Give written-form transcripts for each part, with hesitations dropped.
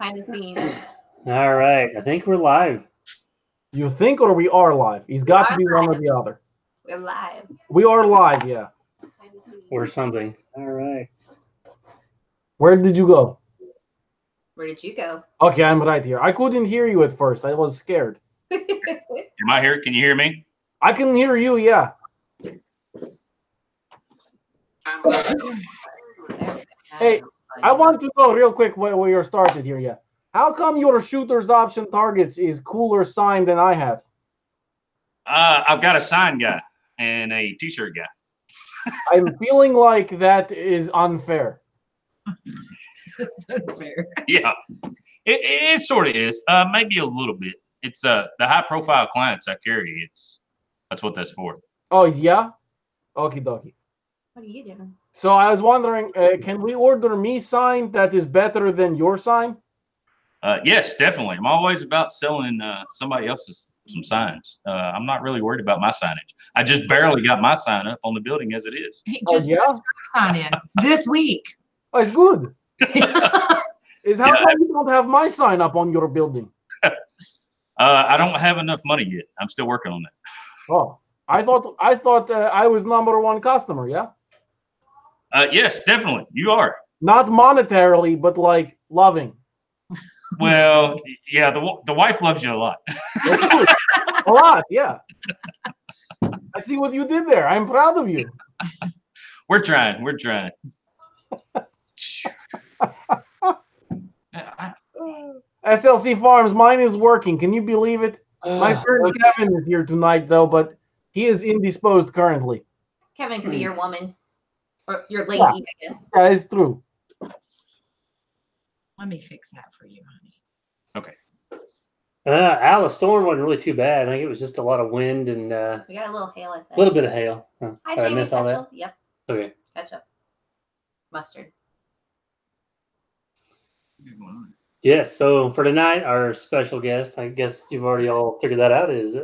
behind the scenes. All right. I think we're live. You think, or we are live? He's got to be one or the other. We're live. We are live, yeah. Or something. All right. Where did you go? Where did you go? Okay, I'm right here. I couldn't hear you at first. I was scared. Am I here? Can you hear me? I can hear you, yeah. Hey, I want to know real quick where you're started here, yeah. How come your shooter's option targets is cooler sign than I have? I've got a sign guy and a t-shirt guy. I'm feeling like that is unfair. It's unfair. Yeah, it sort of is. Maybe a little bit. It's the high profile clients I carry. That's what that's for. Oh, yeah? Okie dokie. What are you doing? So I was wondering, can we order me sign that is better than your sign? Yes, definitely. I'm always about selling somebody else's some signs. I'm not really worried about my signage. I just barely got my sign up on the building as it is. He just put a sign in this week. Oh, it's good. Is how come you don't have my sign up on your building? I don't have enough money yet. I'm still working on that. Oh, I thought I was #1 customer. Yeah. Yes, definitely. You are. Not monetarily, but like loving. Well, yeah, the wife loves you a lot. A lot, yeah. I see what you did there. I'm proud of you. We're trying. We're trying. SLC Farms, mine is working. Can you believe it? My friend Kevin is here tonight, though, but he is indisposed currently. Kevin could be your woman. Or your lady, I guess. Yeah, it's true. Let me fix that for you, honey. Okay. Alice, storm wasn't really too bad. I think it was just a lot of wind and We got a little hail, I said. a little bit of hail. Hi, I Jamie missed all that. Satchel. Yep. Okay. Ketchup. Mustard. Yes. So for tonight, our special guest, I guess you've already all figured that out, is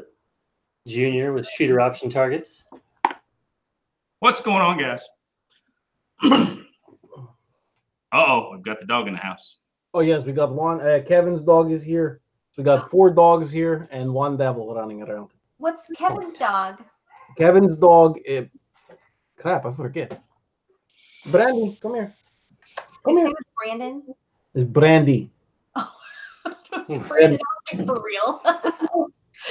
Junior with shooter option targets. What's going on, guys? Uh-oh, we've got the dog in the house. Oh, yes, we got one. Kevin's dog is here. So we got 4 dogs here and 1 devil running around. What's Kevin's dog? Kevin's dog, crap, I forget. Brandy, come here. Come His here. name is Brandon. It's Brandy. It's Brandon. I was like, for real.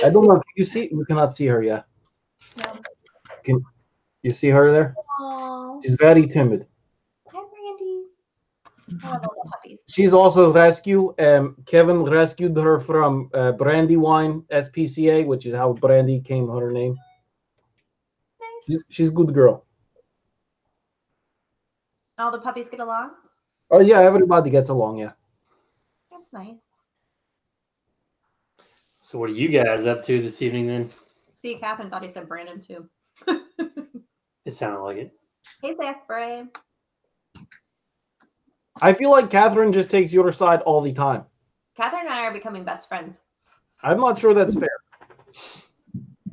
I don't know. Can you see? You cannot see her yet. No. Can you see her there? Aww. She's very timid. Hi, Brandy. I love all the puppies. She's also rescue. Kevin rescued her from Brandywine SPCA, which is how Brandy came her name. Nice. She's a good girl. All the puppies get along? Oh yeah, everybody gets along. Yeah. That's nice. So what are you guys up to this evening then? See, Catherine thought he said Brandon too. It sounded like it. Hey, Zach Bray. I feel like Catherine just takes your side all the time. Catherine and I are becoming best friends. I'm not sure that's fair.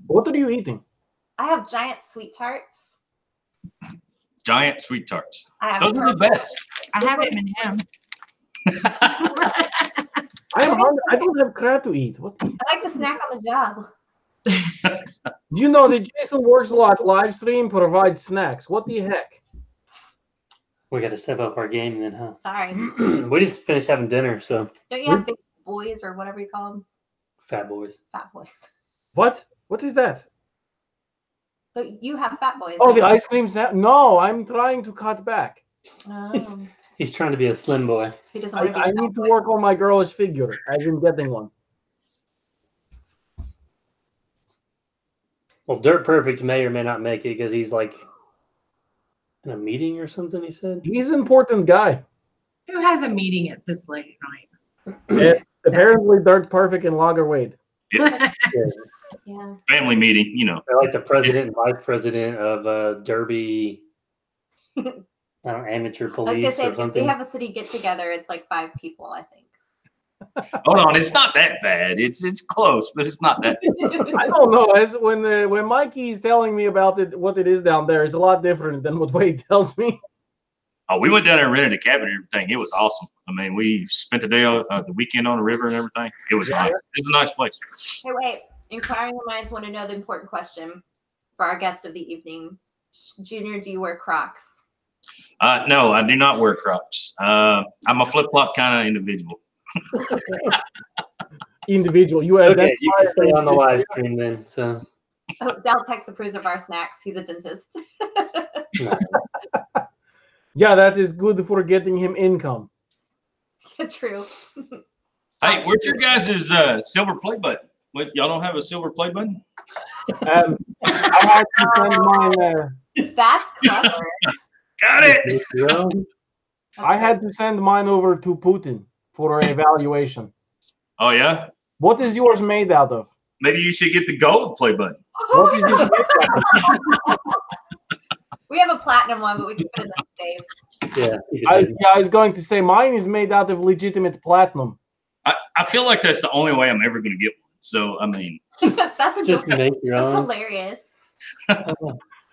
What are you eating? I have giant sweet tarts. Giant sweet tarts. I have Those are the best. I have M&M's. I'm hungry. I don't have crap to eat. What? I like to snack on the job. Do you know that Jason Works a Lot live stream provides snacks? What the heck? We got to step up our game then, huh? Sorry. We just finished having dinner, so Don't you have big boys or whatever you call them? fat boys. Fat boys. What? What is that? So you have fat boys. Oh, don't the you? ice cream snack? No, I'm trying to cut back. He's trying to be a slim boy. He doesn't want to be a I fat need to boy. work on my girlish figure. I've been getting one. Well, Dirt Perfect may or may not make it because he's like in a meeting or something, he said. He's an important guy. Who has a meeting at this late night? Apparently, Dirt Perfect and Lager Wade. Yeah. Family meeting, you know. They're like the president and vice president of Derby, I don't know, amateur I was police gonna say or if something. they have a city get together, it's like 5 people, I think. Hold on, it's not that bad. It's close, but it's not that bad. I don't know. As when Mikey's telling me about it, what it is down there, it's a lot different than what Wade tells me. Oh, we went down there and rented a cabin and everything. It was awesome. I mean, we spent the day on the weekend on the river and everything. It was nice. It was a nice place. Hey, wait. Inquiring minds want to know the important question for our guest of the evening. Junior, do you wear Crocs? No, I do not wear Crocs. I'm a flip flop kind of individual. Individual. You Okay, you can stay on the live stream then. So Oh, Deltex approves of our snacks. He's a dentist. Yeah, that is good for getting him income. True. Hey, where's your guys' silver play button? What, y'all don't have a silver play button? I had to send mine. That's clever. Got it. I had to send mine over to Putin for evaluation. Oh yeah. What is yours made out of? Maybe you should get the gold play button. What is yours made out of? We have a platinum one, but we can put it in the safe. Yeah. I was going to say mine is made out of legitimate platinum. I feel like that's the only way I'm ever going to get one. So I mean, That's a Just joke. make your That's own. hilarious.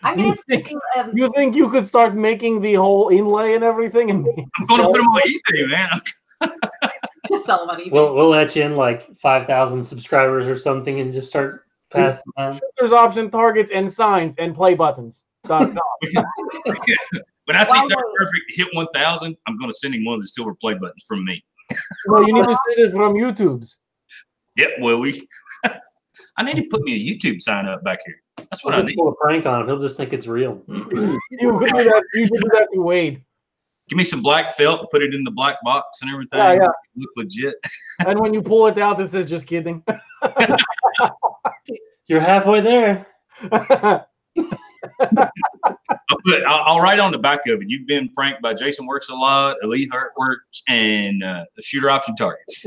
I'm gonna send you. You think you could start making the whole inlay and everything? And I'm going to put them on eBay, man. sell them on eBay. We'll let you in like 5,000 subscribers or something and just start passing them. There's option targets and signs and play buttons. When I see Wow. Dark Perfect hit 1,000, I'm going to send him one of the silver play buttons from me. No, you need to send it from YouTube's. Yep. Well, I need to put me a YouTube sign up back here. That's what I We'll need. pull a prank on him. He'll just think it's real. You could do that. You could do that to Wade. Give me some black felt and put it in the black box and everything. Yeah, yeah. Look legit. And when you pull it out, it says "just kidding." You're halfway there. I'll write on the back of it. You've been pranked by Jason Works a Lot, Elite Hurt Works, and the Shooter Option Targets.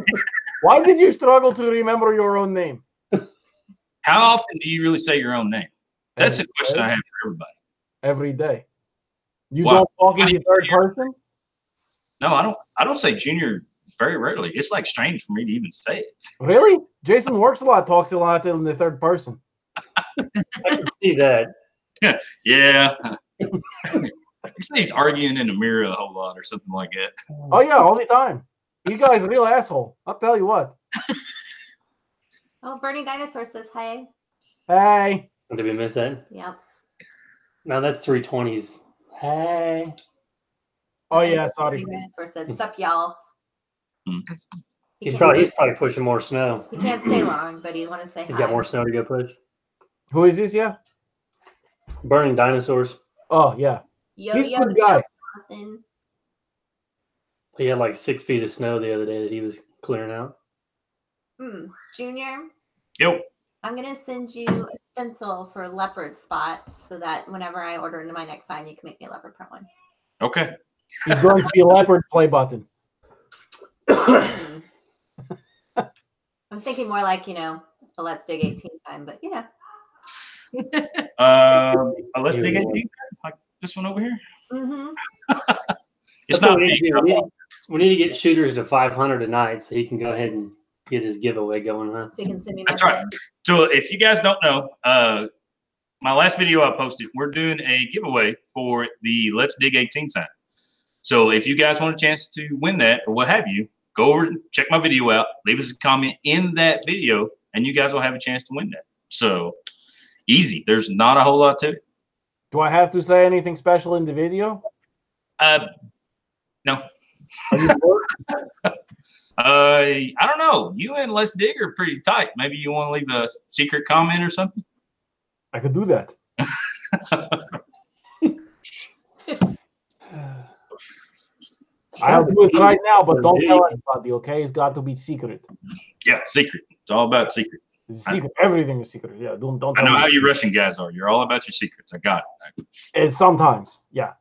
Why did you struggle to remember your own name? How often do you really say your own name? That's a question I have for everybody. Every day. You Wow. don't talk in the third person? No, I don't say Junior very rarely. It's like strange for me to even say it. Really? Jason Works a Lot talks a lot in the third person. I can see that. Yeah. You say he's arguing in the mirror a whole lot or something like that. Oh yeah, all the time. You guys a real asshole. I'll tell you what. Oh, Burning Dinosaur says hi. Hey. Did we miss that? Yep. No, that's 320s. Hey. Oh yeah, sorry. Burning Dinosaur says, "Sup, y'all." Hmm. He He's can't, probably pushing more snow. he can't stay long, but he want to say He's hi. got more snow to go push. Who is this? Yeah. Burning Dinosaurs. Oh yeah. Yo, He's a yo, good guy. Jonathan. He had like 6 feet of snow the other day that he was clearing out. Junior, Yo. I'm gonna send you a stencil for leopard spots so that whenever I order into my next sign, you can make me a leopard print one. Okay. He's going to be a leopard play button. I was thinking more like, a Let's Dig 18 sign, but yeah. Let's dig 18. Like this one over here. Mm-hmm. It's That's not what we big. need to do. We need to get shooters to 500 tonight so he can go ahead and get his giveaway going, huh? So you can send me my That's right. sign. So if you guys don't know, my last video I posted, we're doing a giveaway for the Let's Dig 18 sign. So if you guys want a chance to win that or what have you, go over and check my video out. Leave us a comment in that video, and you guys will have a chance to win that. So easy. There's not a whole lot to it. Do I have to say anything special in the video? No. Are you sure? I don't know. You and Let's Dig are pretty tight. Maybe you want to leave a secret comment or something? I could do that. I'll do it right now, but don't tell anybody, okay? It's got to be secret. Yeah, secret. It's all about secret. It's secret. Everything is secret. Yeah, don't I tell know me. how you Russian guys are. You're all about your secrets. I got it. And sometimes, yeah.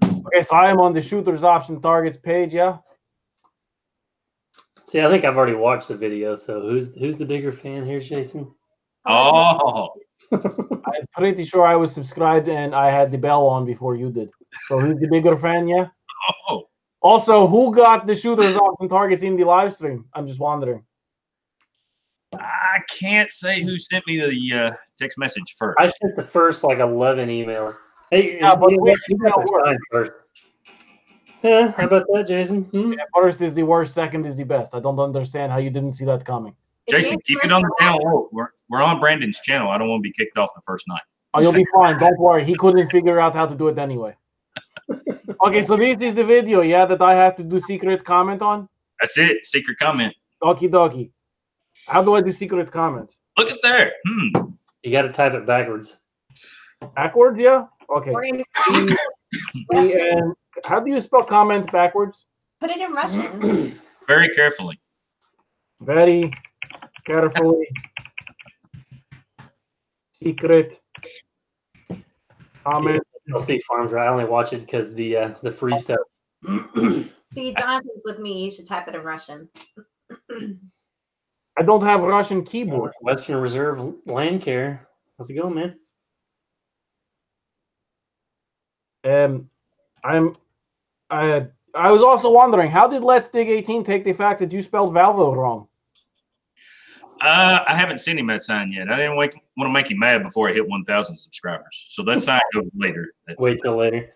Okay, so I am on the shooters option targets page, yeah? See, I think I've already watched the video, so who's the bigger fan here, Jason? Oh, I'm pretty sure I was subscribed and I had the bell on before you did. So who's the bigger fan, yeah? oh. Also, who got the shooters option targets in the live stream? I'm just wondering. I can't say who sent me the text message first. I sent the first like 11 emails, Hey, Yeah, but you know which what? You got will their work? sign first. Yeah, how about that, Jason? Hmm? First is the worst, second is the best. I don't understand how you didn't see that coming. If Jason, you're keep first it on the or channel last- low. We're on Brandon's channel. I don't want to be kicked off the first night. Oh, you'll be fine. Don't worry. He couldn't figure out how to do it anyway. Okay, so this is the video, yeah, that I have to do secret comment on? That's it. Secret comment. Okie dokie. How do I do secret comments? Look at there. You got to type it backwards. Backwards, yeah? Okay. or in E- Russian. how do you spell comment backwards? Put it in Russian. Very carefully. Very carefully. Secret comment. LC Farms, right? I only watch it because the free stuff. See, Jonathan's with me. You should type it in Russian. I don't have Russian keyboard. Western Reserve Land Care. How's it going, man? I was also wondering, how did Let's Dig 18 take the fact that you spelled Valvo wrong? I haven't seen him that sign yet. I didn't want to make him mad before I hit 1,000 subscribers. So that sign goes later. Wait till later.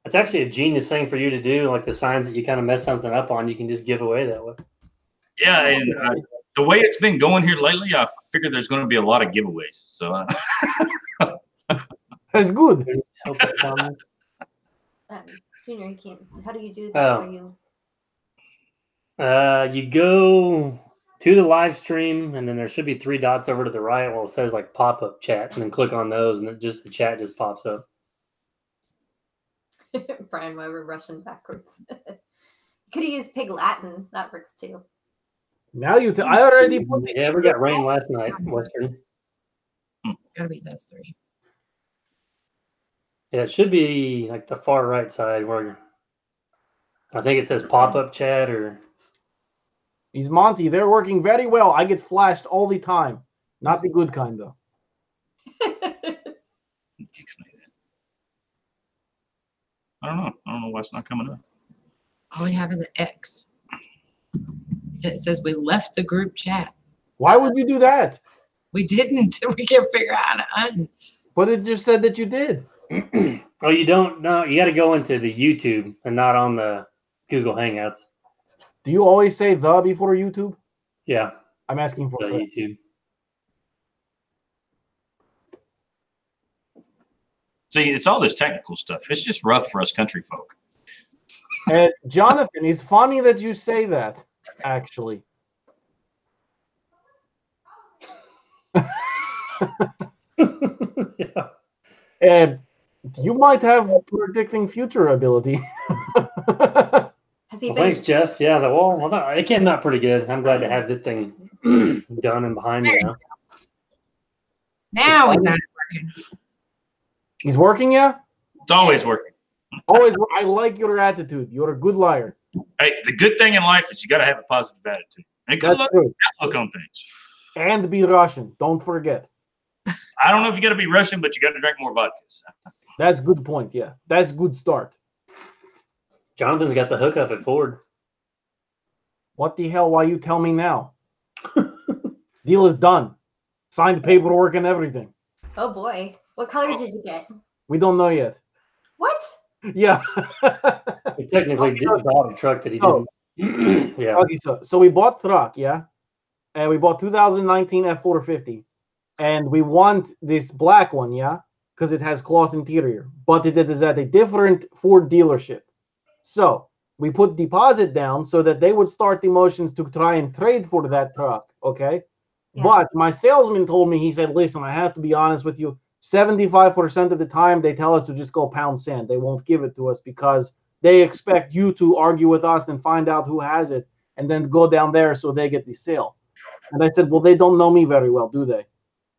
It's actually a genius thing for you to do, like the signs that you kind of mess something up on, you can just give away that way. Yeah, and the way it's been going here lately, I figured there's going to be a lot of giveaways. So That's good. Help with comments. Junior, you can't. How do you do that? Oh. Where you? You go to the live stream, and then there should be 3 dots over to the right. Well, it says like pop-up chat, and then click on those, and the chat just pops up. Brian Weber, Russian backwards. Could have used Pig Latin. That works too. Now you I already put Yeah, we got rain last night, Western. Gotta be those 3. Yeah, it should be like the far right side where I think it says pop-up chat or He's Monty. They're working very well. I get flashed all the time. Not the good kind, though. I don't know. I don't know why it's not coming up. All we have is an X. It says we left the group chat. Why would you do that? We didn't. We can't figure out how to But it just said that you did. oh, you don't know. You got to go into the YouTube and not on the Google Hangouts. Do you always say the before YouTube? Yeah, I'm asking for the it. YouTube. See, it's all this technical stuff. It's just rough for us country folk. And Jonathan, it's funny that you say that, actually. Yeah. You might have predicting future ability. Has he Well, been? thanks, Jeff. Yeah, it came out pretty good. I'm glad to have this thing done and behind me now. Now we got it working. He's working, yeah? It's always working. Always. I like your attitude. You're a good liar. Hey, the good thing in life is you got to have a positive attitude. And good That's true. outlook on things. And be Russian. Don't forget. I don't know if you got to be Russian, but you got to drink more vodkas. That's good point. Yeah, that's good start. Jonathan's got the hookup at Ford. What the hell? Why you tell me now? Deal is done. Signed paperwork and everything. Oh boy, what color did you get? We don't know yet. What? Yeah. He technically did bought a truck that he Oh. didn't. Yeah. Okay, so we bought truck, yeah, and we bought 2019 F450, and we want this black one, yeah, because it has cloth interior, but it is at a different Ford dealership. So we put deposit down so that they would start the motions to try and trade for that truck, okay? Yeah. But my salesman told me, he said, listen, I have to be honest with you, 75% of the time they tell us to just go pound sand. They won't give it to us because they expect you to argue with us and find out who has it and then go down there so they get the sale. And I said, well, they don't know me very well, do they?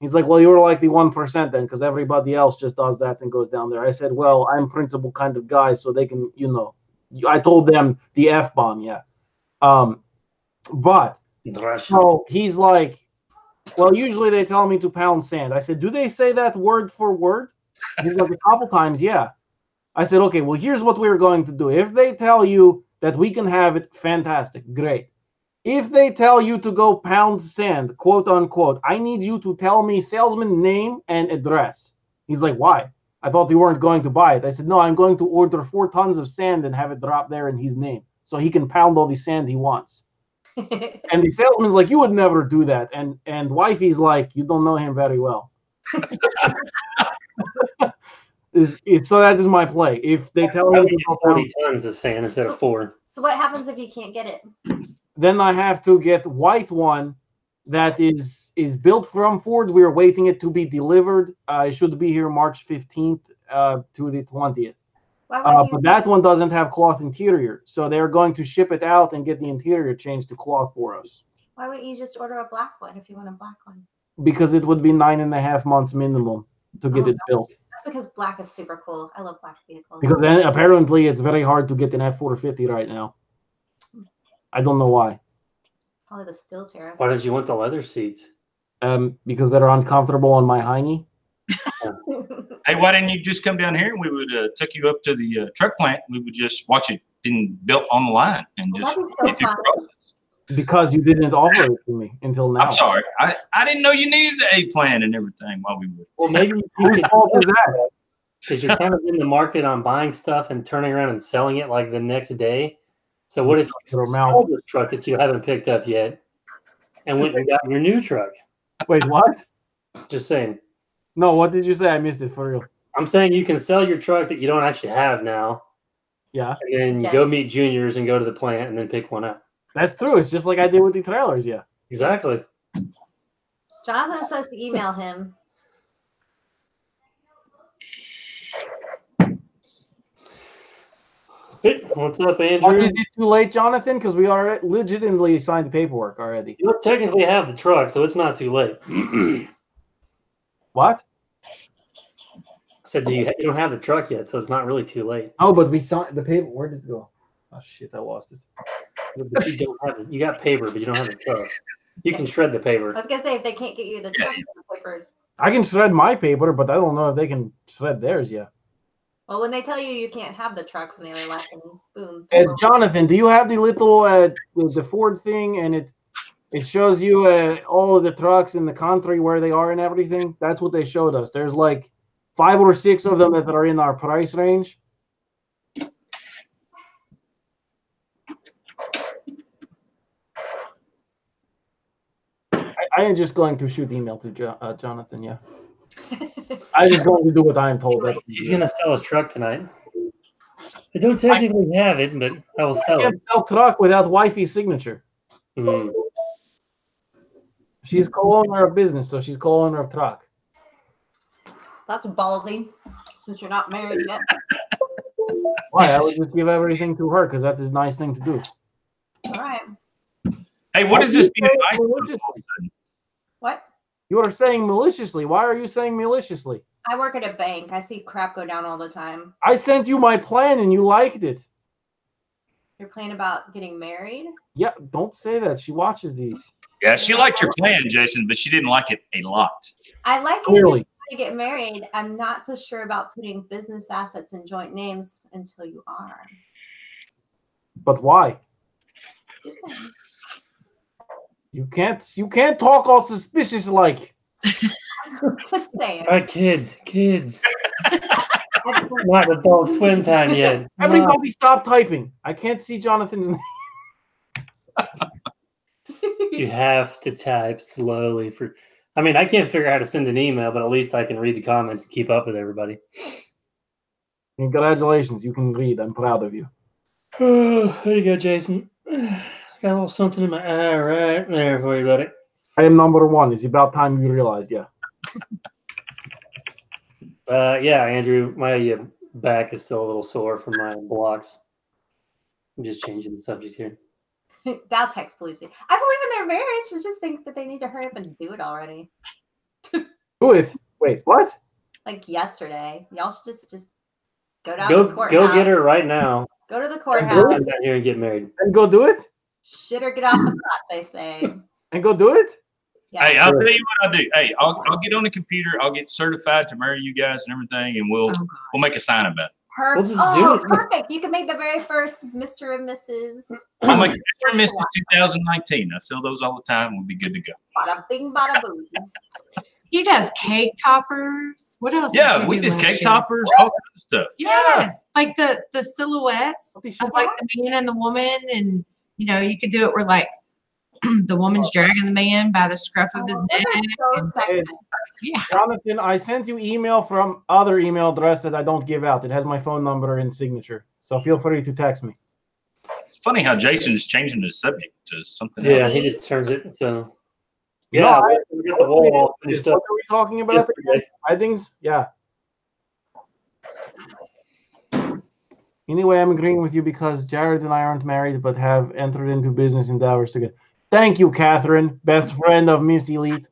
He's like, well, you're like the 1% then, because everybody else just does that and goes down there. I said, well, I'm principal kind of guy, so they can, you know. I told them the F-bomb, yeah. But, so he's like, well, usually they tell me to pound sand. I said, do they say that word for word? He's like, a couple times, yeah. I said, okay, well, here's what we're going to do. If they tell you that we can have it, fantastic, great. If they tell you to go pound sand, quote unquote, I need you to tell me salesman name and address. He's like, why? I thought you weren't going to buy it. I said, no, I'm going to order 4 tons of sand and have it drop there in his name so he can pound all the sand he wants. And the salesman's like, you would never do that. And wifey's like, you don't know him very well. So that is my play. If they tell him to go 40 pound, tons of sand instead of 4. So what happens if you can't get it? then I have to get white one that is built from Ford. We are waiting it to be delivered. It should be here March 15th to the 20th. Why would But that one doesn't have cloth interior, so they're going to ship it out and get the interior changed to cloth for us. Why wouldn't you just order a black one if you want a black one? Because it would be 9.5 months minimum to get it built. That's because black is super cool. I love black vehicles. Because then apparently it's very hard to get an F450 right now. I don't know why. Probably the steel tariffs. Why did you want the leather seats? Because they're uncomfortable on my hiney. Hey, why didn't you just come down here and we would take you up to the truck plant? We would just watch it being built on the line and just That'd be so get through fun. the process. Because you didn't offer it to me until now. I'm sorry. I didn't know you needed a plan and everything while we were. Well, maybe you Whose could, fault is that? because you're kind of in the market on buying stuff and turning around and selling it like the next day. So what if you Your mouth. sold this truck that you haven't picked up yet and went and got your new truck? Wait, what? Just saying. No, what did you say? I missed it for real. I'm saying you can sell your truck that you don't actually have now, Yeah, and then Yes. go meet juniors and go to the plant and then pick one up. that's true. It's just like I did with the trailers. Yeah. Exactly. Jonathan says to email him. Hey, what's up, Or Andrew? is it too late, Jonathan? Because we already legitimately signed the paperwork already. You don't technically have the truck, so it's not too late. I What? said you don't have the truck yet, so it's not really too late. Oh, but we signed the paper. Where did it go? Oh shit, I lost it. But you don't have you got paper, but you don't have the truck. You can shred the I paper. was gonna say if they can't get you the truck papers. I can shred my paper, but I don't know if they can shred theirs yet. Well, when they tell you you can't have the truck from the other lesson, boom. Jonathan, do you have the little the Ford thing, and it shows you all of the trucks in the country where they are and everything? That's what they showed us. There's like 5 or 6 of them that are in our price range. I am just going to shoot email to Jonathan. Yeah, I'm just going to do what I am told. He's gonna sell his truck tonight. I don't technically have it, but I will I sell it. can't sell truck without wifey's signature. Hmm. She's co-owner of business, so she's co-owner of truck. That's ballsy. Since you're not married yet. Why? I would just give everything to her because that's a nice thing to do. All right. Hey, what is this being nice Well, about all of a sudden? What? You are saying maliciously. Why are you saying maliciously? I work at a bank. I see crap go down all the time. I sent you my plan and you liked it. You're playing about getting married? Yeah, don't say that. She watches these. Yeah, she liked your plan, Jason, but she didn't like it a lot. I like it Clearly. to get married. I'm not so sure about putting business assets in joint names until you are. But why? Just saying. You can't talk all suspicious like. Just saying. All right, kids. Not adult swim time yet. Everybody stop typing. I can't see Jonathan's name. You have to type slowly I mean, I can't figure out how to send an email, but at least I can read the comments and keep up with everybody. Congratulations, you can read. I'm proud of you. There you go, Jason. Got a little something in my eye right there for you, buddy. I am number 1. It's about time you realize, yeah. Yeah, Andrew, my back is still a little sore from my blocks. I'm just changing the subject here. Daltex believes you. I believe in their marriage. I just think that they need to hurry up and do it already. Do it. Wait, what? Like yesterday. Y'all should just go down to the courthouse. Go get her right now. Go to the Come courthouse. down here and get married. And go do it? Shit or get off the pot, they say. And go do it? Yeah. Hey, I'll tell you what I'll do. Hey, I'll get on the computer. I'll get certified to marry you guys and everything, and we'll Oh, God. make a sign about it. We'll just do it. Perfect. You can make the very first Mr. and Mrs. I'm like, Mr. and Mrs. 2019. I sell those all the time. We'll be good to go. Bada bing, bada boom. He does cake toppers. What else? Yeah, you we do did last cake year? toppers, all kinds of stuff. Yes, like the silhouettes What is of like the man and the woman, and you could do it where like the woman's dragging the man by the scruff of his neck. So sexy. Yeah, Jonathan, I sent you email from other email address that I don't give out. It has my phone number and signature. So feel free to text me. It's funny how Jason's changing the subject to something Yeah, else. he just turns it. So No, yeah, I- we got the wall all What finished are up we talking about? yesterday. Weddings? Yeah. Anyway, I'm agreeing with you because Jared and I aren't married but have entered into business endeavors together. Thank you, Catherine, best friend of Miss Elite.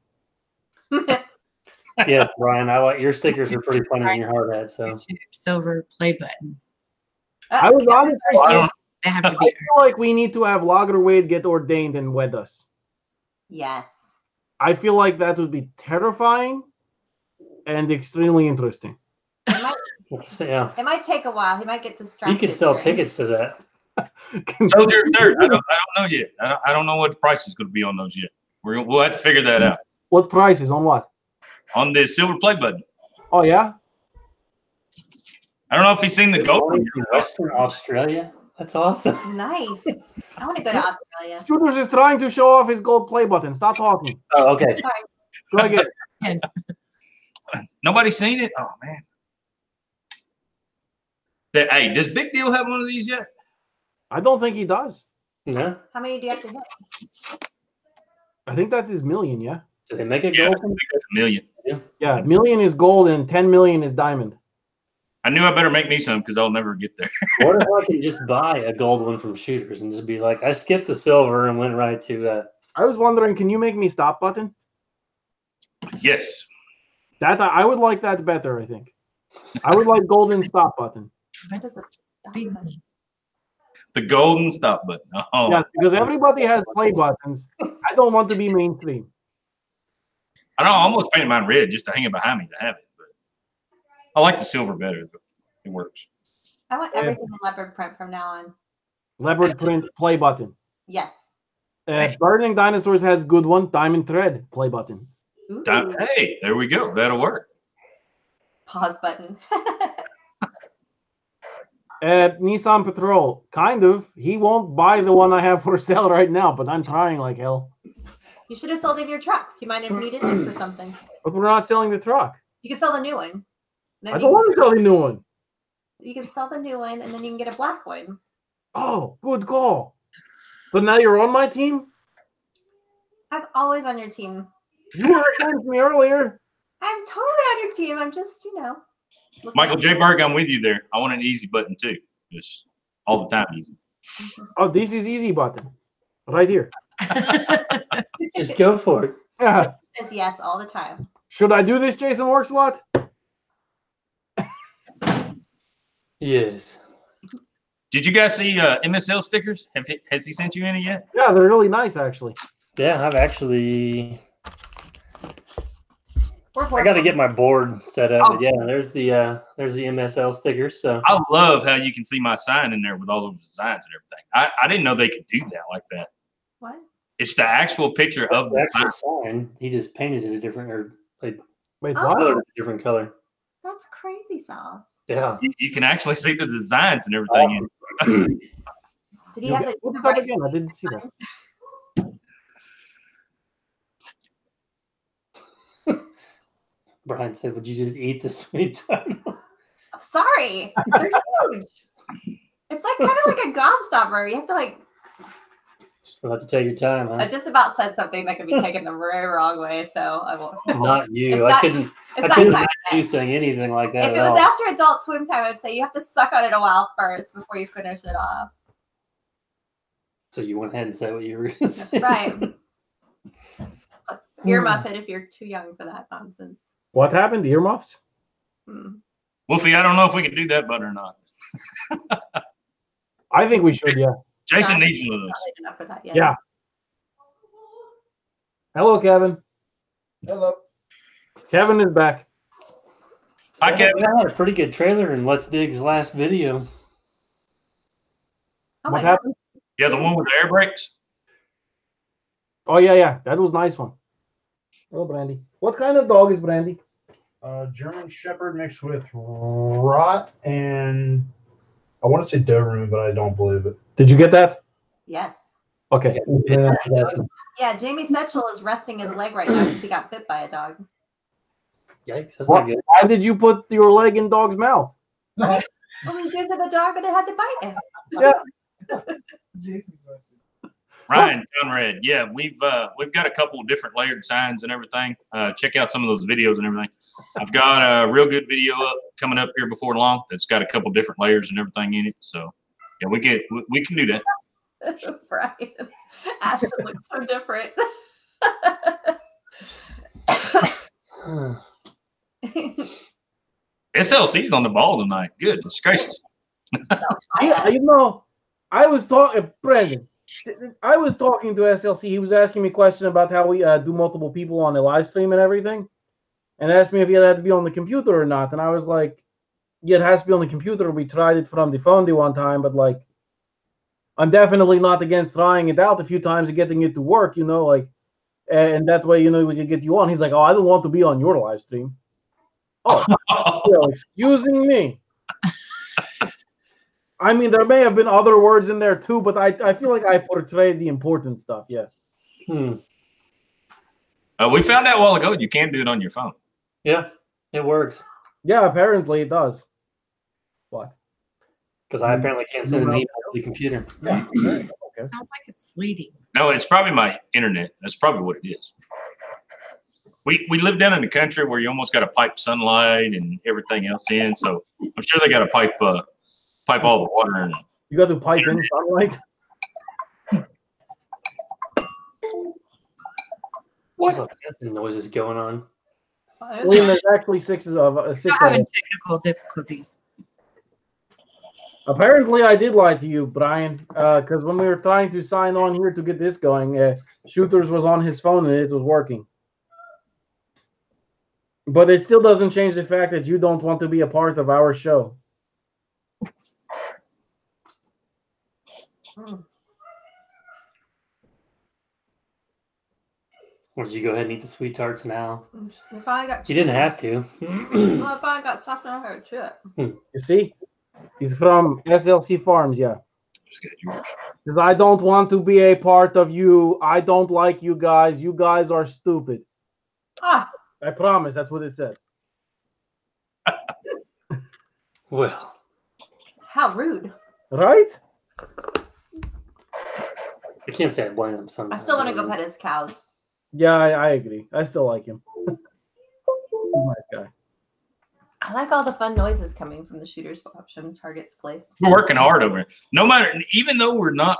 Yeah, Brian, I like your stickers are pretty funny on your hard hat. So silver play button. I was honestly I saying, don't- They have to I be. feel like we need to have Lager Wade get ordained and wed us. Yes. I feel like that would be terrifying and extremely interesting. yeah, It might take a while. He might get distracted. you could sell during- tickets to that. Soldier Dirt. I don't know yet. I don't know what the price is going to be on those yet. We'll have to figure that out. What prices on what? On the silver play button. Oh yeah, I don't know if he's seen the gold one. From Western Australia. That's awesome. Nice. I want to go to Australia. Shooters is trying to show off his gold play button. Stop talking. Oh, okay. Sorry. Go again. Nobody's seen it? Oh, man. Hey, does Big Deal have one of these yet? I don't think he does. No, How many do you have to hit? I think that is million. Yeah. did they make a Yeah, I gold think one? that's $1 million. Yeah, million is gold and 10 million is diamond. I knew I better make me some because I'll never get there. What if I can just buy a gold one from Shooters and just be like, I skipped the silver and went right to I was wondering, can you make me stop button? Yes. That I would like that better. I think I would like golden stop button. What is this? Big money. The golden stop button. Oh, Yes, because everybody has play buttons. I don't want to be mainstream. I know. I almost painted mine red just to hang it behind me to have it. But I like the silver better. But it works. I want everything in leopard print from now on. Leopard print play button. Yes. Burning Dinosaurs has good one. Diamond thread play button. Ooh. Hey, there we go. That'll work. Pause button. Nissan Patrol, kind of. He won't buy the one I have for sale right now, but I'm trying like hell. You should have sold him your truck. You might have needed it for something. But we're not selling the truck. You can sell the new one. Then I don't want to sell the new one. you can sell the new one, and then you can get a black one. Oh, good call. But now you're on my team? I'm always on your team. You were against me earlier. I'm totally on your team. I'm just, looking Michael out J. for Berg, I'm with you there. I want an easy button too. Just all the time easy. Oh, this is easy button. Right here. just go for it. Yeah. you. Says yes all the time. Should I do this, Jason Workslot? Yes. Did you guys see MSL stickers? Has he sent you any yet? Yeah, they're really nice, actually. Yeah, I've actually. We're I got to get my board set up. But yeah, there's the MSL stickers. So I love how you can see my sign in there with all those designs and everything. I didn't know they could do that like that. What? It's the actual picture of the the actual sign. sign, he just painted it a different or like Wait, Oh. what? colored it a different color. That's crazy sauce. Yeah. You can actually see the designs and everything. Did he have the What the that right again? I didn't see that. Brian said, "Would you just eat the sweet turtle?" I'm sorry. They're huge. It's like kind of like a gobstopper. You have to like. You'll have to take your time, I huh? just about said something that could be taken the very wrong way, so I won't. Not you. It's I not- couldn't. It's I not couldn't time imagine you saying anything like that If at it was all. after adult swim time, I would say you have to suck on it a while first before you finish it off. So you went ahead and said what you were going to say. That's right. Earmuff it if you're too young for that nonsense. What happened? Earmuffs? Hmm. Wolfie, I don't know if we can do that butter or not. I think we should, yeah. Jason Not- needs one of those. Not late enough for that yet. Yeah. Hello, Kevin. Hello. Kevin is back. Hi, Kevin. I had a pretty good trailer in Let's Dig's last video. Oh What my happened? Yeah, the one with the air brakes. Oh yeah, that was a nice one. Oh, Brandy. What kind of dog is Brandy? German Shepherd mixed with Rot and I want to say Doberman, but I don't believe it. Did you get that? Yes. Okay. Yeah, Jamie Setchell is resting his leg right now because he got bit by a dog. Yikes, that's What? not good. Why did you put your leg in dog's mouth? Well, we gave to the dog that it had to bite him. Jason. Ryan Conrad. Yeah, we've got a couple of different layered signs and everything. Check out some of those videos and everything. I've got a real good video coming up here before long that's got a couple different layers and everything in it. So yeah, we can do that. Brian. Ashton looks so different. SLC's on the ball tonight. Goodness gracious. I was talking, Brandon. I was talking to SLC. He was asking me a question about how we do multiple people on a live stream and everything, and asked me if it had to be on the computer or not. And I was like, "Yeah, it has to be on the computer. We tried it from the phone the one time, but like, I'm definitely not against trying it out a few times and getting it to work. Like, and that way, we can get you on." He's like, "Oh, I don't want to be on your live stream." Oh, excusing me. I mean, there may have been other words in there too, but I feel like I portrayed the important stuff. Yes. Hmm. We found out a while ago you can do it on your phone. Yeah, it works. Yeah, apparently it does. What? Because I apparently can't send an email to the computer. Yeah. Okay. Sounds like it's sleeting. No, it's probably my internet. That's probably what it is. We live down in the country where you almost got to pipe sunlight and everything else in. So I'm sure they got to pipe all the water in. You got to pipe in sunlight. What noises going on? William, there's actually six I'm of having us. technical difficulties. Apparently, I did lie to you, Brian, because when we were trying to sign on here to get this going, Shooters was on his phone and it was working. But it still doesn't change the fact that you don't want to be a part of our show. Or did you go ahead and eat the sweet tarts now? If I got You didn't have to. well, if I got something I heard too. You see? He's from SLC Farms, yeah. Just get yours. Because I don't want to be a part of you. I don't like you guys. You guys are stupid. Ah, I promise. That's what it said. Well, how rude. Right? I can't say I blame him I sometimes. still want to go pet his cows. Yeah, I agree. I still like him. He's a nice guy. I like all the fun noises coming from the Shooter's Option Target's place. We're working hard over it. No matter, even though we're not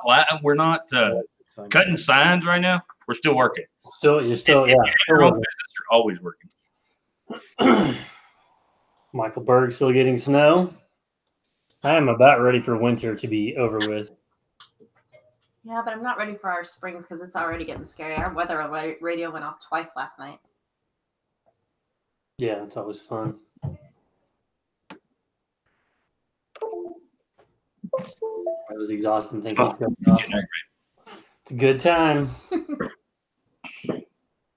cutting signs right now, we're still working. You're still, yeah. Your own business, you're always working. Michael Berg still getting snow. I am about ready for winter to be over with. Yeah, but I'm not ready for our springs because it's already getting scary. Our weather radio went off twice last night. Yeah, it's always fun. I was exhausted thinking it was going off. It's a good time.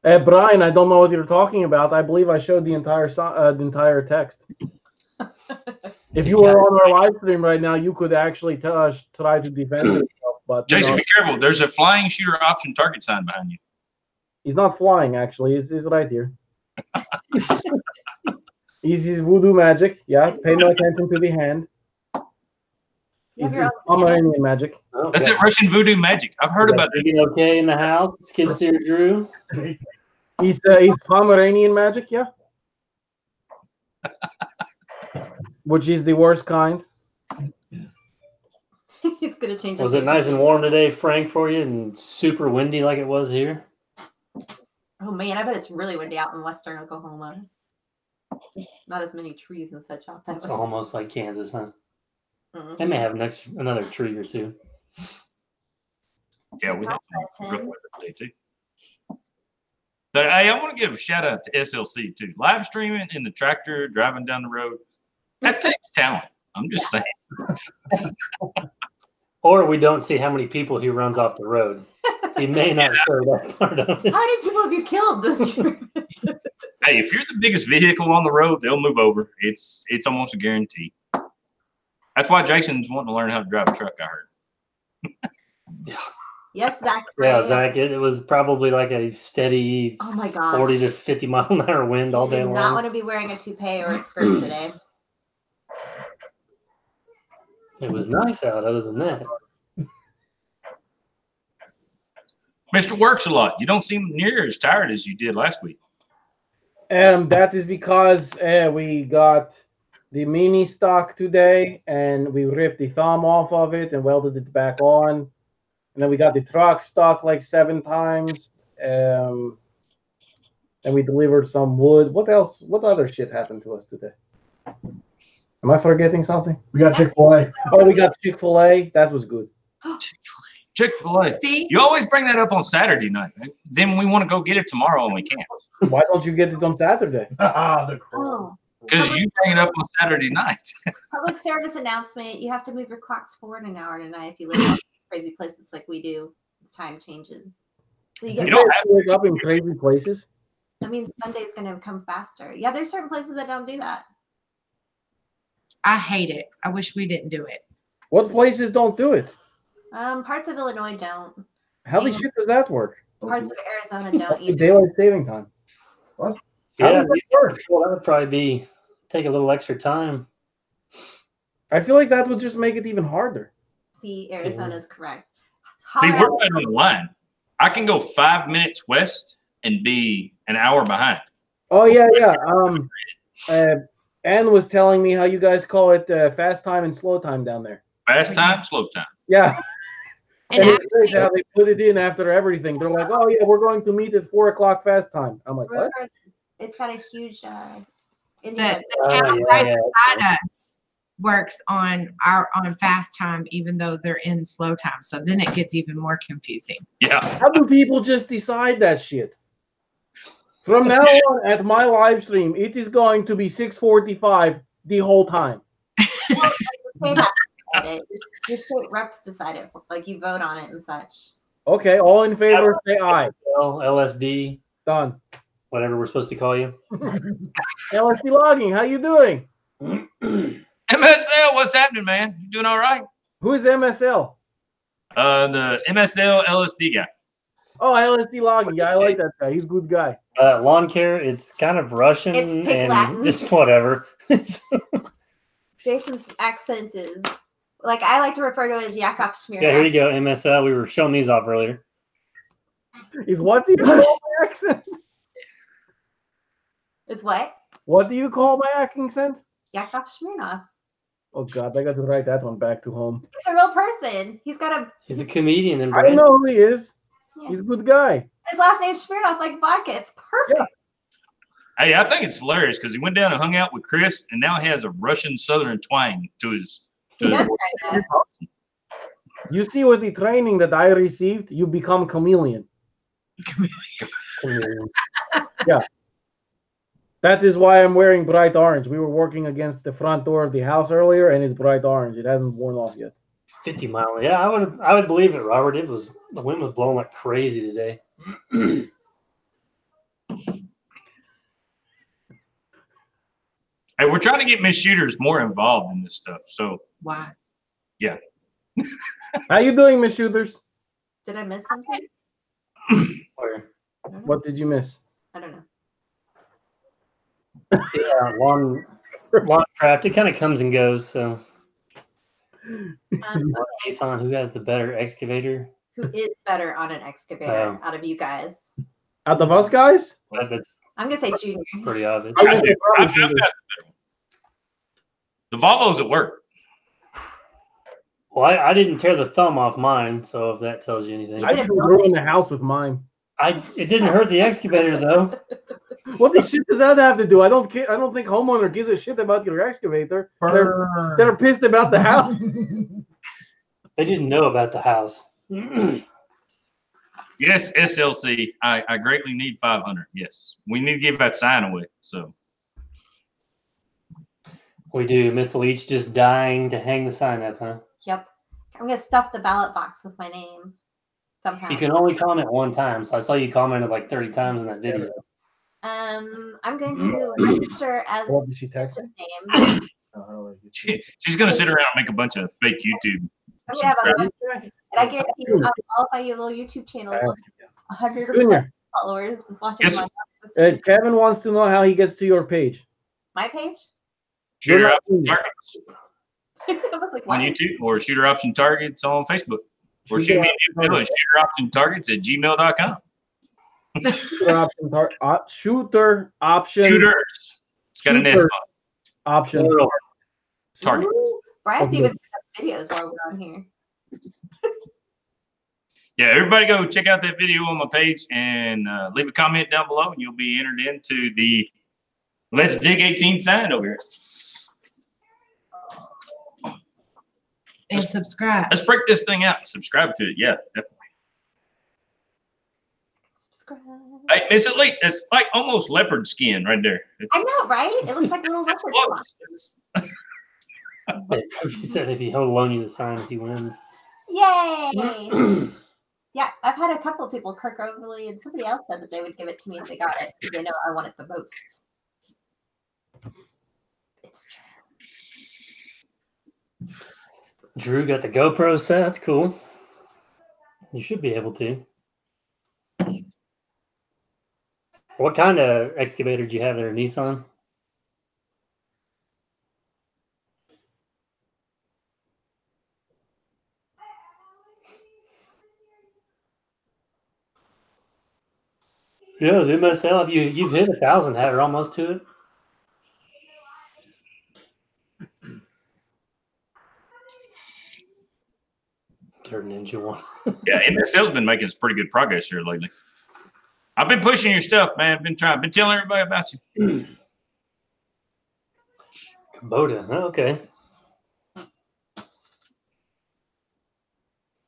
Brian, I don't know what you're talking about. I believe I showed the entire text. If you were on our live stream right now, you could actually try to defend yourself. But Jason, be careful. There's a flying shooter option target sign behind you. he's not flying. Actually, he's right here. He's voodoo magic. Yeah, pay no attention to the hand. He's Pomeranian magic. Okay. That's it, Russian voodoo magic. I've heard about it. Everything okay in the house? Skid steer Drew? He's Pomeranian magic. Yeah. Which is the worst kind. He's gonna change. Was it nice and warm today, Frank, for you, and super windy like it was here? Oh man, I bet it's really windy out in western Oklahoma. Not as many trees and such out there. It's almost like Kansas, huh? Mhm. They may have another tree or two. Yeah, we have How's that, some rough Tim? weather today too. But hey, I want to give a shout out to SLC too. Live streaming in the tractor, driving down the road. That takes talent. I'm just saying. Or we don't see how many people he runs off the road. He may not show that part of it. How many people have you killed this year? Hey, if you're the biggest vehicle on the road, they'll move over. It's almost a guarantee. That's why Jason's wanting to learn how to drive a truck, I heard. Yes, Zach. Yeah, Zach, it was probably like a steady Oh my gosh. 40 to 50 mile an hour wind all You day did long. not want to be wearing a toupee or a skirt today. It was nice out other than that. Mr. Works a lot. You don't seem near as tired as you did last week. That is because we got the mini stock today, and we ripped the thumb off of it and welded it back on. And then we got the truck stock like 7 times. And we delivered some wood. What else? What other shit happened to us today? Am I forgetting something? We got Chick-fil-A. Oh, we got Chick-fil-A. That was good. Chick-fil-A. See, You always bring that up on Saturday night. Right? Then we want to go get it tomorrow and we can't. Why don't you get it on Saturday? The crow. Oh, Because you bring it up on Saturday night. public service announcement. You have to move your clocks forward an hour tonight if you live in crazy places like we do. Time changes. So you get, You don't have wake up in crazy places. I mean, Sunday's going to come faster. Yeah, there's certain places that don't do that. I hate it. I wish we didn't do it. What places don't do it? Parts of Illinois don't. How the shit does that work? Parts of Arizona don't either. Daylight saving time. How Yeah, does that work? well, that would probably take a little extra time. I feel like that would just make it even harder. See, Arizona's correct. See, Colorado- we're right on the line. I can go 5 minutes west and be an hour behind. Oh yeah, yeah. Ann was telling me how you guys call it fast time and slow time down there. Fast time, slow time. Yeah, And and it's great actually, how they put it in after everything. They're like, "Oh yeah, we're going to meet at 4 o'clock fast time." I'm like, "What?" remember, it's got a huge the, Indian. the town yeah, right yeah. beside us works on fast time, even though they're in slow time. So then it gets even more confusing. Yeah. How do people just decide that shit? From now on, at my live stream, it is going to be 6:45 the whole time. Say that. Your state reps decide it. Like you vote on it and such. Okay, all in favor, say aye. LSD, Done. whatever we're supposed to call you. LSD logging, how you doing? MSL, what's happening, man? You doing all right? Who is MSL? The MSL LSD guy. Oh, LSD logging. Yeah, I like that guy. He's a good guy. Lawn care, it's kind of Russian It's pig and Latin. just whatever. Jason's accent is like I like to refer to it as Yakov Smirnoff. Yeah, here you go, MSL. We were showing these off earlier. Is what do you call my accent? It's what? What do you call my accent? Yakov Smirnoff. Oh God, I got to write that one back to home. It's a real person. He's got a He's a comedian and I don't know who he is. Yeah. He's a good guy. his last name's Smirnoff like vodka. It's perfect. Yeah. Hey, I think it's hilarious because he went down and hung out with Chris, and now he has a Russian Southern twang to his. He does kinda. You see, with the training that I received, you become chameleon. comedian. That is why I'm wearing bright orange. We were working against the front door of the house earlier, and it's bright orange. It hasn't worn off yet. 50 mile. Yeah, I would believe it, Robert. The wind was blowing like crazy today. Hey, we're trying to get Miss Shooters more involved in this stuff. So Why? How you doing, Miss Shooters? Did I miss something? Or, I don't know. What did you miss? I don't know. yeah, lawn craft. It kind of comes and goes. So, Jason, who has the better excavator? Who is better on an excavator Oh. out of you guys? Out of us guys? That's I'm gonna say Junior. pretty obvious. I I would do. say probably I've got Shooters. the Volvo's at work. Well, I didn't tear the thumb off mine, so if that tells you anything, I didn't ruin the house with mine. it didn't hurt the excavator though. What the shit does that have to do? I don't think homeowner gives a shit about your excavator. They're pissed about the house. They didn't know about the house. Yes, SLC. I greatly need 500. Yes, we need to give that sign away. So We do. Miss Leach just dying to hang the sign up, huh? Yep. I'm gonna stuff the ballot box with my name somehow. You can only comment one time, so I saw you commented like 30 times in that video. I'm going to register as What did she text? his name. she's gonna sit around and make a bunch of fake YouTube. I'm gonna have and I guarantee you, all of you little YouTube channels, 100% Junior. followers watching Yes. my Kevin wants to know how he gets to your page. my page. Shooter You're Option not- Targets I was like, on what? YouTube or Shooter Option Targets on Facebook. Or Shooter shoot me Option an email at Targets. shooteroptiontargets@gmail.com. Shooter option Shooters. It's got an S on Shooter. it. option. Plural. Target. Brian's Okay. even put up videos while we're on here. Yeah, everybody go check out that video on my page and leave a comment down below, and you'll be entered into the Let's Dig 18 sign over here. And subscribe. Let's break this thing out. Subscribe to it. Yeah, definitely. Subscribe. Hey, Miss Elite, it's like almost leopard skin right there. I know, right? It looks like a little It's leopard close. spot. It's- He said if he'll loan you the sign if he wins. Yay! Yeah, I've had a couple of people, Kirk Overly and somebody else said that they would give it to me if they got it. They know I want it the most. It's true. Drew got the GoPro set. That's cool. You should be able to. What kind of excavator do you have there? Nissan? Yeah, the MSL. You've hit 1,000, had or almost to it. Turd Ninja one. Yeah, MSL's been making some pretty good progress here lately. I've been pushing your stuff, man. I've been telling everybody about you. Kubota. Oh, okay.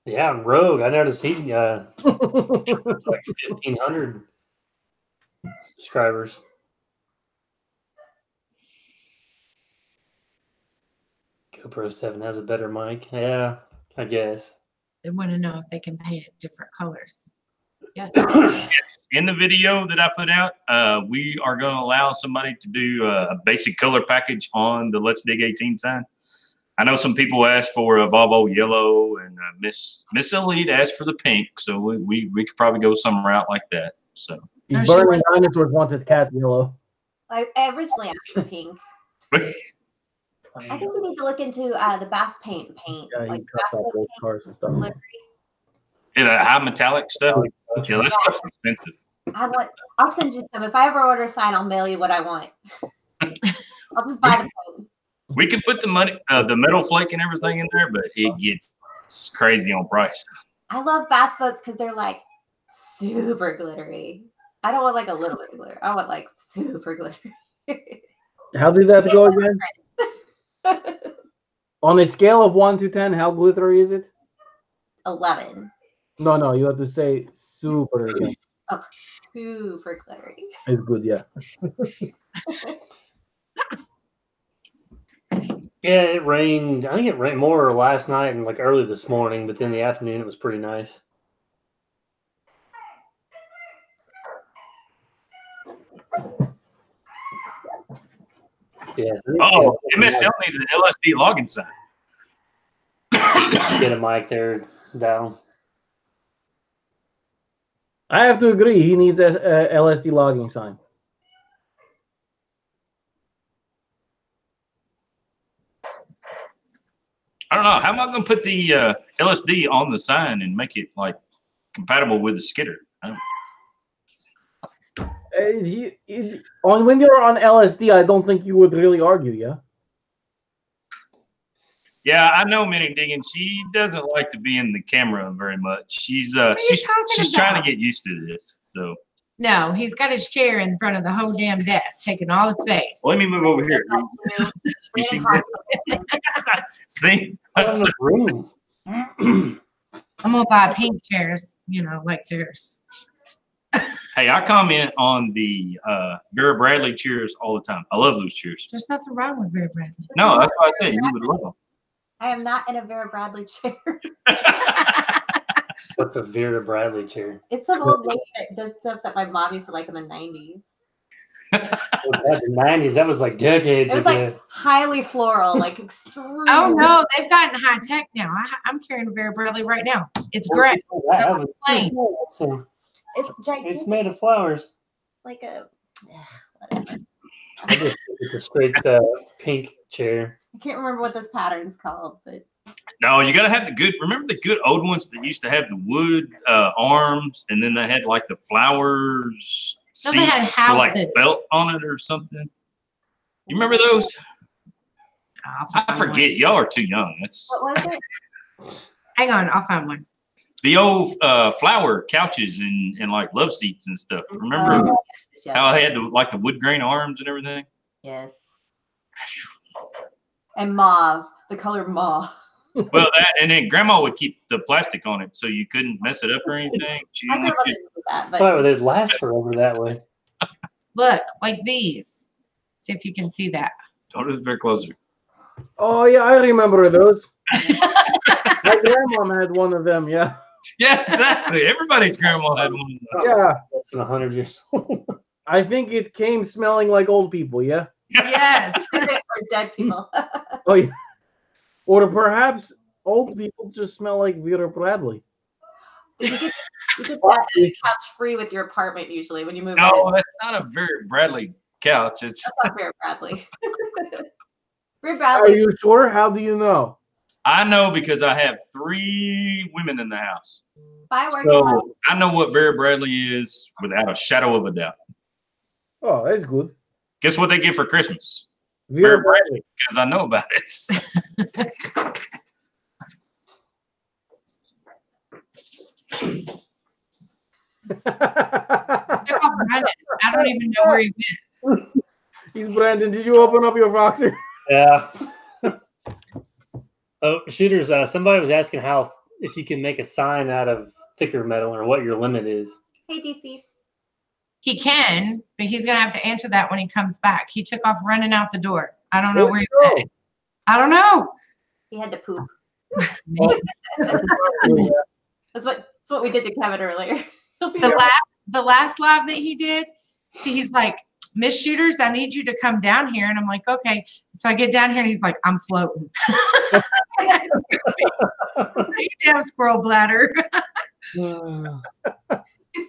Yeah, Rogue. I noticed he like 1,500 subscribers. GoPro 7 has a better mic. Yeah, I guess. They want to know if they can paint it different colors. Yes. Yes, in the video that I put out, we are going to allow somebody to do a basic color package on the Let's Dig 18 sign. I know some people asked for a Volvo yellow, and Miss Elite asked for the pink, so we could probably go some route like that. So He's burning dinosaurs wants it cat yellow. I originally asked for pink. I think we need to look into the Bass paint. Yeah, Like he cuts Bass out those cars and stuff. livery. yeah, that high metallic stuff. Yeah, that stuff's expensive. I'll send you some. If I ever order a sign, I'll mail you what I want. I'll just buy the paint. We could put the money, the metal flake and everything in there, but it gets crazy on price. I love Bass boats because they're like super glittery. I don't want like a little bit of glitter. I want like super glittery. How did that go again? On a scale of 1 to 10, how glittery is it? 11. No, you have to say super again. Oh, super glittery. It's good, yeah. Yeah, it rained. I think it rained more last night and like early this morning, but then in the afternoon it was pretty nice. Yeah. Oh, MSL needs an LSD login sign. Get a mic there, down. I have to agree. He needs a LSD logging sign. I don't know. How am I going to put the LSD on the sign and make it like compatible with the skidder? I don't- When you're on LSD, I don't think you would really argue, yeah? Yeah, I know Minnie Diggin. She doesn't like to be in the camera very much. She's are you talking trying to about? get used to this. So No, he's got his chair in front of the whole damn desk, taking all the space. let me move over here. You see? See? Out of the room. I'm gonna buy pink chairs, like theirs. Hey, I comment on the Vera Bradley chairs all the time. I love those chairs. There's nothing wrong with Vera Bradley. No, that's why I said you would love I am not in a Vera Bradley chair. them. What's a Vera Bradley chair? It's some old lady that does stuff that my mom used to like in the 90s. The 90s, that was like decades It was ago. like highly floral, like extreme. Oh no, they've gotten high tech now. I'm carrying a Vera Bradley right now. It's gray. That was plain. so It's gigantic. it's made of flowers. Like a whatever. I just think it's a straight pink chair. I can't remember what this pattern's called, but No, you got to have the good. Remember the good old ones that used to have the wood arms, and then they had like the flowers No, they had seat with, like houses. felt on it or something. You remember those? I I'll find forget. Y'all are too young. That's what was it? one. Hang on, I'll find one. the old flower couches and like love seats and stuff. Remember Yes, how I had the wood grain arms and everything? yes. And mauve, the color mauve. Well, that and then Grandma would keep the plastic on it so you couldn't mess it up or anything. She I didn't grew want up you- into that, That's why but they'd last forever that way. Look, like these. See if you can see that. Hold it very closer. Oh yeah, I remember those. My grandma had one of them. Yeah. Yeah, exactly. Everybody's grandma had one of those. Yeah. Less than 100 years old. I think it came smelling like old people. Yeah. Yes. for dead people. Oh yeah. Or perhaps old people just smell like Vera Bradley. you get that couch free with your apartment usually when you move No, in. that's not a very Bradley couch. It's That's not Vera Bradley. Vera Are Bradley. you sure? How do you know? I know because I have 3 women in the house. By working on So I know what Vera Bradley is without a shadow of a doubt. Oh, that's good. Guess what they get for Christmas? Vera Vera Bradley, because I know about it. Bradley. Took off running. I don't even know where he went. He's Brandon. Did you open up your boxer? Yeah. Oh, shooters! Somebody was asking how if you can make a sign out of thicker metal or what your limit is. Hey DC. He can, but he's gonna have to answer that when he comes back. He took off running out the door. I don't know where he went. I don't know. He had to poop. Maybe. That's what we did to Kevin earlier. He'll be The last live that he did, he's like, Miss Shooters, I need you to come down here. And I'm like, okay. So I get down here and he's like, I'm floating. You damn squirrel bladder.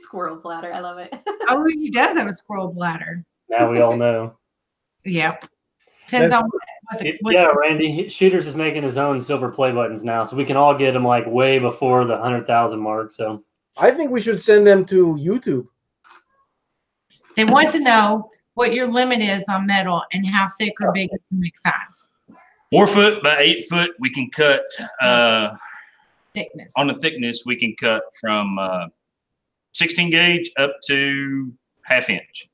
squirrel bladder. I love it. Oh, he does have a squirrel bladder. Now we all know. Yep. Depends on what Yeah, Randy. Shooters is making his own silver play buttons now, so we can all get them like way before the 100,000 mark. So I think we should send them to YouTube. they want to know what your limit is on metal and how thick or big you can make signs. 4 foot by 8 foot, we can cut Thickness. on the thickness. We can cut from 16 gauge up to 1/2 inch.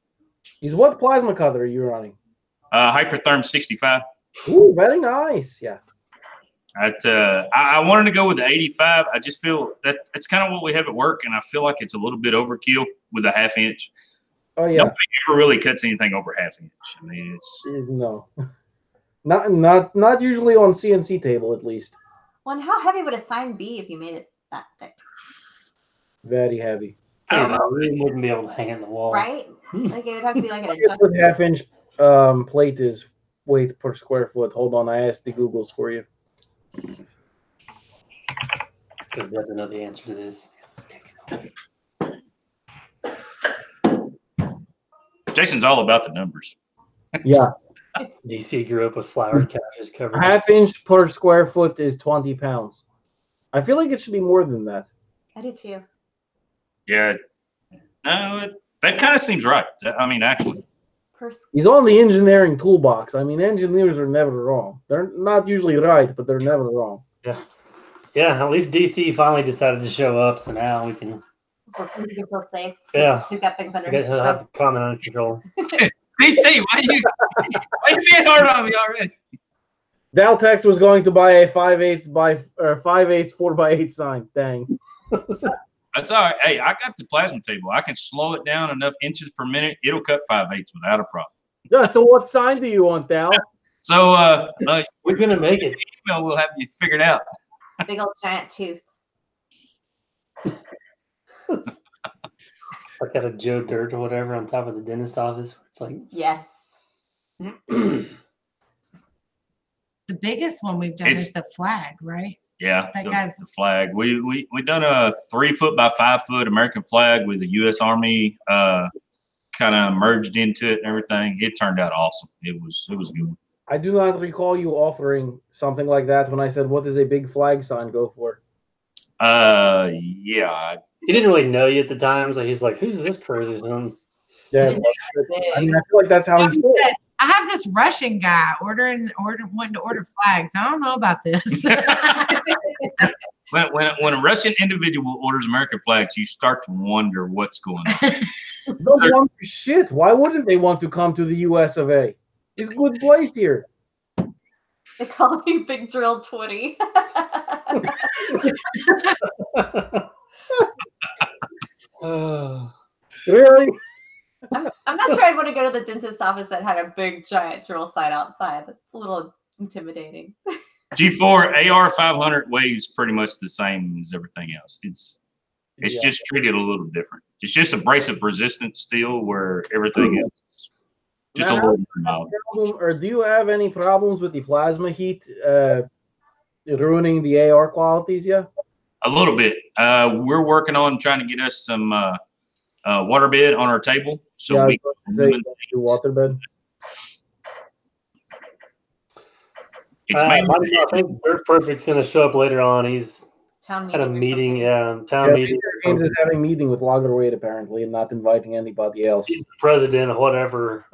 Is what plasma cutter are you running? Hypertherm 65. Ooh, very nice. Yeah. I wanted to go with the 85. I just feel that it's kind of what we have at work, and I feel like it's a little bit overkill with a 1/2 inch. Oh yeah. Nobody ever really cuts anything over 1/2 inch. I mean, it's No. Not usually on CNC table at least. Well, and how heavy would a sign be if you made it that thick? Very heavy. I don't know. We wouldn't be able to hang it in the wall. Right? Like it would have to be like an I guess adjustment. what 1/2 inch plate is weight per square foot. Hold on, I asked the Googles for you. I'd rather know the answer to this. Jason's all about the numbers. Yeah. DC grew up with flowered couches covered. 1/2 inch per square foot is 20 pounds. I feel like it should be more than that. I do too. Yeah. No, that kind of seems right. I mean, actually. He's on the engineering toolbox. I mean, engineers are never wrong. They're not usually right, but they're never wrong. Yeah, at least DC finally decided to show up, so now we can. You can feel safe. Yeah, He's got things under he'll have the comment under control. DC, why you being hard on me already? Daltex was going to buy a 5/8 by 5/8 4x8 sign. Dang. That's all right. Hey, I got the plasma table. I can slow it down enough inches per minute. It'll cut 5/8 without a problem. Yeah, so what sign do you want, Dal? So We're gonna make it. email will have you figured out. Big old giant tooth. I got a Joe Dirt or whatever on top of the dentist office. It's like, Yes. The biggest one we've done is the flag, right? Yeah, That the guy's- flag. We done a 3 foot by 5 foot American flag with the U.S. Army kind of merged into it and everything. It turned out awesome. It was good. I do not recall you offering something like that when I said, "What does a big flag sign go for?" Yeah. he didn't really know you at the time, so he's like, "Who's this crazy son?" Yeah, Big. I mean, I feel like that's how he He said. said, I have this Russian guy wanting to order flags. I don't know about this. When a Russian individual orders American flags, you start to wonder what's going on. Don't want to shit. Why wouldn't they want to come to the U.S. of A? It's a good place here. They call me Big Drill 20. Really? I'm not sure I'd want to go to the dentist office that had a big giant drill sign outside. That's a little intimidating. G4 AR 500 weighs pretty much the same as everything else. It's Yeah. just treated a little different. It's just abrasive resistant steel where everything else is just a Now, little more mild. Or do you have any problems with the plasma heat ruining the AR qualities? Yeah. A little bit. We're working on trying to get us some water bed on our table so Yeah, we I can was gonna say, the waterbed. it's mainly I think Dirt Perfect's gonna show up later on. He's Town at a or meeting, something. town Yeah, meeting. Leader Games is having a meeting with Lagerweight apparently, and not inviting anybody else. He's the president of whatever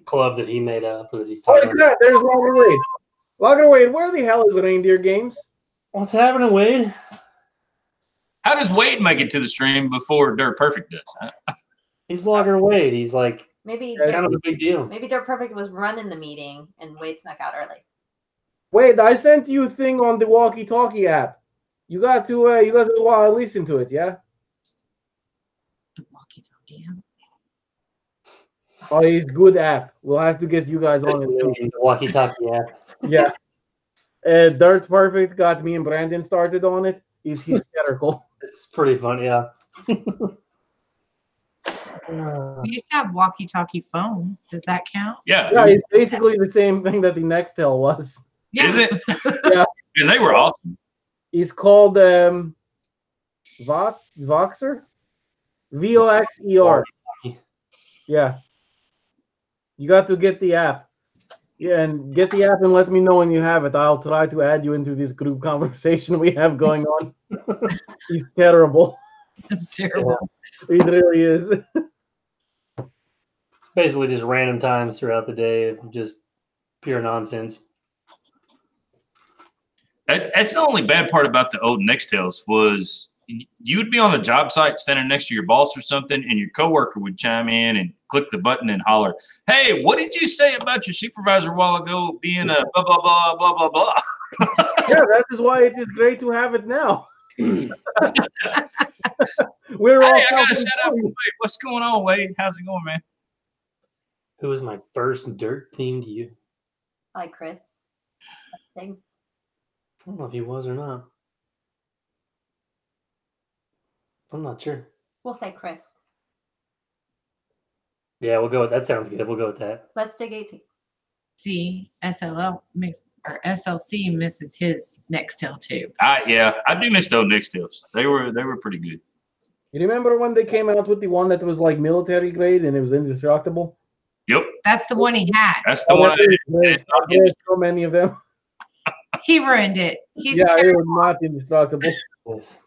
club that he made up that he's Oh, talking look at about. that! There's Lagerweight. Lagerweight, where the hell is Reindeer Games? What's happening, Wade? how does Wade make it to the stream before Dirt Perfect does? Huh? He's Logger Wade. He's like Maybe kind of a big deal. maybe Dirt Perfect was running the meeting and Wade snuck out early. Wait, I sent you a thing on the walkie-talkie app. You got to listen to it, yeah? Oh, it's good app. We'll have to get you guys on it. The walkie-talkie app. Yeah. Dirt Perfect got me and Brandon started on it. He's hysterical. It's pretty fun, yeah. We used to have walkie-talkie phones. Does that count? Yeah. Yeah, it's basically the same thing that the Nextel was. Is it? Yeah. And they were awesome. He's called Voxer? VOXER. Yeah. You got to get the app. Yeah, and get the app and let me know when you have it. I'll try to add you into this group conversation we have going on. He's terrible. That's terrible. He really is. It's basically just random times throughout the day of just pure nonsense. That's the only bad part about the old Nextels was you would be on a job site standing next to your boss or something, and your coworker would chime in and click the button and holler, "Hey, what did you say about your supervisor a while ago being a blah blah blah blah blah blah?" Yeah, that is why it is great to have it now. We're all Hey, I got a shout out for self-employed. Wade. What's going on, Wade? How's it going, man? Who was my first dirt themed you? Like Chris. Thing. I don't know if he was or not. I'm not sure. We'll say Chris. Yeah, we'll go with that. Sounds good. We'll go with that. Let's dig 18. See, SLC misses his Nextel too. Yeah, I do miss those Nextels. They were pretty good. You remember when they came out with the one that was like military grade and it was indestructible? Yep, That's the one he had. that's the one. There's so many of them. He ruined it. He's Yeah, it terrible. was not indestructible. Yes.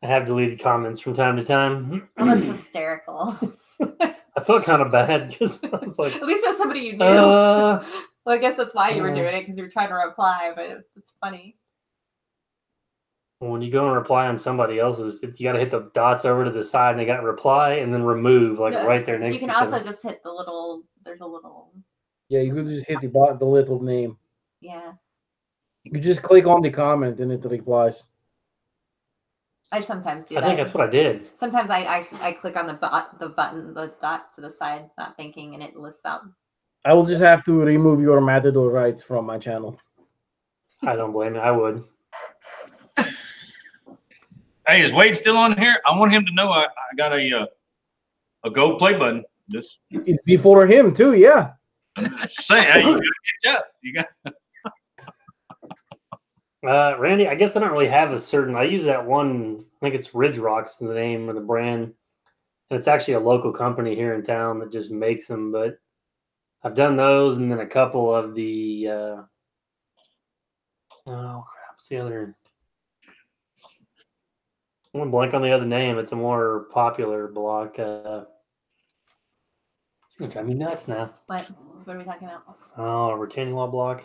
I have deleted comments from time to time. Oh, that's hysterical. I felt kind of bad because I was like, At least it was somebody you knew. uh, Well, I guess that's why you were doing it, because you were trying to reply, but it's funny. when you go and reply on somebody else's, you got to hit the dots over to the side and they got reply and then remove, like No, right there next You can to each also other. just hit the little, there's a little Yeah, you could just hit the little name. Yeah. You just click on the comment and it replies. I sometimes do I that. think that's what I did. Sometimes I click on the button, the dots to the side, not thinking, and it lists out. I will just have to remove your Matador rights from my channel. I don't blame you. I would. Hey, is Wade still on here? I want him to know I got a gold play button. Just It's before him too, yeah. saying, hey, you gotta catch up. You got. Randy, I guess I don't really have a certain. I use that one. I think it's Ridge Rocks, the name of the brand, and it's actually a local company here in town that just makes them. But I've done those, and then a couple of the. Oh crap! What's the other? I'm gonna blank on the other name. It's a more popular block. It's gonna drive me nuts now. What are we talking about? Oh, a retaining wall block.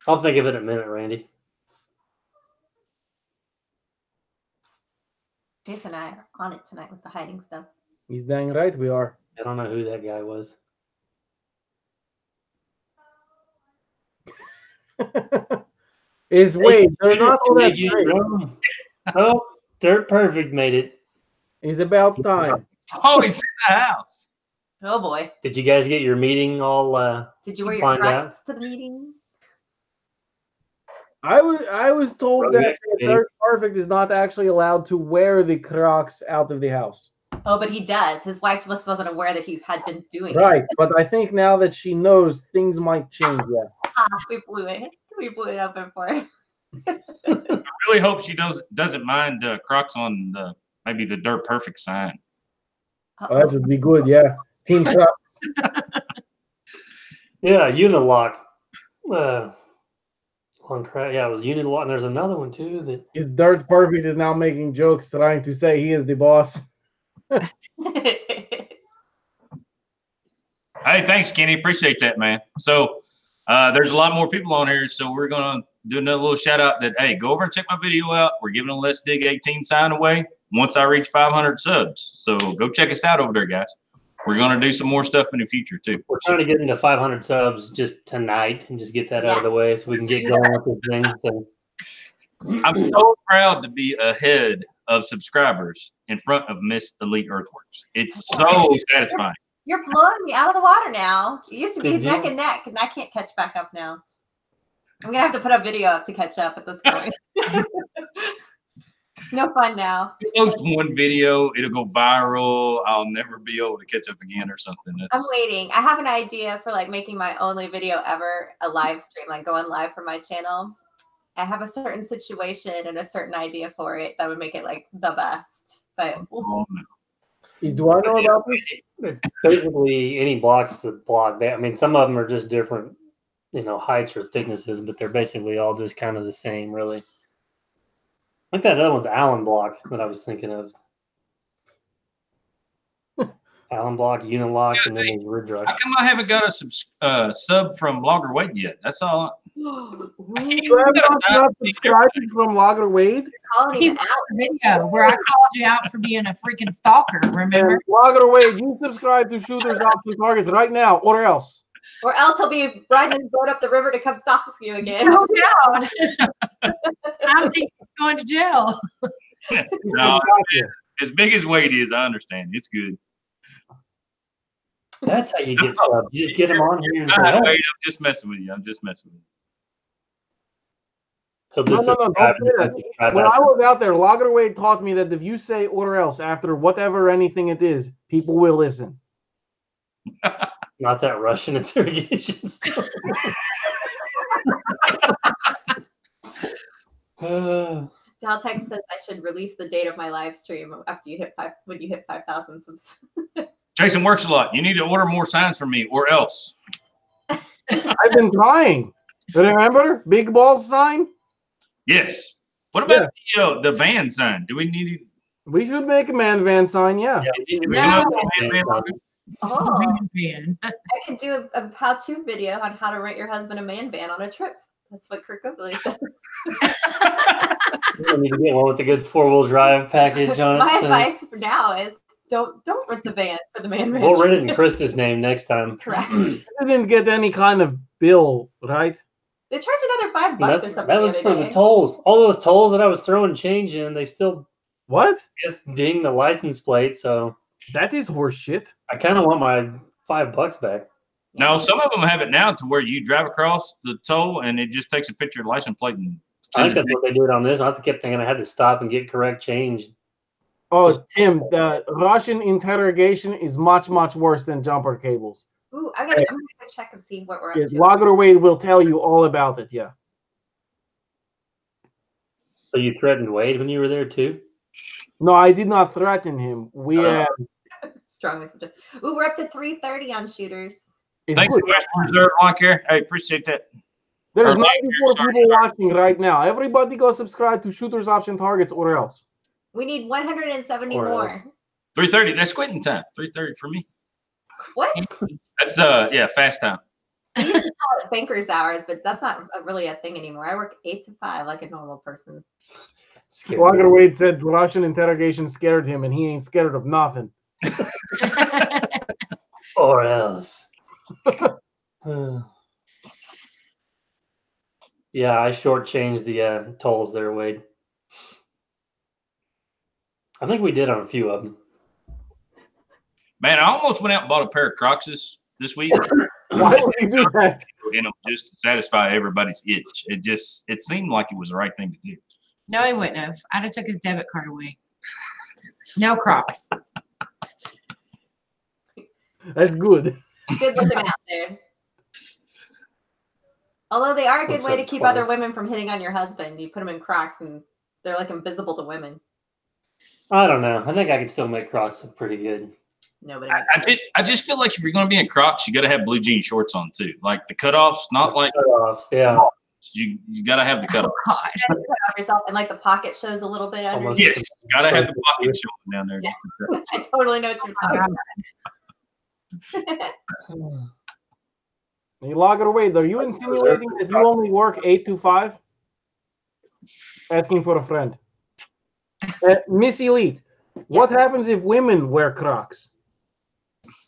I'll think of it in a minute, Randy. Jason and I are on it tonight with the hiding stuff. He's dang right we are. I don't know who that guy was. Is Wade. They're not all that Make you great. wrong. Oh, Dirt Perfect made it. It's about time. Oh, he's in the house. Oh boy! Did you guys get your meeting all? Did you wear your Find out. Crocs to the meeting? I was told Road that next the meeting. Dirt Perfect is not actually allowed to wear the Crocs out of the house. Oh, but he does. His wife just wasn't aware that he had been doing Right, it. but I think now that she knows, things might change. Yeah. We blew it. We blew it open for him. I really hope she doesn't mind Crocs on maybe the Dirt Perfect sign. Oh, that would be good. Yeah. Team Crocs. Yeah, Unilock. On crap. Yeah, it was Unilock. And there's another one too. That His Dirt Perfect is now making jokes, trying to say he is the boss. Hey, thanks, Kenny. Appreciate that, man. So there's a lot more people on here, so we're gonna do another little shout out that hey, go over and check my video out. We're giving a Let's Dig 18 sign away once I reach 500 subs. So go check us out over there, guys. We're gonna do some more stuff in the future too. we're trying to get into 500 subs just tonight and just get that out of the way so we can get going with this thing. So I'm so proud to be ahead of subscribers in front of Miss Elite Earthworks. It's so satisfying. You're blowing me out of the water now. It used to be Good neck deal. and neck, and I can't catch back up now. I'm gonna have to put a video up to catch up at this point. It's no fun now. You post one video, it'll go viral. I'll never be able to catch up again or something. I'm waiting. I have an idea for like making my only video ever a live stream, like going live from my channel. I have a certain situation and a certain idea for it that would make it like the best. But we'll see. Oh, no. Do I know about this? basically, any block's the block. I mean, some of them are just different, heights or thicknesses, but they're basically all just kind of the same, really. I think that other one's Allen block that I was thinking of. Allen block, Unilock, and then there's Ridge Rock. How come I haven't got a sub from Blogger Wade yet? That's all. You have not subscribed from Logger Wade? Calling He it watched out. the video where I called you out for being a freaking stalker, remember? And Logger Wade, you subscribe to Shooters Out to Targets right now, or else. Or else he'll be riding his boat up the river to come stalk you again. No doubt. I think he's going to jail. No, as big as Wade is, I understand. It's good. That's how you get subs. You just get them on here. And All right, say, Wade, I'm just messing with you. I'm just messing with you. he'll No, just no, don't subscribe say and that. subscribe When after. I was out there, Logger Wade taught me that if you say or else after whatever anything it is, people will listen. Not that Russian interrogation stuff. Daltex says I should release the date of my live stream after you hit 5,000 subs. Jason works a lot. You need to order more signs from me, or else. I've been trying. Remember? Big balls sign? Yes. What about the van sign? Do we need We should make a man van sign, yeah. No. Oh, Man. I could do a how-to video on how to rent your husband a man van on a trip. That's what Kirk Copley said. You need to get one with a good 4-wheel drive package on it. My so- advice for now is Don't rip the van for the man ranch. We'll rent it in Chris's name next time. Correct. I didn't get any kind of bill, right? They charged another $5 or something. That was the for other the day. tolls. All those tolls that I was throwing change in, they still What? just ding the license plate. So That is horse shit. I kind of want my $5 back. No, some of them have it now to where you drive across the toll and it just takes a picture of the license plate and I sends think it. that's what they do it on this. I kept thinking I had to stop and get correct change. Oh, Tim, the Russian interrogation is much, much worse than jumper cables. Ooh, I'm gonna go check and see what we're up Yes, to. Lager Wade will tell you all about it. Yeah. So you threatened Wade when you were there too? No, I did not threaten him. We Strongly suggest. Ooh, we're up to 330 on shooters. it's Thank good. you, Western Reserve Lawn Care. I appreciate that. There's Or 94 sorry, people sorry. watching right now. Everybody go subscribe to Shooters Option Targets or else. We need 170 Or more. else. 3:30. That's quitting time. 3:30 for me. What? That's fast time. I used to call it banker's hours, but that's not really a thing anymore. I work 8 to 5 like a normal person. Scared Lager me. Wade said Russian interrogation scared him, and he ain't scared of nothing. Or else. Yeah, I shortchanged the tolls there, Wade. I think we did on a few of them. Man, I almost went out and bought a pair of Crocs this week, Why would you do that? you know, just to satisfy everybody's itch. It seemed like it was the right thing to do. No, he wouldn't have. I'd have took his debit card away. No Crocs. That's good. Good looking out there. Although they are a good What's way up, to keep other twice? women from hitting on your husband. You put them in Crocs and they're like invisible to women. I don't know. I think I could still make Crocs look pretty good. Nobody. I just feel like if you're going to be in Crocs, you got to have blue jean shorts on too. Like the cutoffs, not like Cutoffs, yeah. you got to have the cutoffs. God. Cut off yourself and like the pocket shows a little bit under. Almost. Yes, got to have the pocket showing down there. Just a bit. I totally know what you're talking about. You log it away. Are you insinuating that you only work 8 to 5? Asking for a friend. Miss Elite, what happens if women wear Crocs?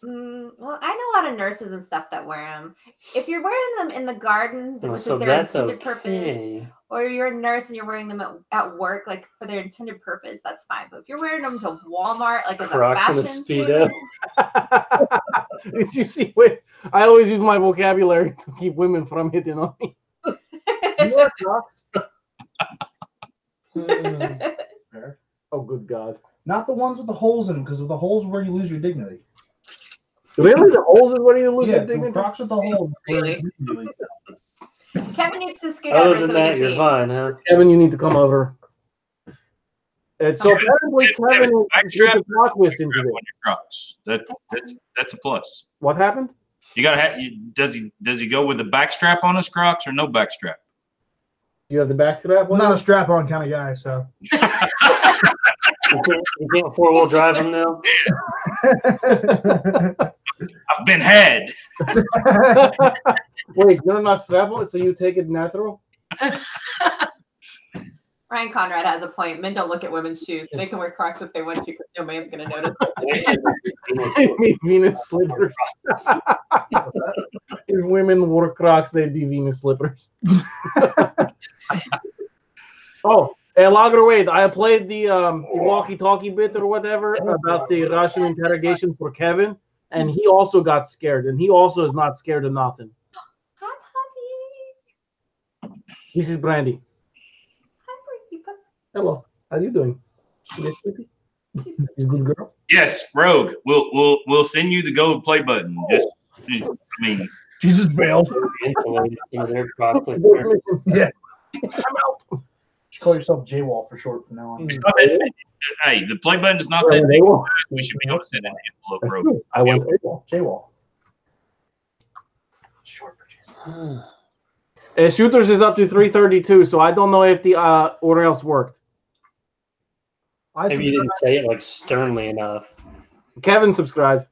Well, I know a lot of nurses and stuff that wear them. If you're wearing them in the garden, which So is their that's intended purpose, okay. or you're a nurse and you're wearing them at work, like for their intended purpose, that's fine. But if you're wearing them to Walmart, like as Crocs a and a fashion Speedo. statement, Did you see? Wait, I always use my vocabulary to keep women from hitting on me. You wear Crocs? Oh, good God. Not the ones with the holes in them, because of the holes where you lose your dignity. Really? The holes is where you lose Yeah, your the dignity? Crocs with the holes. Really? Kevin needs to scoot Other over so than we that, can you're see. fine, huh? Kevin, you need to come over. And so apparently Kevin is a plot twist into On this. your Crocs. That's a plus. What happened? You got to have. Does he go with the back strap on his Crocs or no back strap? You have the back strap? I'm not a strap-on kind of guy, so. You can't 4-wheel drive them now? I've been had. Wait, you're not strap-on, so you take it natural? Ryan Conrad has a point. Men don't look at women's shoes. They can wear Crocs if they want to, because no man's going to notice. I mean, Venus slippers. If women wore Crocs, they'd be Venus slippers. Oh, Lager Wade, I played the walkie-talkie bit or whatever about the Russian interrogation for Kevin, and he also got scared, and he also is not scared of nothing. Hi, puppy. This is Brandy. Hi, Brandy, puppy. Hello, how you doing? You get sleepy? She's You good girl? Yes, Rogue. We'll send you the gold play button. Just, I mean, She just bailed. Insulated some of their Crocs. Like they're- Yeah. I'm out. Just call yourself J-Wall for short from now on. it's not that, hey, the play button is not that big. We should be able to send an envelope, That's Rogue. true. I went. J-Wall. Short for J. Shooters is up to 332, so I don't know if the or else worked. Maybe you didn't say it like sternly enough. Kevin subscribed.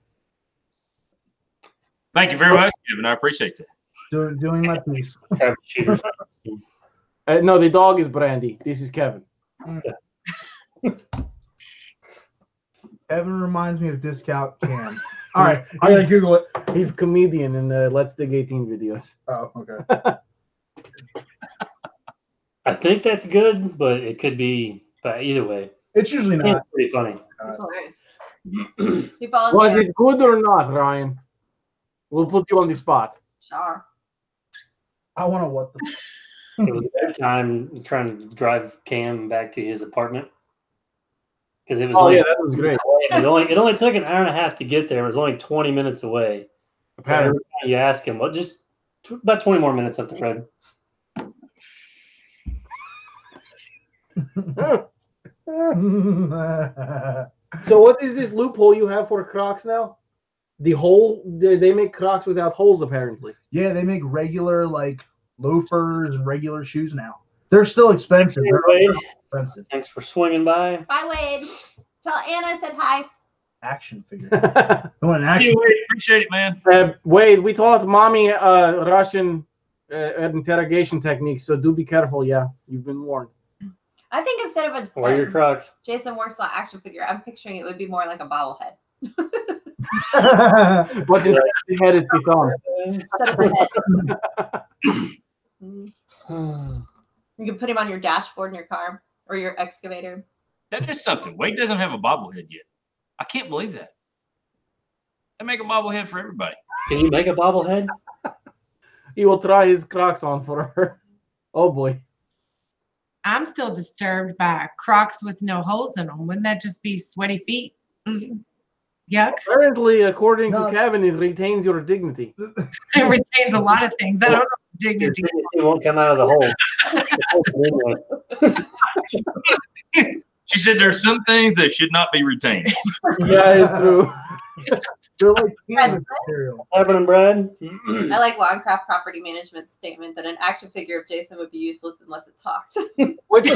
Thank you very much, Kevin. I appreciate that. Doing my piece. Have shooters. No, the dog is Brandy. This is Kevin. Evan reminds me of Discount Cam. All right, I gotta Google it. He's a comedian in the Let's Dig 18 videos. Oh, okay. I think that's good, but it could be but either way. It's usually It's not. pretty funny. That's hilarious. He follows Was me. it good or not, Ryan? We'll put you on the spot. Sure. I want to what the. It was a bad time trying to drive Cam back to his apartment because it was. Oh only, yeah, that was great. it only took an hour and a half to get there. It was only 20 minutes away. So every time you ask him, well, just about 20 more minutes up the road. So what is this loophole you have for Crocs now? The hole? They make Crocs without holes apparently. Yeah, they make regular like loafers and regular shoes now. They're still expensive. They're Wade, expensive. thanks for swinging by. Bye, Wade. Tell Anna I said hi. Action figure. I want an action. Thank you, Wade. Appreciate it, man. Wade, we taught mommy Russian interrogation techniques, so do be careful. Yeah, you've been warned. I think instead of Wear your Crocs. Jason Warsaw action figure, I'm picturing it would be more like a bobblehead. But instead the head is become. Instead of the head. You can put him on your dashboard in your car or your excavator. That is something. Wade doesn't have a bobblehead yet. I can't believe that. They make a bobblehead for everybody. Can you make a bobblehead? He will try his Crocs on for her. Oh boy. I'm still disturbed by Crocs with no holes in them. Wouldn't that just be sweaty feet? Yuck. Apparently, according No. to Kevin, it retains your dignity. It retains a lot of things. I don't know if Your dignity. dignity won't come out of the hole. She said there's some things that should not be retained. Yeah, it's true. They're like Right. canvas material. What's happening, Brad? I like Longcraft Property Management's statement that an action figure of Jason would be useless unless it talked. Which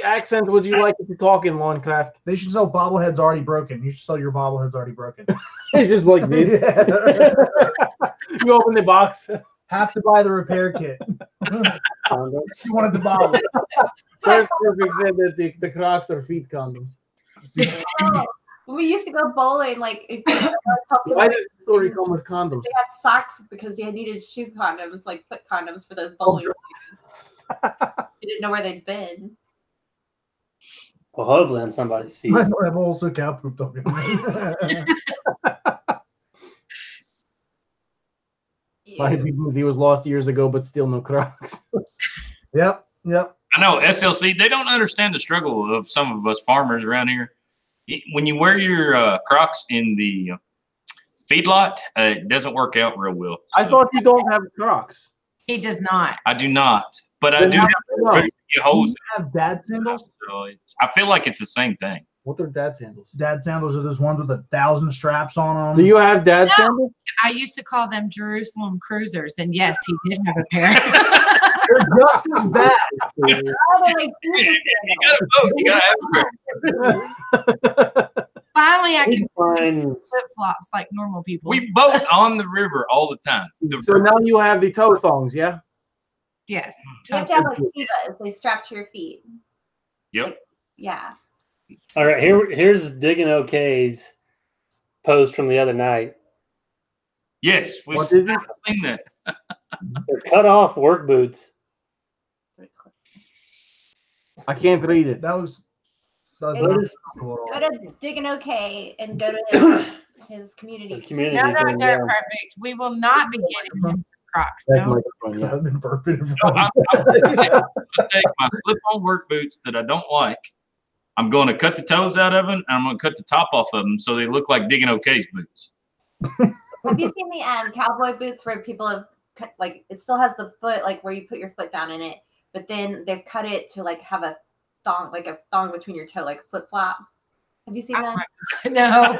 accent would you like it to talk in, Minecraft? They should sell bobbleheads already broken. You should sell your bobbleheads already broken. It's just like this. You open the box. Have to buy the repair kit. Condoms. You wanted the bobble. First Perfect said that the Crocs are feet condoms. When we used to go bowling, like if Why does the story come with condoms? they had socks because you needed shoe condoms, like foot condoms for those bowling shoes. You didn't know where they'd been. Well, hopefully on somebody's feet. My also cow pooped on me. Why he was lost years ago, but still no Crocs. Yep. I know SLC, they don't understand the struggle of some of us farmers around here. When you wear your Crocs in the feedlot, it doesn't work out real well. I thought you don't have Crocs. He does not. I do not, but I Then do how have do you know? very few holes. You have dad sandals? So I feel like it's the same thing. What are dad sandals? Dad sandals are those ones with 1,000 straps on them. Do you have dad No. sandals? I used to call them Jerusalem cruisers, and yes, he did have a pair. They're just as bad. Oh, they're like, You got to vote. You got to have a pair. Finally, I You can find flip flops like normal people. We boat on the river all the time. So now you have the toe thongs, yeah? yes. you have to have like Tevas. They strap to your feet. Yep. Yeah. all right. Here's Digging OK's post from the other night. Yes, we've What is it? seen that. They're cut off work boots. I can't read it. That was What is Go to Diggin' OK and go to his community. this community No, thing? they're Yeah. perfect. We will not be getting him some Crocs. That's No. microphone, yeah. I've been burping. No, I'm gonna take my slip-on work boots that I don't like. I'm going to cut the toes out of them, and I'm going to cut the top off of them so they look like Digging OK's boots. Have you seen the cowboy boots where people have cut, like it still has the foot, like where you put your foot down in it, but then they've cut it to like have a thong between your toe, like flip flop. Have you seen that? No.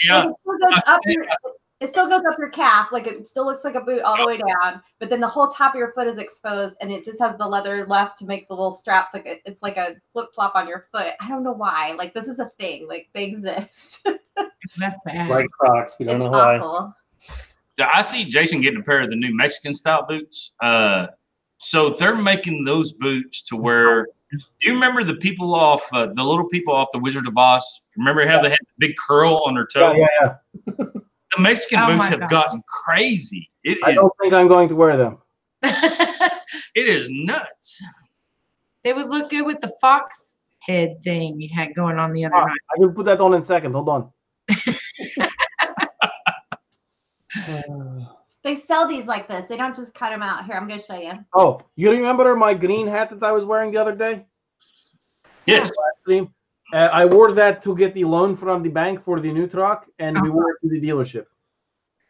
Yeah, It still goes up your calf, like it still looks like a boot all the way down, but then the whole top of your foot is exposed, and it just has the leather left to make the little straps, like it's like a flip flop on your foot. I don't know why. Like this is a thing. Like they exist. That's bad. Like Crocs. We don't It's know why. awful. I see Jason getting a pair of the new Mexican style boots. So they're making those boots to where Do you remember the people off the little people off the Wizard of Oz? Remember how they had the big curl on their toe? Yeah. The Mexican Oh boots my have gosh. gotten crazy. I don't think I'm going to wear them. It is nuts. They would look good with the fox head thing you had going on the other night. I will put that on in a second. Hold on. They sell these like this. They don't just cut them out. Here, I'm going to show you. Oh, you remember my green hat that I was wearing the other day? Yes. I wore that to get the loan from the bank for the new truck, and we wore it to the dealership.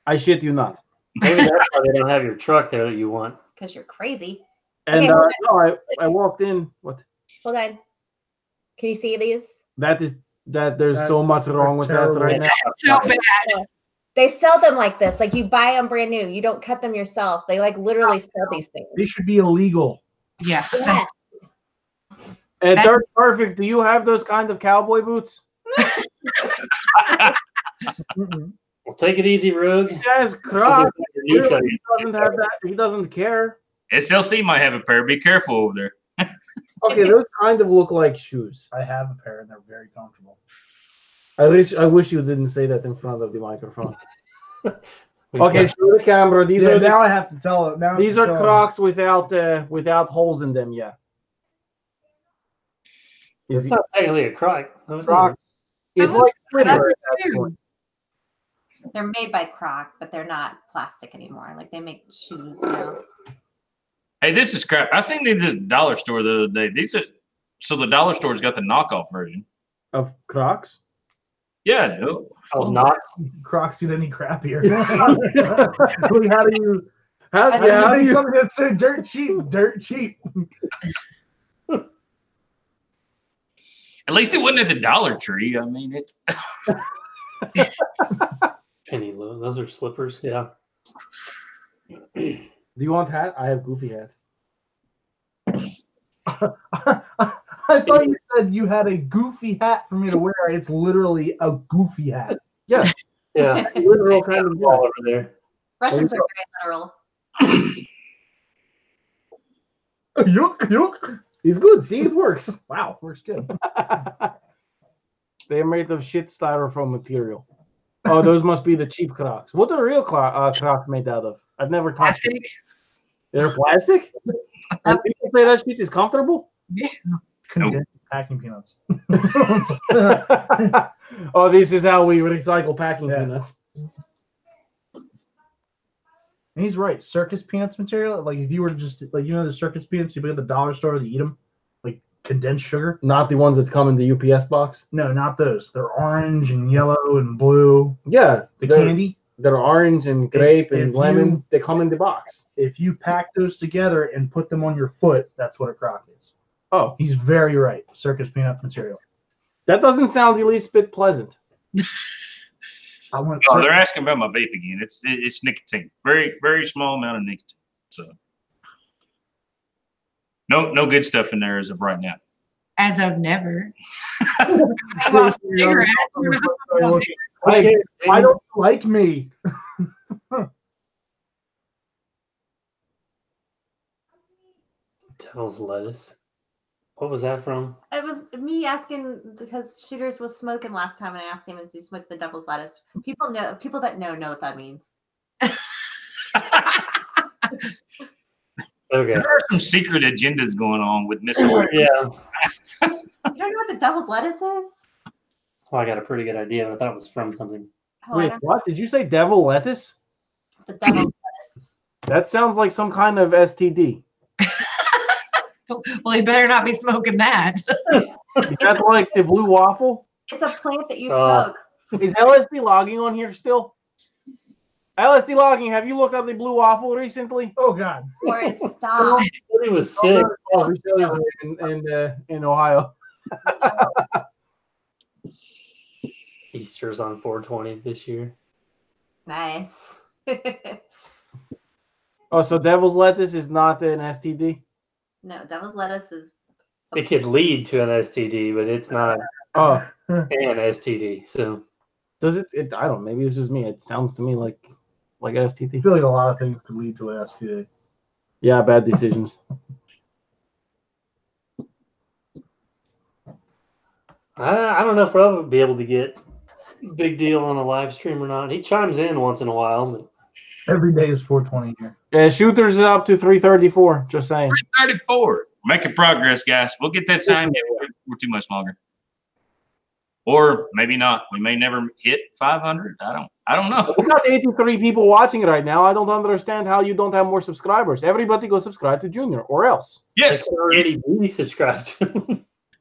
I shit you not. Maybe that's why they don't have your truck there that you want. Because you're crazy. And Okay, no, I walked in. What? Hold on. Can you see these? There's so much wrong with that terrible. right now. So bad. They sell them like this. Like you buy them brand new. You don't cut them yourself. They like literally sell these things. They should be illegal. Yeah. Yes. And they're perfect. Do you have those kind of cowboy boots? Well, take it easy, Rogue. Yes, Croc. Your new truck. He doesn't have that. He doesn't care. SLC might have a pair. Be careful over there. Okay, those kind of look like shoes. I have a pair and they're very comfortable. I wish you didn't say that in front of the microphone. We've Okay, got- show the camera. These are now I have to tell it. Now these are Crocs without holes in them. Yeah. It's not technically a Croc. No, it isn't. Crocs. It's like slipper at that too. point. They're made by Croc, but they're not plastic anymore. Like they make shoes now. Hey, this is crap. I seen these at the dollar store the other day. So the dollar store's got the knockoff version. Of Crocs. Yeah. No. Oh, not. Crocs get any crappier. How do you? How How do you think something that's so dirt cheap? Dirt cheap. At least it wasn't at the Dollar Tree. I mean it. Penny low. Those are slippers. Yeah. Do you want hat? I have Goofy hat. I thought you said you had a goofy hat for me to wear. It's literally a goofy hat. Yeah. Yeah. Literal kind of All over there. Russians are very literal. Yuck, yuck. He's good. See, it works. Wow, works good. They're made of shit styrofoam material. Oh, those must be the cheap Crocs. What are real Crocs made out of? I've never touched them. Plastic. They're plastic? And people say that shit is comfortable? Yeah. Condensed packing peanuts. Oh, this is how we recycle packing Yeah. peanuts. And he's right. Circus peanuts material. Like if you were to just like the circus peanuts you buy at the dollar store to eat them, like condensed sugar. Not the ones that come in the UPS box. No, not those. They're orange and yellow and blue. Yeah, The they're, candy. they're orange and grape If and you- lemon. They come in the box. If you pack those together and put them on your foot, that's what a Croc is. Oh, He's very right. Circus peanut material. that doesn't sound the least bit pleasant. I want. Oh, they're asking about my vape again. It's nicotine. Very, very small amount of nicotine. So no good stuff in there as of right now. As of never. I lost cigarettes. Where the fuck are they? Hey, Why don't you like me? Devil's lettuce. What was that from? It was me asking because Shooters was smoking last time, and I asked him if he smoked the devil's lettuce. People that know what that means. Okay. There are some secret agendas going on with missing. Yeah. You don't know what the devil's lettuce is? Well, I got a pretty good idea, but I thought it was from something. Oh, I wait, don't- what? Did you say devil lettuce? the devil's lettuce. That sounds like some kind of STD. Well, he better not be smoking that. Is that like the blue waffle? It's a plant that you Oh. smoke. Is LSD logging on here still? LSD logging, have you looked up the blue waffle recently? Oh God. Or it stops. He was sick. Oh, in Ohio. Easter's on 420 this year. Nice. Oh, so devil's lettuce is not an STD? No, devil's lettuce is It could lead to an STD, but it's not Oh, an STD. So does it? I don't know. Maybe it's just me. It sounds to me like I STD. feel like a lot of things could lead to an STD. Yeah, bad decisions. I don't know if I'll be able to get big deal on a live stream or not. He chimes in once in a while, but Every day is 420 here. Yeah, shooters is up to 334. Just saying. 34. Making progress, guys. We'll get that signed before too much longer. Or maybe not. We may never hit 500. I don't know. We got 83 people watching right now. I don't understand how you don't have more subscribers. Everybody go subscribe to Junior or else. Yes. I already be subscribed.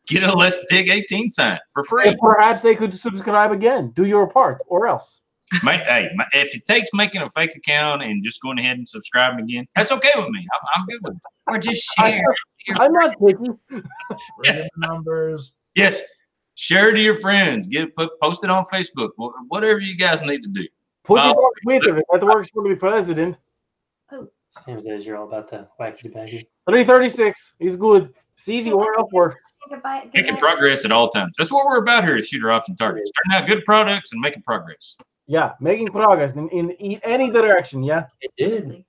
Get a Let's Dig 18 sign for free. And perhaps they could subscribe again. Do your part or else. If it takes making a fake account and just going ahead and subscribing again, that's okay with me. I'm good with it. Or just share. I'm not picky. Random numbers. Yes. Share it to your friends. Post it on Facebook. Whatever you guys need to do. Put it on Twitter. That works for the president. Sam says you're all about the wacky baggy. 336. He's good. CV or else work. Making progress at all times. That's what we're about here at Shooter Option Targets. Turning out good products and making progress. Yeah, making progress in any direction. Yeah. It did.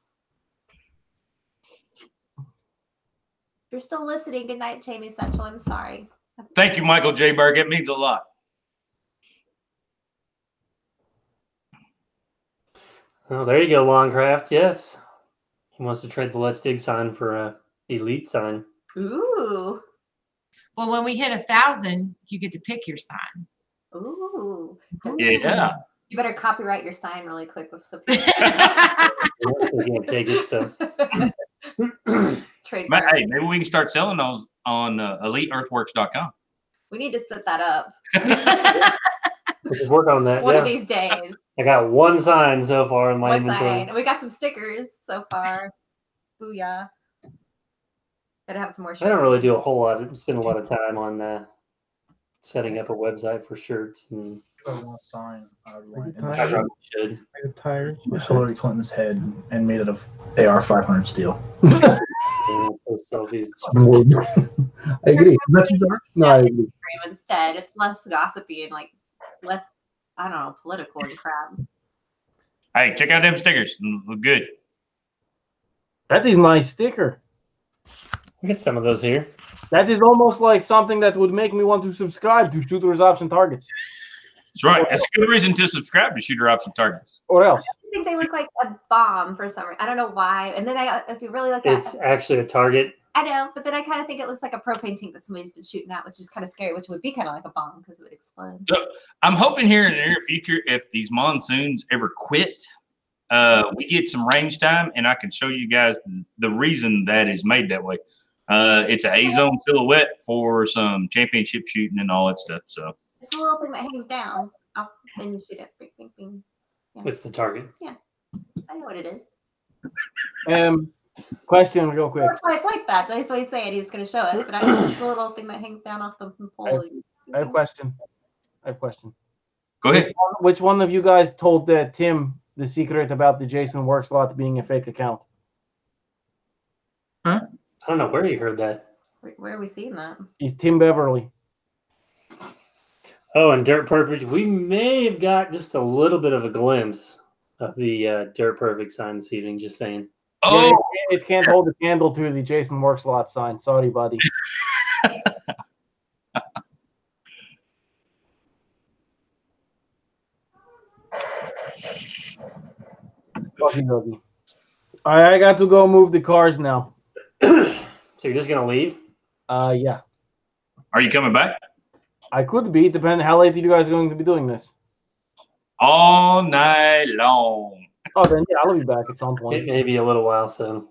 If you're still listening, good night, Jamie Central. I'm sorry. Thank you, Michael J. Berg. It means a lot. Oh, there you go, Longcraft. Yes. He wants to trade the Let's Dig sign for a elite sign. Ooh. Well, when we hit 1,000, you get to pick your sign. Ooh. Yeah. You better copyright your sign really quick with some people. He can't take it, so. Trademark. Hey, maybe we can start selling those on EliteEarthworks.com. We need to set that up We can work on that. one Yeah. of these days. I got one sign so far in my One inventory. sign. We got some stickers so far. Booyah. Gotta have some more shirts. I don't really do a whole lot. Spend a lot of time on setting up a website for shirts, and I want a sign. I would want I probably should. Tired. Hillary Clinton's head and made it of AR-500 steel. Post selfies. I agree. That's dark. No, I agree. Instead, it's less gossipy and like less, I don't know, political and crap. Hey, check out them stickers. Look good. That is nice sticker. We get some of those here. That is almost like something that would make me want to subscribe to Shooters Option Targets. That's right. That's a good reason to subscribe to Shooter Option Targets. Or else. I think they look like a bomb for some reason. I don't know why. And then if you really look at It's actually a target. I know, but then I kind of think it looks like a propane tank that somebody's been shooting at, which is kind of scary, which would be kind of like a bomb because it would explode. So I'm hoping here in the near future, if these monsoons ever quit, we get some range time, and I can show you guys the reason that is made that way. It's an A-zone silhouette for some championship shooting and all that stuff. So It's a little thing that hangs down. Then you shoot it. Bing, bing, bing. It's the target. I know what it is. Question real quick. That's why it's like that. That's why he's saying he's going to show us. But it's the little thing that hangs down off the pole. I have a question. go ahead. Which one of you guys told Tim the secret about the Jason Works lot being a fake account? I don't know where you heard that. Where are we seeing that? He's Tim Beverly. Oh, and Dirt Perfect. We may have got just a little bit of a glimpse of the Dirt Perfect sign this evening. Just saying. Oh, Yeah, it can't hold a candle to the Jason Works lot sign. Sorry, buddy. Fucking doggy. I got to go move the cars now. So you're just gonna leave? Yeah. are you coming back? I could be, depending how late you guys are going to be doing this. All night long. Oh, then yeah, I'll be back at some It point. may be a little while. So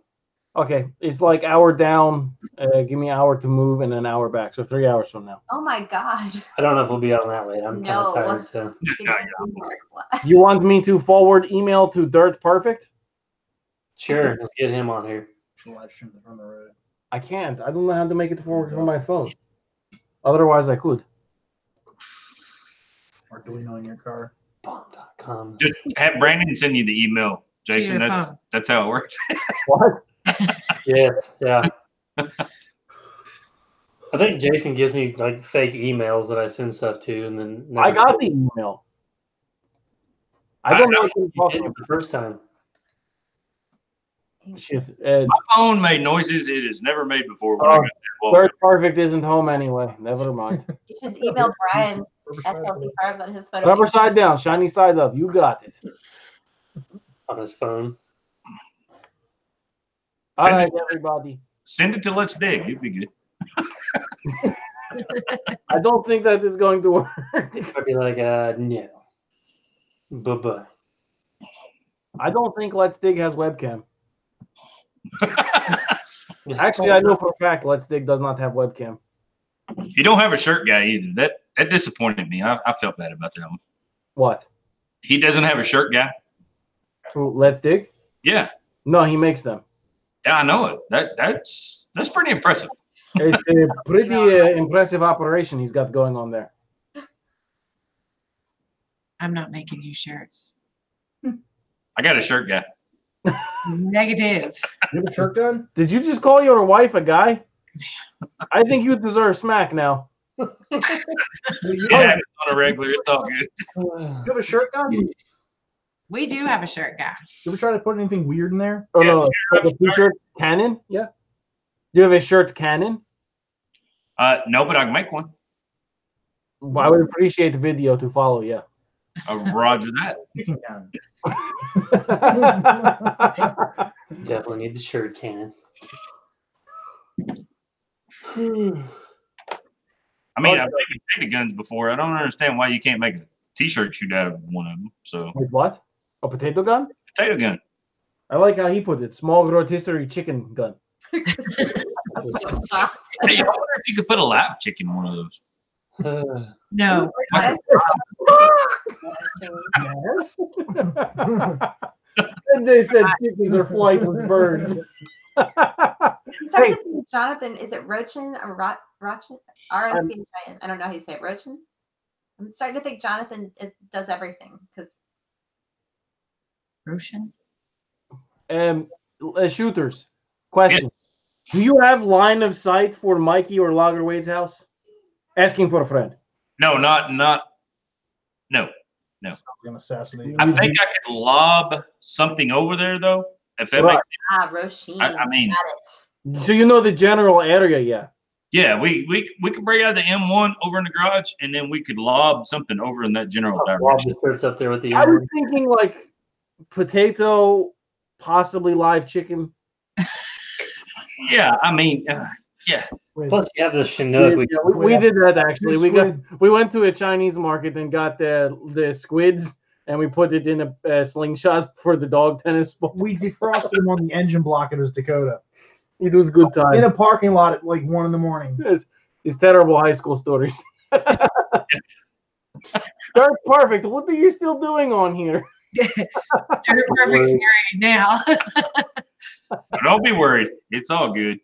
Okay, it's like hour down. Give me an hour to move and an hour back, so 3 hours from now. Oh my God. I don't know if we'll be on that late. I'm kind No. of tired. So You want me to forward email to Dirt Perfect? sure, let's get him on here. Live stream from the road. I can't. I don't know how to make it forward from my phone. Otherwise, I could. Arduino in your car. Bomb.com. Just have Brandon send you the email, Jason. your That's how it works. What? Yes, yeah. I think Jason gives me like fake emails that I send stuff to, and then I got the email. I don't know what you're You talking did about. it the first time. Shit. My phone made noises it has never made before when I Oh, got that wall. Third Perfect isn't home anyway. Never mind. You should email Brian Riverside. SLC Farms on his photo. Rubber side down, shiny side up. You got it. On his phone. All right, everybody. Send it to Let's Dig. It'd be good. I don't think that is going to work. I'd be like, no. Bye-bye. I don't think Let's Dig has webcam. Actually, I know for a fact Let's Dig does not have webcam. You don't have a shirt guy either. That disappointed me. I felt bad about that one. What? He doesn't have a shirt guy. Who, Let's Dig? Yeah. No, he makes them. Yeah, I know it. That's pretty impressive. It's a pretty impressive operation he's got going on there. I'm not making you shirts. I got a shirt guy. Negative. You have a shirt gun? Did you just call your wife a guy? I think you deserve smack now. You It happens on a regular. It's all good. have a shirt gun? You We do have a shirt guy. ever try to put anything weird in there? Oh, Yeah, no, like a t-shirt cannon? Yeah. Do you have a shirt cannon? No, but I can make one. Well, I would appreciate the video to follow, yeah. Roger that. Definitely need the shirt cannon. I mean, I've made potato guns before. I don't understand why you can't make a T-shirt shoot out of one of them. So With what? A potato gun? potato gun. I like how he put it. Small rotisserie chicken gun. Hey, I wonder if you could put a live chicken in one of those. No. That's- Yes. And they said chickens are flightless birds. I'm starting Hey. to think Jonathan, is it Rochin or Rochin? R-O-C-H-I-N. I don't know how you say it. Rochin? I'm starting to think Jonathan does everything because Roshan? Shooters. Question. Do you have line of sight for Mikey or Lagerwade's house? Asking for a friend. No, no. I'm gonna assassinate you. I think I could lob something over there though. If that Right. makes Roshin. I mean, got it. So you know the general area, yeah. yeah, we could break out the M1 over in the garage, and then we could lob something over in that general Rob direction. just puts up there with the I was thinking like potato, possibly live chicken. Yeah, I mean, yeah. Plus, you have the Chinook. Yeah, we did that actually. We went to a Chinese market and got the squids, and we put it in a slingshot for the dog tennis ball. We defrosted him on the engine block at his Dakota It was good time. in a parking lot at like 1 a.m. It's terrible high school stories. Dark Perfect. What are you still doing on here? Dirt Perfect's married now. Don't be worried. It's all good.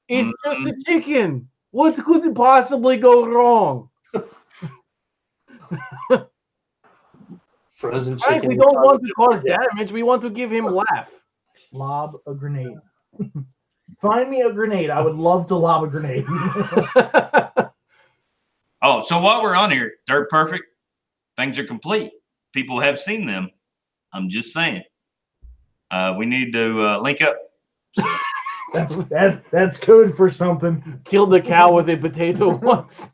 It's just a chicken. What could possibly go wrong? Frozen Right, chicken. we don't want to cause damage. We want to give him laugh. Lob a grenade. Find me a grenade. I would love to lob a grenade. Oh, so while we're on here, Dirt Perfect, things are complete. People have seen them. I'm just saying. We need to link up. That's code for something. Killed the cow with a potato once.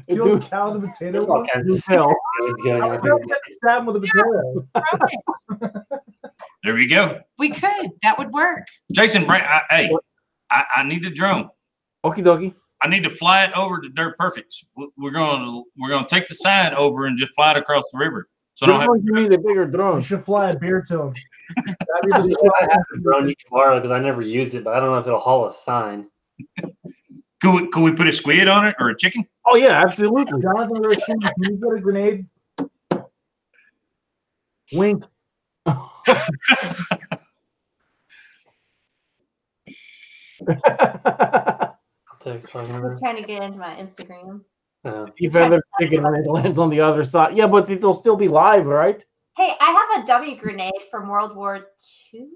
Kill a cow with a potato. There's all kinds of Hell. things going I on. would never stab him with a potato. There we go. We could. That would work. Jason, I need a drone. Okie dokie. I need to fly it over to Dirt Perfect. We're gonna take the sign over and just fly it across the river. So I don't have You need a bigger You drone. should fly a beer to him. I have a drone you can borrow because I never use it, but I don't know if it'll haul a sign. Could we put a squid on it or a chicken? Oh yeah, absolutely. Jonathan Roshin, can you get a grenade? Wink. Text talking I was about. trying to get into my Instagram. You feather chicken and it lands on the other side. Yeah, but it'll still be live, right? Hey, I have a dummy grenade from World War II.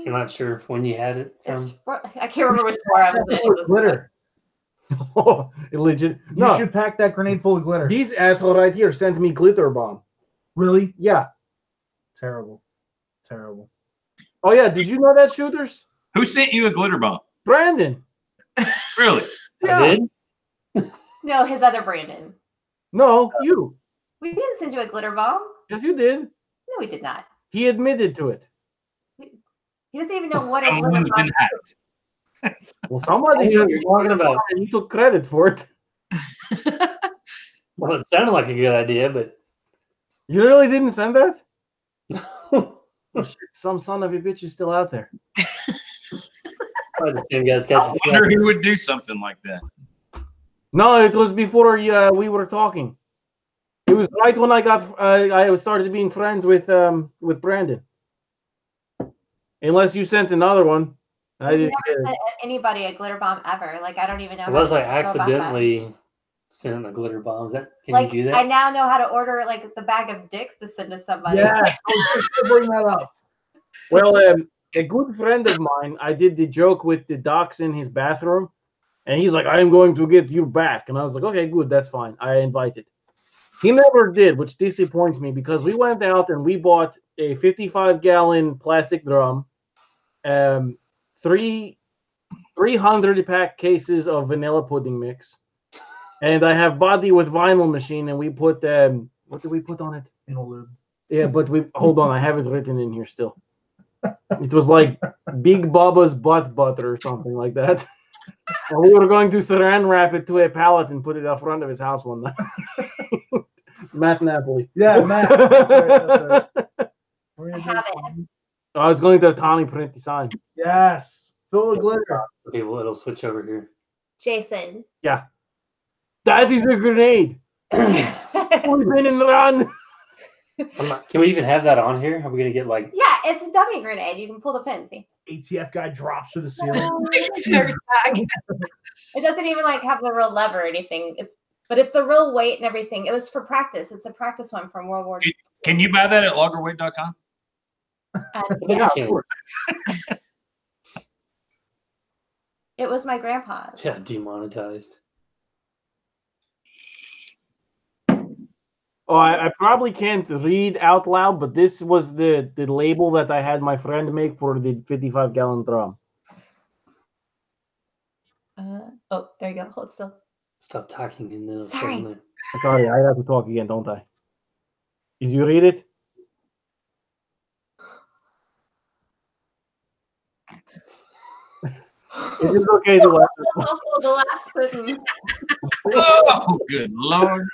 I'm not sure when you had it It's, from. I can't remember which war I was in. It was Glitter. Oh, legit. You No, should pack that grenade full of glitter. these asshole right here sent me glitter bomb. Really? Yeah. Terrible. Terrible. Oh yeah, did you know that, shooters? Who sent you a glitter bomb? Brandon. Really? Yeah. I did? No, his other Brandon. No, you. We didn't send you a glitter bomb. Yes, you did. No, we did not. He admitted to it. He doesn't even know what a glitter Someone's bomb been hacked. Well, I somebody know said what you're talking about. and he took credit for it. Well, it sounded like a good idea, but You really didn't send that? probably Oh, shit, some son of a bitch is still out there. the same guy's I catching. wonder who would do something like that. No, it was before we were talking. It was right when I started being friends with Brandon. Unless you sent another one. I I've didn't never get it. sent anybody a glitter bomb ever. Like I don't even know. how Unless to I go about that. accidentally sent a glitter bomb. Is that, can Like you do I that? now know how to order like the bag of dicks to send to somebody. Yeah, I was just gonna bring that up. Well, a good friend of mine, I did the joke with the docs in his bathroom, and he's like, "I am going to get you back," and I was like, "Okay, good, that's fine." I invited. He never did, which disappoints me because we went out and we bought a 55-gallon plastic drum, 300-pack cases of vanilla pudding mix, and I have body with vinyl machine, and we put what did we put on it? Interlude. Yeah, but we hold on, I have it written in here still. It was like Big Bubba's butt butter or something like that. And we were going to saran wrap it to a pallet and put it out front of his house one night. Matt Napoli. Yeah, Matt. That's right, that's right. We're I gonna have do it. I was going to Tommy print the sign. Yes. Fill with glitter. Okay, well, it'll switch over here. Jason. That is a grenade. yeah, Open and run. Can we even have that on here? Are we gonna get like? it's a dummy grenade. You can pull the pin. See, ATF guy drops to the ceiling. Tears back. it doesn't even like have the real lever or anything. But it's the real weight and everything. It was for practice. It's a practice one from World War II. Can you buy that at loggerweight.com? Yes, Yeah. it was my grandpa's. Yeah, demonetized. Oh, I probably can't read out loud, but this was the label that I had my friend make for the 55-gallon drum. Oh, there you go. Hold still. Stop talking and then it'll Sorry. go in there. Sorry, I have to talk again, don't I? Is you read it? Is it okay to laugh? The last sentence. Oh, good Lord.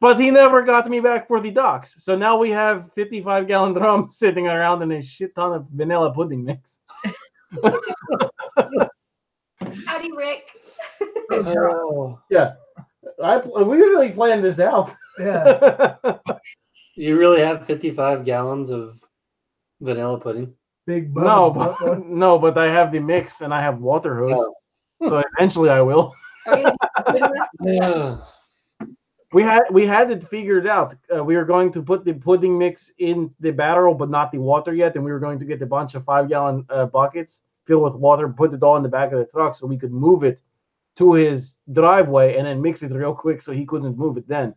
But he never got me back for the docs. So now we have 55-gallon drums sitting around and a shit ton of vanilla pudding mix. Howdy, Rick. Oh, Yeah. We really planned this out. Yeah. you really have 55 gallons of vanilla pudding? Big No, bubble. but I have the mix and I have water hose. Oh. So eventually I will. Are you gonna do this? Yeah. We had it figured out. We were going to put the pudding mix in the barrel, but not the water yet. And we were going to get a bunch of 5-gallon buckets filled with water, put it all in the back of the truck so we could move it to his driveway and then mix it real quick so he couldn't move it then.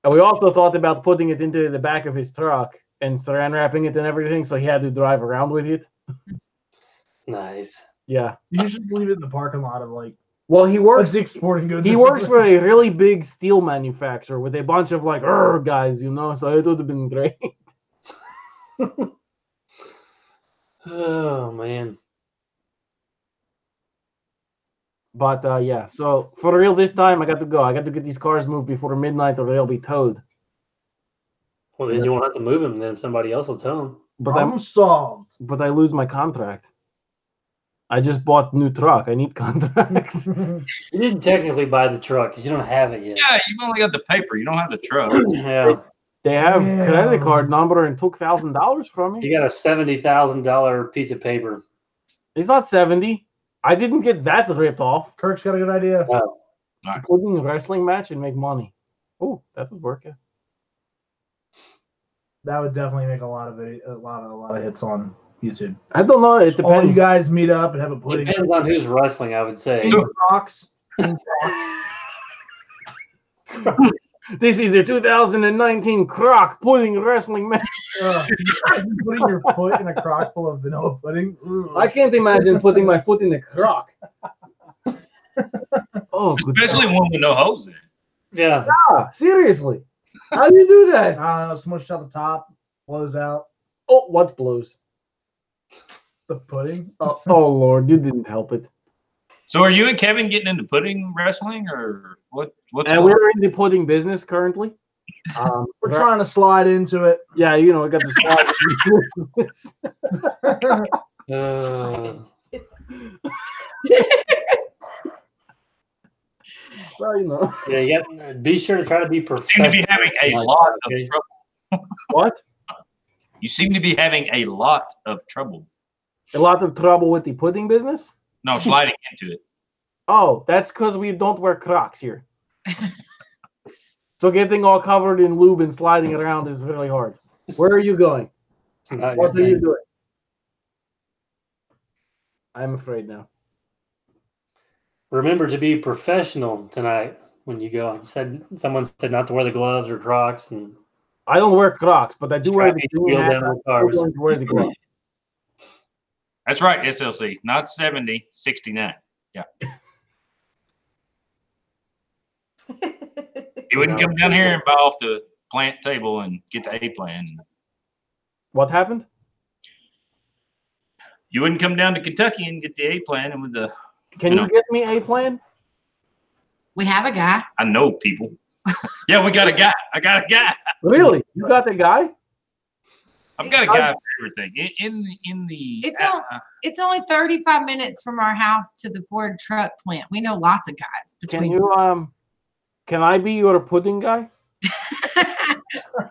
And we also thought about putting it into the back of his truck and saran wrapping it and everything, so he had to drive around with it. Nice. Yeah. You should leave it in the parking lot of like Well, he a works. Dick's Sporting Goods. He or works something. for a really big steel manufacturer with a bunch of like guys, you know. So it would have been great. Oh man. But yeah, so for real this time, I got to go. I got to get these cars moved before midnight, or they'll be towed. Well, then you won't have to move them. Then somebody else will tow them. But Problem solved. but I lose my contract. I just bought a new truck. I need contract. You didn't technically buy the truck because you don't have it yet. Yeah, you've only got the paper. You don't have the truck. Yeah. They have Damn. credit card number and took $1,000 from me. You got a $70,000 piece of paper. It's not 70. I didn't get that ripped off. Kirk's got a good idea. Put in a wrestling match and make money. Oh, that would work. Yeah. That would definitely make a lot of hits on YouTube. I don't know. It All you depends. guys meet up and have a pudding. Depends on who's wrestling, I would say. Pink rocks. This is the 2019 Croc Pudding Wrestling match. Putting your foot in a crock full of vanilla pudding. Ooh. I can't imagine putting my foot in a crock. Oh, good Especially one with no holes in it. Yeah. God. Seriously. How do you do that? I don't know, smushed out the top, blows out Oh, what blows? the pudding. Oh, Lord, you didn't help it. So are you and Kevin getting into pudding wrestling or what? What's And going on? we're in the pudding business currently. We're trying to slide into it. Yeah, you know, I got the slide. Well, you know. Yeah, you got be sure to try to be You seem professional. to be having a lot of Okay. trouble. What? You seem to be having a lot of trouble. A lot of trouble with the pudding business? No, sliding into it. Oh, that's because we don't wear Crocs here. So getting all covered in lube and sliding around is really hard. Where are you going? Not What your are you thing. doing? I'm afraid now. Remember to be professional tonight when you go. Someone said not to wear the gloves or Crocs, and I don't wear Crocs, but I do wear the Scrappy green wheel hat. down I'm the still cars. going to wear the gloves. That's right, SLC. Not 70, 69. You wouldn't come down here and buy off the plant table and get the A plan. What happened? You wouldn't come down to Kentucky and get the A plan and with the Can You you know. get me a plan? We have a guy. I know people. Yeah, we got a guy. I got a guy. Really? You got the guy? I've got a guy for everything. In the It's only 35 minutes from our house to the Ford truck plant. We know lots of guys. Can Between you can I be your pudding guy?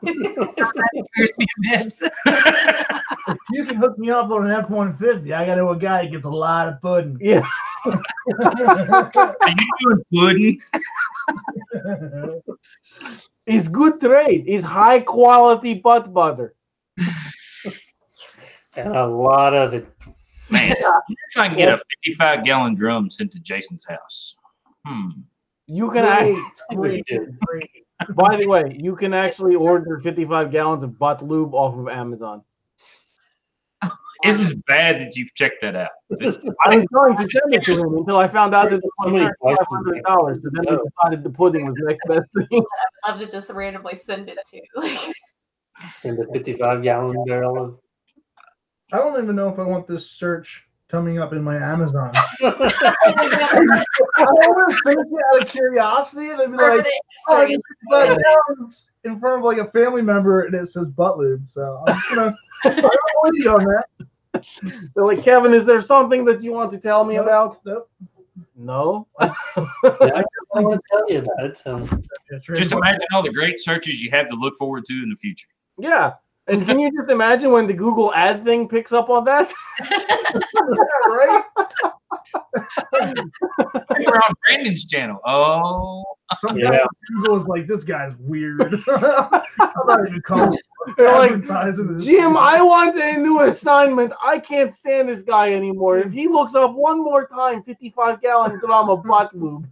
Here's the events. If you can hook me up on an F-150, I got to know a guy that gets a lot of pudding. Yeah. Are you doing pudding? It's good trade. It's high quality butt butter. and a lot of it. Man, if I can get a 55-gallon drum sent to Jason's house. You can Great, Yeah. great. by the way, you can actually order 55 gallons of butt lube off of Amazon. This is bad that you've checked that out. This, I was going to send it to him until I found out that it So was many $500. So then we decided the pudding was the next best thing. I'd love to just randomly send it to. Send a 55-gallon barrel of. I don't even know if I want this search coming up in my Amazon. Part I always think it out of curiosity. They'd be of like, the oh, history. you put that in front of like a family member and it says butt lube. So I'm just gonna I don't believe you on that. They're like, Kevin, is there something that you want to tell me about? Nope. No. Yeah, I want to tell you about it. So just imagine all the great searches you have to look forward to in the future. Yeah. And can you just imagine when the Google ad thing picks up on that? right? We're on Brandon's channel. Oh, Some Yeah. guy on Google is like, this guy's weird. I'm not even calling They're like, advertising this. Jim, I want a new assignment. I can't stand this guy anymore. If he looks up one more time, 55-gallon drum of butt lube.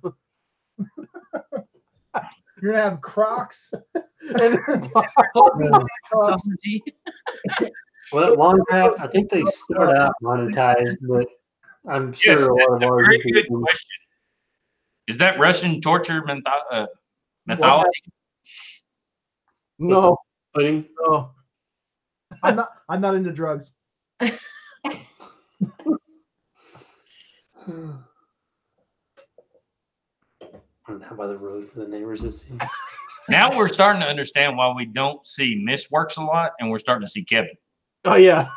You're gonna have Crocs. And well, Longcraft, I think they start out monetized, but I'm sure yes, a lot of that's a ours. very good question. Is that Russian torture mythology? no, Pudding. no. I'm not into drugs. How by the road for the neighbors to see? Now we're starting to understand why we don't see Miss Works a lot, and we're starting to see Kevin. Oh yeah.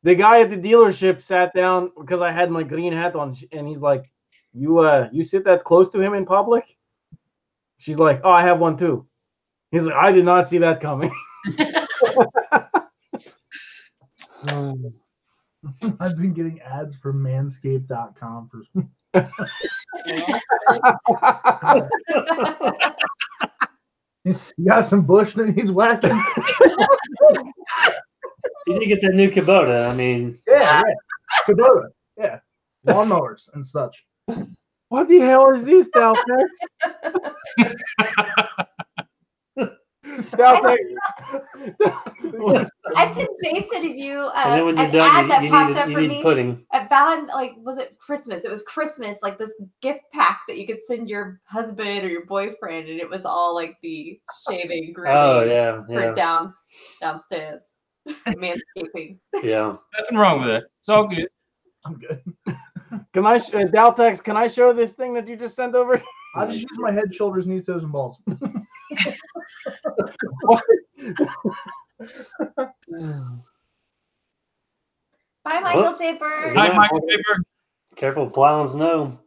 The guy at the dealership sat down because I had my green hat on, and he's like, "You sit that close to him in public?" She's like, "Oh, I have one too." He's like, "I did not see that coming." I've been getting ads for manscaped.com for you got some bush that needs whacking. You did get that new Kubota. I mean, Yeah. Kubota. Yeah. Lawnmowers and such. What the hell is this, Daltex? Daltex. I sent Jason and you And then when you're an done, ad that popped up you for need me pudding. at like, was it Christmas? It was Christmas, like this gift pack that you could send your husband or your boyfriend, and it was all like the shaving, grooming Oh yeah, for yeah, downstairs, manscaping. yeah. Nothing wrong with that. It's all good. I'm good. Can I, Daltex? Can I show this thing that you just sent over? I just use my head, shoulders, knees, toes, and balls. Bye, Michael Whoop. J. Bird. Yeah. Hi, Michael Paper. Careful plowing snow.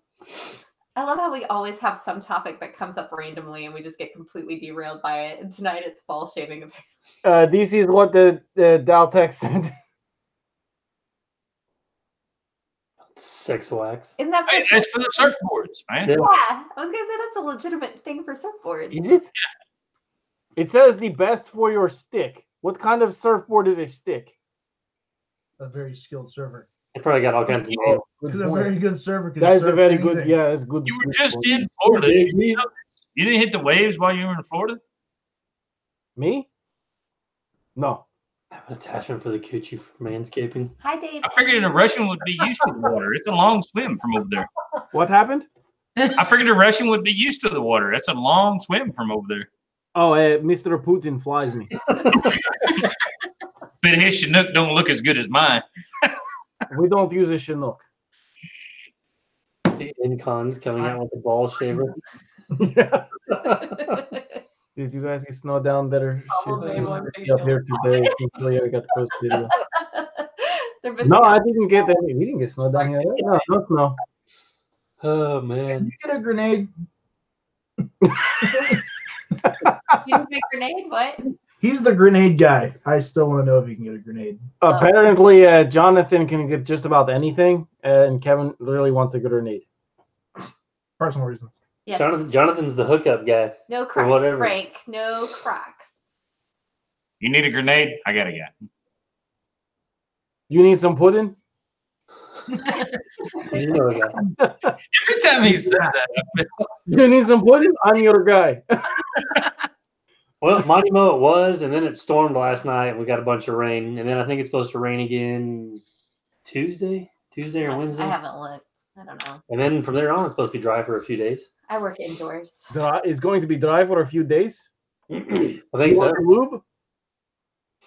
I love how we always have some topic that comes up randomly and we just get completely derailed by it. And tonight it's ball shaving. This is what the Daltex sent. Sex wax. Isn't that Hey, for that's for the surfboards, man. Yeah. Yeah, I was gonna say that's a legitimate thing for surfboards. Is it? It says the best for your stick. What kind of surfboard is a stick? A very skilled server. They probably got all kinds of names. Good Because a point. very good server can That is a serve very anything. good. Yeah, that's good. You were good just point. in Florida. Yeah, You know this. You didn't hit the waves while you were in Florida? Me? No. I have an attachment for the coochie for manscaping. Hi, Dave. I figured a Russian would be used to the water. It's a long swim from over there. What happened? I figured a Russian would be used to the water. That's a long swim from over there. Oh, Mr. Putin flies me. But his Chinook don't look as good as mine. We don't use a Chinook. The Incon's coming out with the ball shaver. Yeah. Did you guys get snowed down better? All Shit, day, one be big up deal. here today. Hopefully I got the post video. They're missing No, out. I didn't get any. We didn't get snowed down here. No, no snow. Oh Can man. you get a grenade? You can make grenade? What? He's the grenade guy. I still want to know if he can get a grenade. Apparently, Jonathan can get just about anything, and Kevin literally wants a grenade. Personal reasons. Yes. Jonathan's the hookup guy. No cracks, whatever. Frank. No cracks. You need a grenade? I got a guy. You need some pudding? You know the guy. Every time he says that, I feel You need some pudding? I'm your guy. Well, Mighty Mo it was, and then it stormed last night, and we got a bunch of rain, and then I think it's supposed to rain again Tuesday or Wednesday, I haven't looked. I don't know. and then from there on, it's supposed to be dry for a few days. I work indoors. It's going to be dry for a few days. I think You so. want lube?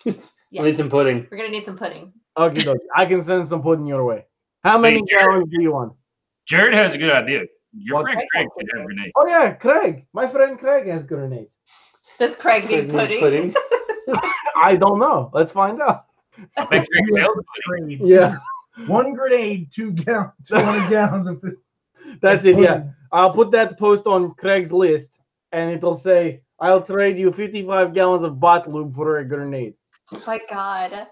I need some pudding. We're gonna need some pudding. Okay, dokie. I can send some pudding your way. How many gallons do you want? Jared has a good idea. Your What? friend Craig could have a grenade. Oh yeah, Craig. My friend Craig has grenades. Does Craig need pudding? I don't know. Let's find out. I bet Craig sells it. Trade. Yeah, One grenade, 200 gallons of food. that's it. Yeah, I'll put that post on Craig's list, and it'll say, "I'll trade you 55 gallons of bot lube for a grenade." Oh my god.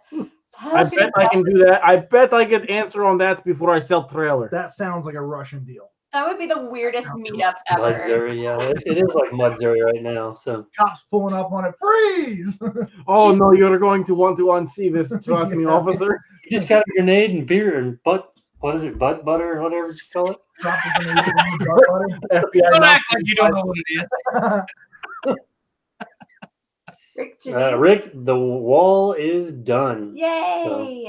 I bet I can do that. I bet I get answer on that before I sell trailer. That sounds like a Russian deal. That would be the weirdest meetup ever. Mudsuri, yeah, it is like Mudsuri right now. So Cops pulling up on it. Freeze! Oh no, you're going to want to unsee this. Trust me, officer. you just got a grenade and beer and butt. What is it? Butt butter or whatever you call it. Drop the grenade in the jar butter. FBI. Don't act like you don't know what it is. Rick, Janice. Rick, the wall is done. Yay!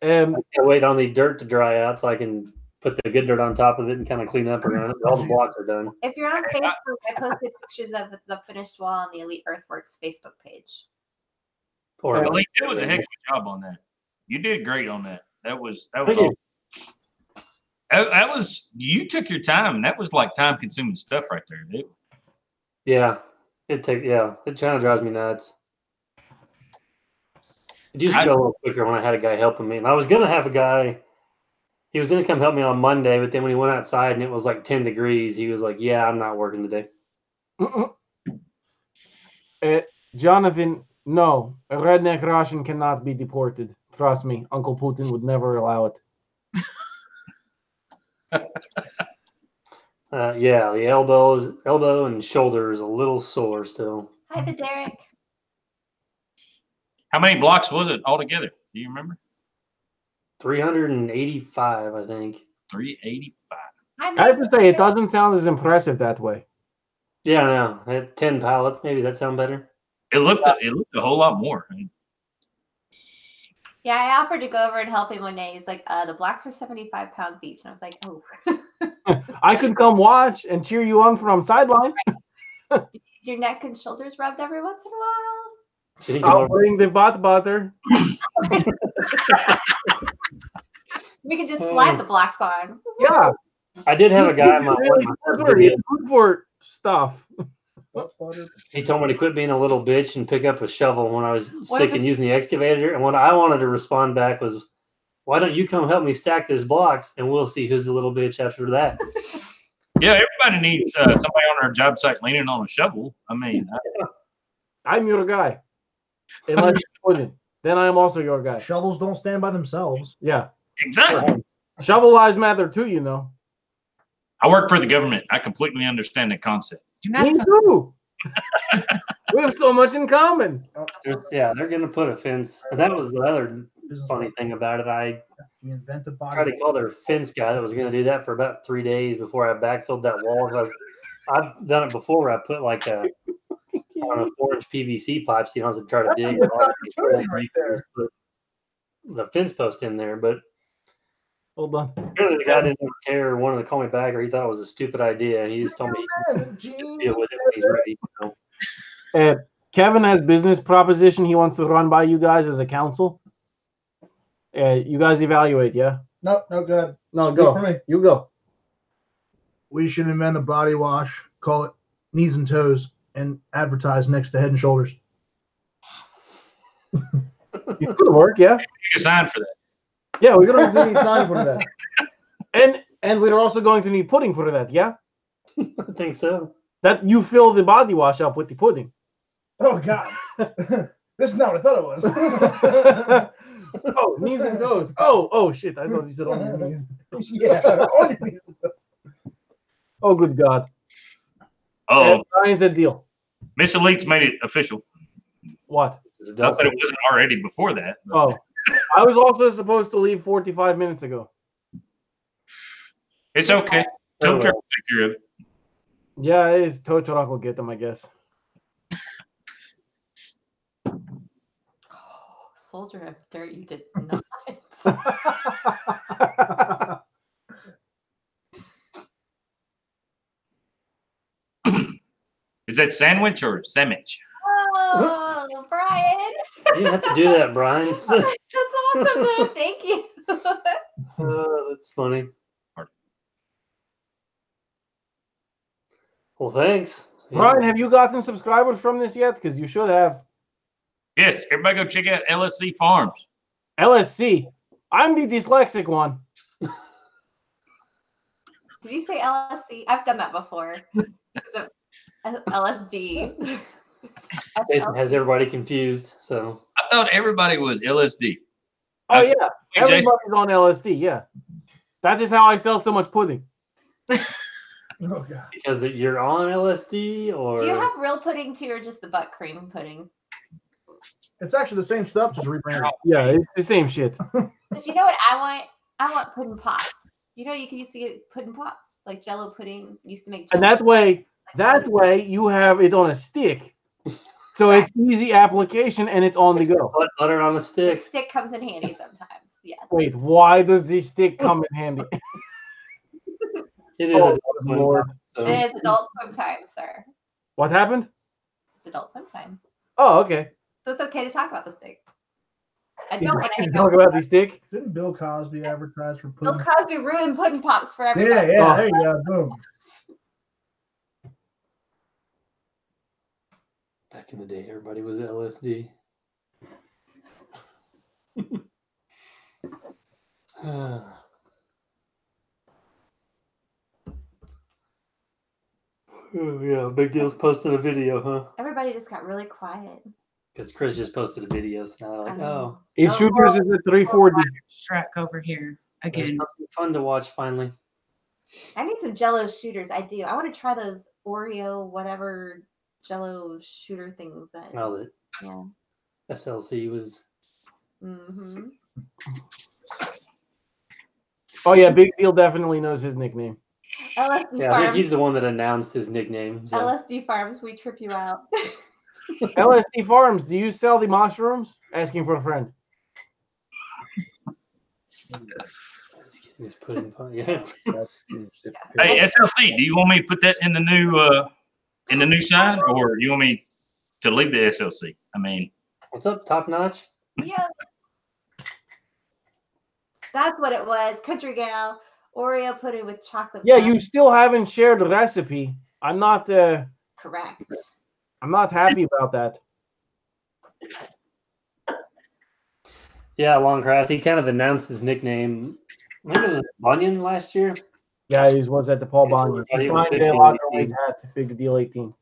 I can't wait on the dirt to dry out so I can put the good dirt on top of it and kind of clean up around it. All the blocks are done. If you're on Facebook, I posted pictures of the finished wall on the Elite Earthworks Facebook page. Or Yeah. Like, that was a heck of a job on that. You did great on that. That was Thank you. awesome. That was you took your time. That was like time consuming stuff right there. Yeah, it kind of drives me nuts. It used to go a little quicker when I had a guy helping me, and I was gonna have a guy. He was gonna come help me on Monday, but then when he went outside and it was like 10 degrees, he was like, "Yeah, I'm not working today." Jonathan, no, a redneck Russian cannot be deported. Trust me, Uncle Putin would never allow it. Yeah, the elbow and shoulder is a little sore still. Hi, the Derek. How many blocks was it altogether? Do you remember? 385, I think. 385. I have to say, it doesn't sound as impressive that way. Yeah, no, I had 10 pallets. Maybe that sound better. It looked a whole lot more. Yeah, I offered to go over and help him one day. He's like, the blocks were 75 pounds each. And I was like, oh. I could come watch and cheer you on from sideline. Your neck and shoulders rubbed every once in a while. Did he go I'll over- bring the butter. We could just slide the blocks on. Yeah. I did have a guy in my Really good. It's good for stuff. He told me to quit being a little bitch and pick up a shovel when I was What sick if and it's- using the excavator. And what I wanted to respond back was, why don't you come help me stack these blocks and we'll see who's the little bitch after that. Yeah, everybody needs somebody on their job site leaning on a shovel. I mean, I'm your guy. Unless you wouldn't. Then I am also your guy. Shovels don't stand by themselves. Yeah. exactly. Shovel lives matter too, you know. I work for the government. I completely understand the concept. And Me that's too. We have so much in common. Yeah, they're going to put a fence. And that was the other This is funny thing about it. I You invent the body. tried to call their fence guy that was going to do that for about 3 days before I backfilled that wall. I've done it before where I put like a 4-inch PVC pipe, so you don't have to try to dig. Right there. Put the fence post in there, but Hold on. apparently the guy didn't care or wanted to call me back, or he thought it was a stupid idea. He just told me he could deal with it when he's ready. So, Kevin has business proposition he wants to run by you guys as a council. You guys evaluate, yeah? No, no, good. No, Speak go. for me. You go. We should invent a body wash, call it knees and toes, and advertise next to Head and Shoulders. It could work, yeah. You can sign for that. Yeah, we're going to need time for that. And we're also going to need pudding for that, yeah? I think so. That you fill the body wash up with the pudding. Oh God, this is not what I thought it was. Oh, knees and toes. Oh, shit. I thought you said on your knees. Yeah, on your knees and toes. Oh, good God. Oh, Brian said deal. Miss Elite's made it official. What? Not that it wasn't already before that. but Oh, I was also supposed to leave 45 minutes ago. It's okay. Tow Oh, truck will take care of it. Yeah, it is. Tow truck will get them, I guess. Soldier of dirt, you did not. Is that sandwich or sandwich? Oh, Brian. You have to do that, Brian. That's awesome, though. Thank you. That's funny. Well, thanks. Brian, have you gotten subscribers from this yet? Because you should have. Yes, everybody go check out LSC Farms. LSC. I'm the dyslexic one. Did you say LSD? I've done that before. So, LSD. Jason has everybody confused. So I thought everybody was LSD. Oh, Okay. yeah. Hey, Everybody's Jason. on LSD, yeah. That is how I sell so much pudding. Oh God. because you're on LSD, or Do you have real pudding too, or just the butt cream pudding? It's actually the same stuff, just rebranded. Yeah, it's the same shit. Because you know what I want? I want pudding pops. You know, you can used to get pudding pops, like Jello pudding. Used to make. And Jell-O that way you have it on a stick. So it's easy application and it's on the go. butter on a The stick? stick comes in handy sometimes. Yes. Wait, why does the stick come in handy? It is Oh, Adult Swim, Lord. so- It is adult swim time, sir. What happened? It's adult swim time. Oh, okay. So it's okay to talk about the stick. I don't want to Talk about the stick. Didn't Bill Cosby advertise for Bill pudding? Cosby ruined pudding pops for Yeah, everybody. yeah, there you go. Boom. Back in the day, everybody was LSD. Oh, yeah, Big Deal's posting a video, huh? Everybody just got really quiet. Because Chris just posted a video, so now they're like, oh, His shooters is at 340. Shrek over here there's again. something fun to watch finally. I need some Jello shooters. I do. I want to try those Oreo whatever Jello shooter things. That Now that yeah. SLC was. Mm-hmm. Oh, yeah, Big Deal definitely knows his nickname. LSD Yeah, I think Farms. he's the one that announced his nickname. So. LSD Farms, we trip you out. LSD Farms, do you sell the mushrooms? Asking for a friend. He's putting yeah. Hey, SLC, do you want me to put that in the new sign, or do you want me to leave the SLC? I mean, What's up, Top Notch? Yeah. That's what it was. Country gal. Oreo pudding with chocolate. Yeah, powder. you still haven't shared the recipe. I'm not Correct. happy about that. Yeah, Longcraft. He kind of announced his nickname. I think it was Bunyan last year. Yeah, he was at the Paul Bunyan. He signed Big a Deal locker 18. weight hat, Big Deal 18.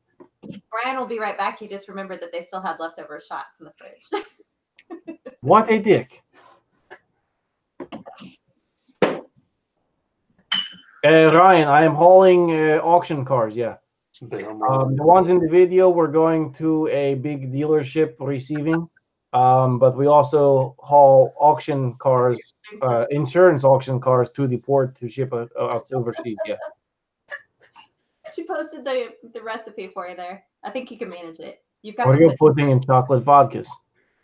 Brian will be right back. He just remembered that they still had leftover shots in the fridge. What a dick. Ryan, I am hauling auction cars, yeah. The ones in the video, we're going to a big dealership receiving, but we also haul auction cars, insurance auction cars to the port to ship out overseas, yeah. She posted the recipe for you there. I think you can manage it. You've got Oreo the pudding and chocolate vodkas.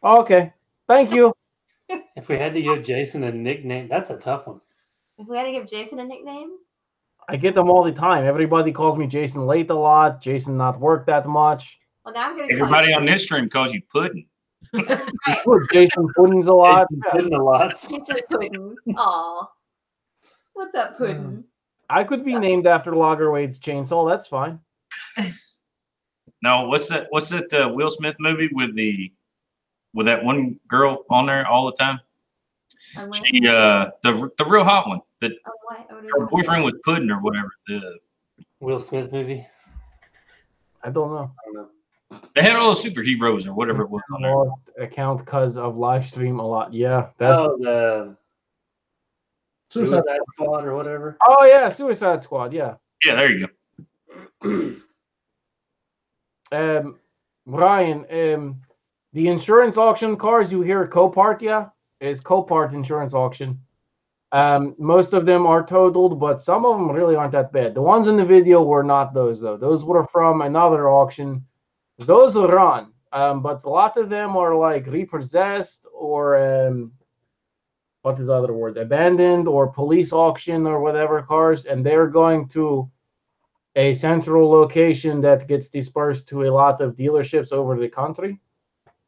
Okay, thank you. If we had to give Jason a nickname, that's a tough one. If we had to give Jason a nickname, I get them all the time. Everybody calls me Jason late a lot. Jason not work that much. well, now I'm going to everybody on this stream calls you Pudding. Good. Jason puddings a lot. Jason Yeah. Pudding a lot. It's just Puddin'. Aw. What's up, Puddin'? I could be named after Lagerwade's chainsaw. That's fine. No, what's that? What's that Will Smith movie with that one girl on there all the time? She the real hot one. That her boyfriend was Pudding or whatever. The Will Smith movie. I don't know. I don't know. they had all the superheroes or whatever it was on there. Lost account because of live stream a lot. Yeah, that's. Oh, the Suicide Squad or whatever. Oh yeah, Suicide Squad. Yeah. Yeah, there you go. Ryan, the insurance auction cars you hear Copart, yeah, is Copart insurance auction. Most of them are totaled, but some of them really aren't that bad. The ones in the video were not those though. Those were from another auction. Those are run, but a lot of them are like repossessed or what is the other word? Abandoned or police auction or whatever cars, and they're going to a central location that gets dispersed to a lot of dealerships over the country.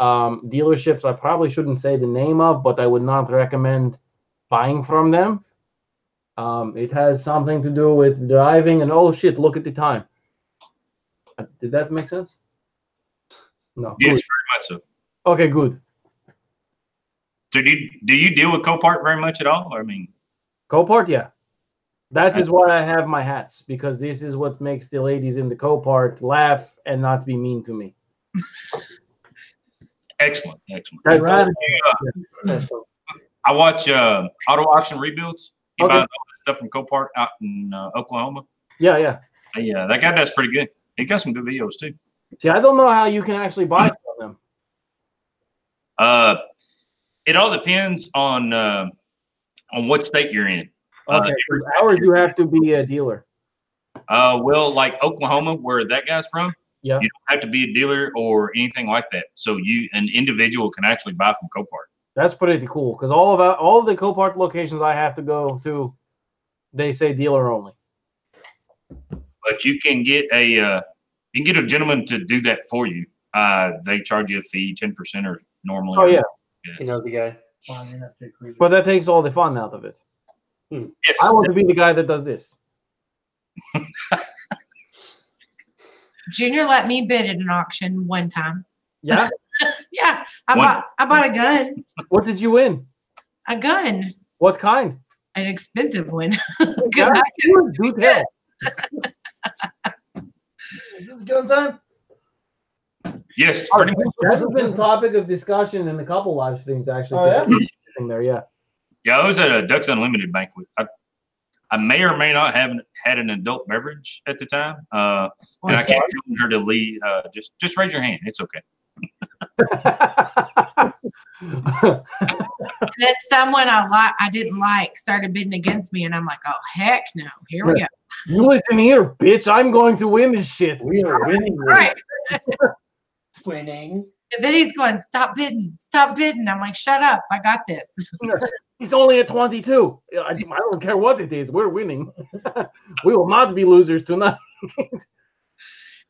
Dealerships I probably shouldn't say the name of, but I would not recommend buying from them. It has something to do with driving and oh shit, look at the time. Did that make sense? No. Yes, Good. very much so. Okay, good. So do you deal with Copart very much at all? I mean, Copart, yeah. That is why I have my hats, because this is what makes the ladies in the Copart laugh and not be mean to me. excellent, excellent. I'd rather- I watch Auto Auction Rebuilds. He Okay. buys all this stuff from Copart out in Oklahoma. Yeah. Yeah, that guy does pretty good. He got some good videos too. See, I don't know how you can actually buy from them. It all depends on what state you're in. Okay, ours you have to be a dealer. Well, like Oklahoma, where that guy's from, Yeah. you don't have to be a dealer or anything like that. So an individual can actually buy from Copart. That's pretty cool because all of the Copart locations I have to go to, they say dealer only. But you can get a gentleman to do that for you. They charge you a fee, 10% or normally. Oh yeah, You know the guy. but that takes all the fun out of it. Yes. I want to be the guy that does this. Junior let me bid at an auction one time. Yeah. Yeah, I bought a gun. What did you win? A gun. What kind? An expensive one. Yeah, do tell. Is this gun time? Yes, pretty much. That's been topic of discussion in a couple live streams actually. Oh, yeah? There, yeah. Yeah, I was at a Ducks Unlimited banquet. I may or may not have had an adult beverage at the time, and I kept telling her to leave. Just raise your hand. It's okay. Then someone I didn't like started bidding against me, and I'm like, oh heck no, here we go. You listen here, bitch. I'm going to win this shit. We are winning. Right. Winning. And then he's going, stop bidding, stop bidding. I'm like, shut up, I got this. He's only at 22. I don't care what it is. We're winning. We will not be losers tonight.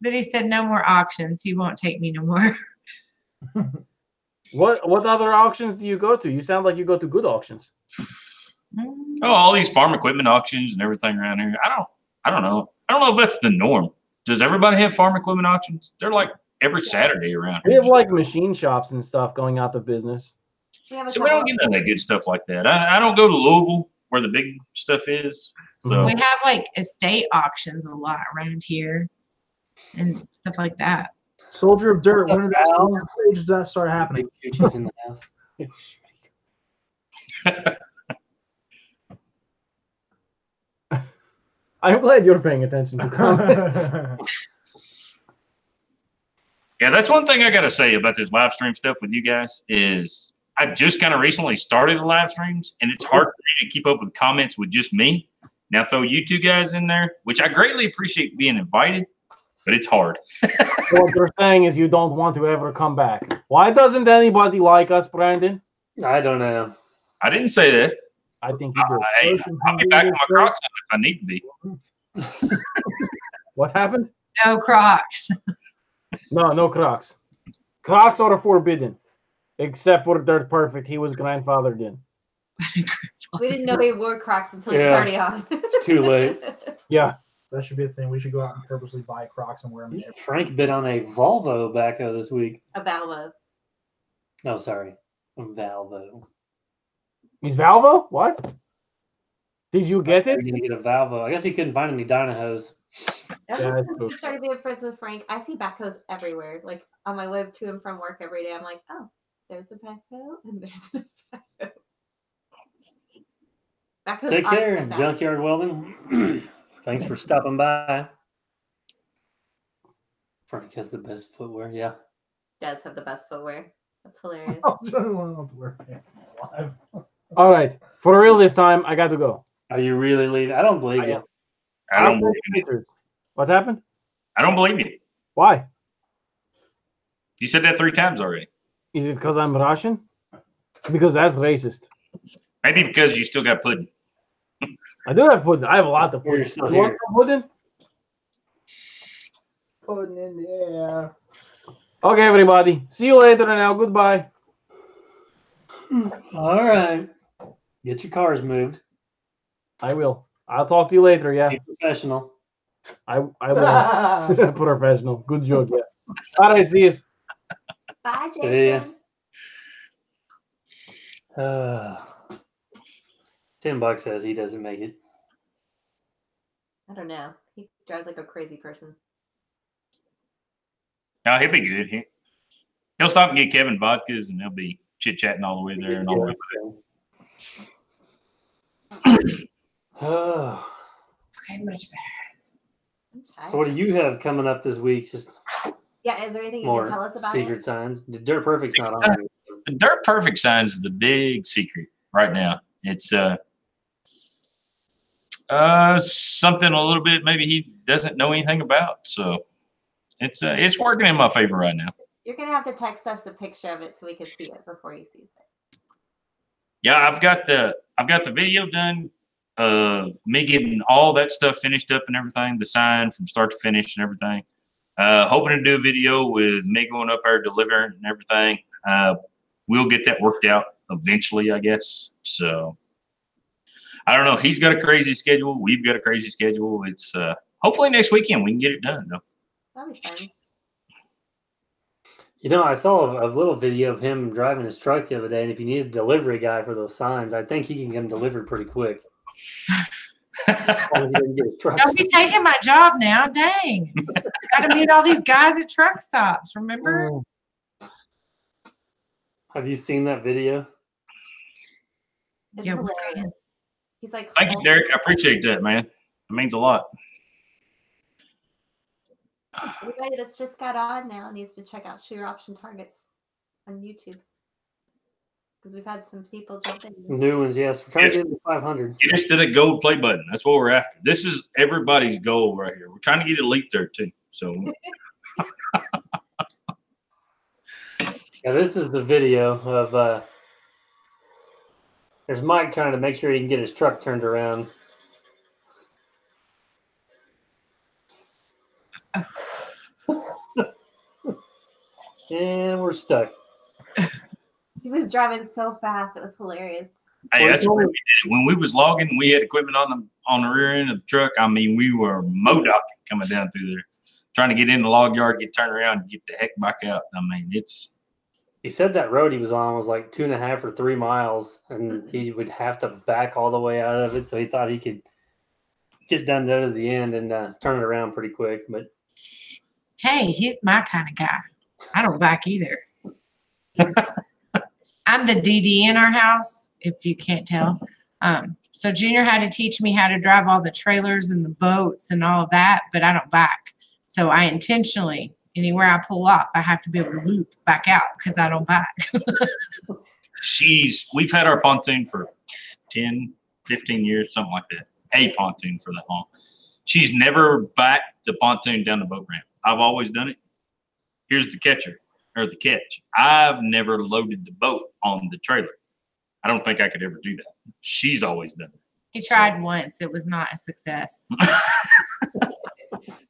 Then he said, no more auctions. He won't take me no more. What other auctions do you go to? You sound like you go to good auctions. Oh, all these farm equipment auctions and everything around here. I don't know. I don't know if that's the norm. Does everybody have farm equipment auctions? They're like every Saturday around We here. have like machine shops and stuff going out of business. So we don't get none of that good stuff like that. I don't go to Louisville where the big stuff is. So We have like estate auctions a lot around here and stuff like that. Soldier of Dirt. When did that, Al? what stage did that start happening? Big Gucci's in the house. I'm glad you're paying attention to comments. yeah, that's one thing I got to say about this live stream stuff with you guys is I've just kind of recently started the live streams, and it's hard for me to keep up with comments with just me. Now throw you two guys in there, which I greatly appreciate being invited, but it's hard. What you're saying is you don't want to ever come back. Why doesn't anybody like us, Brandon? I don't know. I didn't say that. I think you do. Hey, I'll be back with my Crocs on if I need to be. What happened? No Crocs. No Crocs. Crocs are forbidden. Except for Dirt Perfect. He was grandfathered in. We didn't know he wore Crocs until he was Yeah. already on. Too late. Yeah. That should be a thing. We should go out and purposely buy Crocs and wear them. Frank bid on a Volvo backhoe this week. A Valvo. No, sorry. A Valvo. He's Valvo? What? Did you get We're it? gonna get a Valvo. I guess he couldn't find any Dynahose. Ever Yeah, since it's we true. started being friends with Frank, I see backhoes everywhere. Like on my way to and from work every day, I'm like, oh, there's a backhoe and there's a backhoe. Backhoes Take aren't care, like that. Junkyard Welding. Thanks for stopping by. Frank has the best footwear. Yeah. Does have the best footwear. That's hilarious. I don't want to wear pants live. All right. For real this time, I got to go. Are you really leaving? I don't believe I you. am. I don't I'll believe take pictures. What happened? I don't believe you. Why? You said that 3 times already. Is it because I'm Russian? Because that's racist. Maybe because you still got pudding. I do have pudding. I have a lot of You're pudding. still You want here. some pudding? Putting in the air. Okay, everybody. See you later now. Goodbye. All right. Get your cars moved. I will. I'll talk to you later. Yeah, Be professional. I will. Professional. Good joke. Yeah. All right. See you. Bye, See ya. Jason. $10 says he doesn't make it. I don't know. He drives like a crazy person. No, he'll be good. He'll stop and get Kevin vodkas, and they'll be chit-chatting all the way there and all the way back. Oh. Okay, much better. I'm tired. So what do you have coming up this week? Just Yeah, is there anything you more can tell us about secret it? signs. The Dirt Perfect's not on. here. The Dirt Perfect signs is the big secret right now. It's something a little bit maybe he doesn't know anything about. So it's working in my favor right now. You're gonna have to text us a picture of it so we can see it before he sees it. Yeah, I've got the video done of me getting all that stuff finished up and everything, the sign from start to finish and everything. Hoping to do a video with me going up there delivering and everything. We'll get that worked out eventually, I guess. So I don't know. He's got a crazy schedule. We've got a crazy schedule. It's hopefully next weekend we can get it done though. That'll be fun. You know, I saw a little video of him driving his truck the other day, and if you need a delivery guy for those signs, I think he can get them delivered pretty quick. As long as he doesn't get his truck Don't be taking my job now. Dang. Got to meet all these guys at truck stops, remember? Have you seen that video? It's Yeah, what's hilarious. He's like, Thank you, Derek. I appreciate that, man. It means a lot. Everybody that's just got on now needs to check out Shooter Option Targets on YouTube. Because we've had some people jump in. Some new ones, yes. We're trying to get to 500. Get us to the gold play button. That's what we're after. This is everybody's goal right here. We're trying to get elite there too. So Yeah, this is the video of there's Mike trying to make sure he can get his truck turned around. And we're stuck. He was driving so fast; it was hilarious. hey, that's what we did. When we was logging, we had equipment on the rear end of the truck. I mean, we were modocking coming down through there, trying to get in the log yard, get turned around, and get the heck back out. I mean, it's. He said that road he was on was like 2.5 or 3 miles, and he would have to back all the way out of it. So he thought he could get down to the end and turn it around pretty quick. But Hey, he's my kind of guy. I don't back either. I'm the DD in our house, if you can't tell. So Junior had to teach me how to drive all the trailers and the boats and all of that, but I don't back. So I intentionally, anywhere I pull off, I have to be able to loop back out because I don't back. We've had our pontoon for 10, 15 years, something like that. A pontoon for that long. She's never backed the pontoon down the boat ramp. I've always done it. Here's the catcher, or the catch. I've never loaded the boat on the trailer. I don't think I could ever do that. She's always done it. He tried once. It was not a success.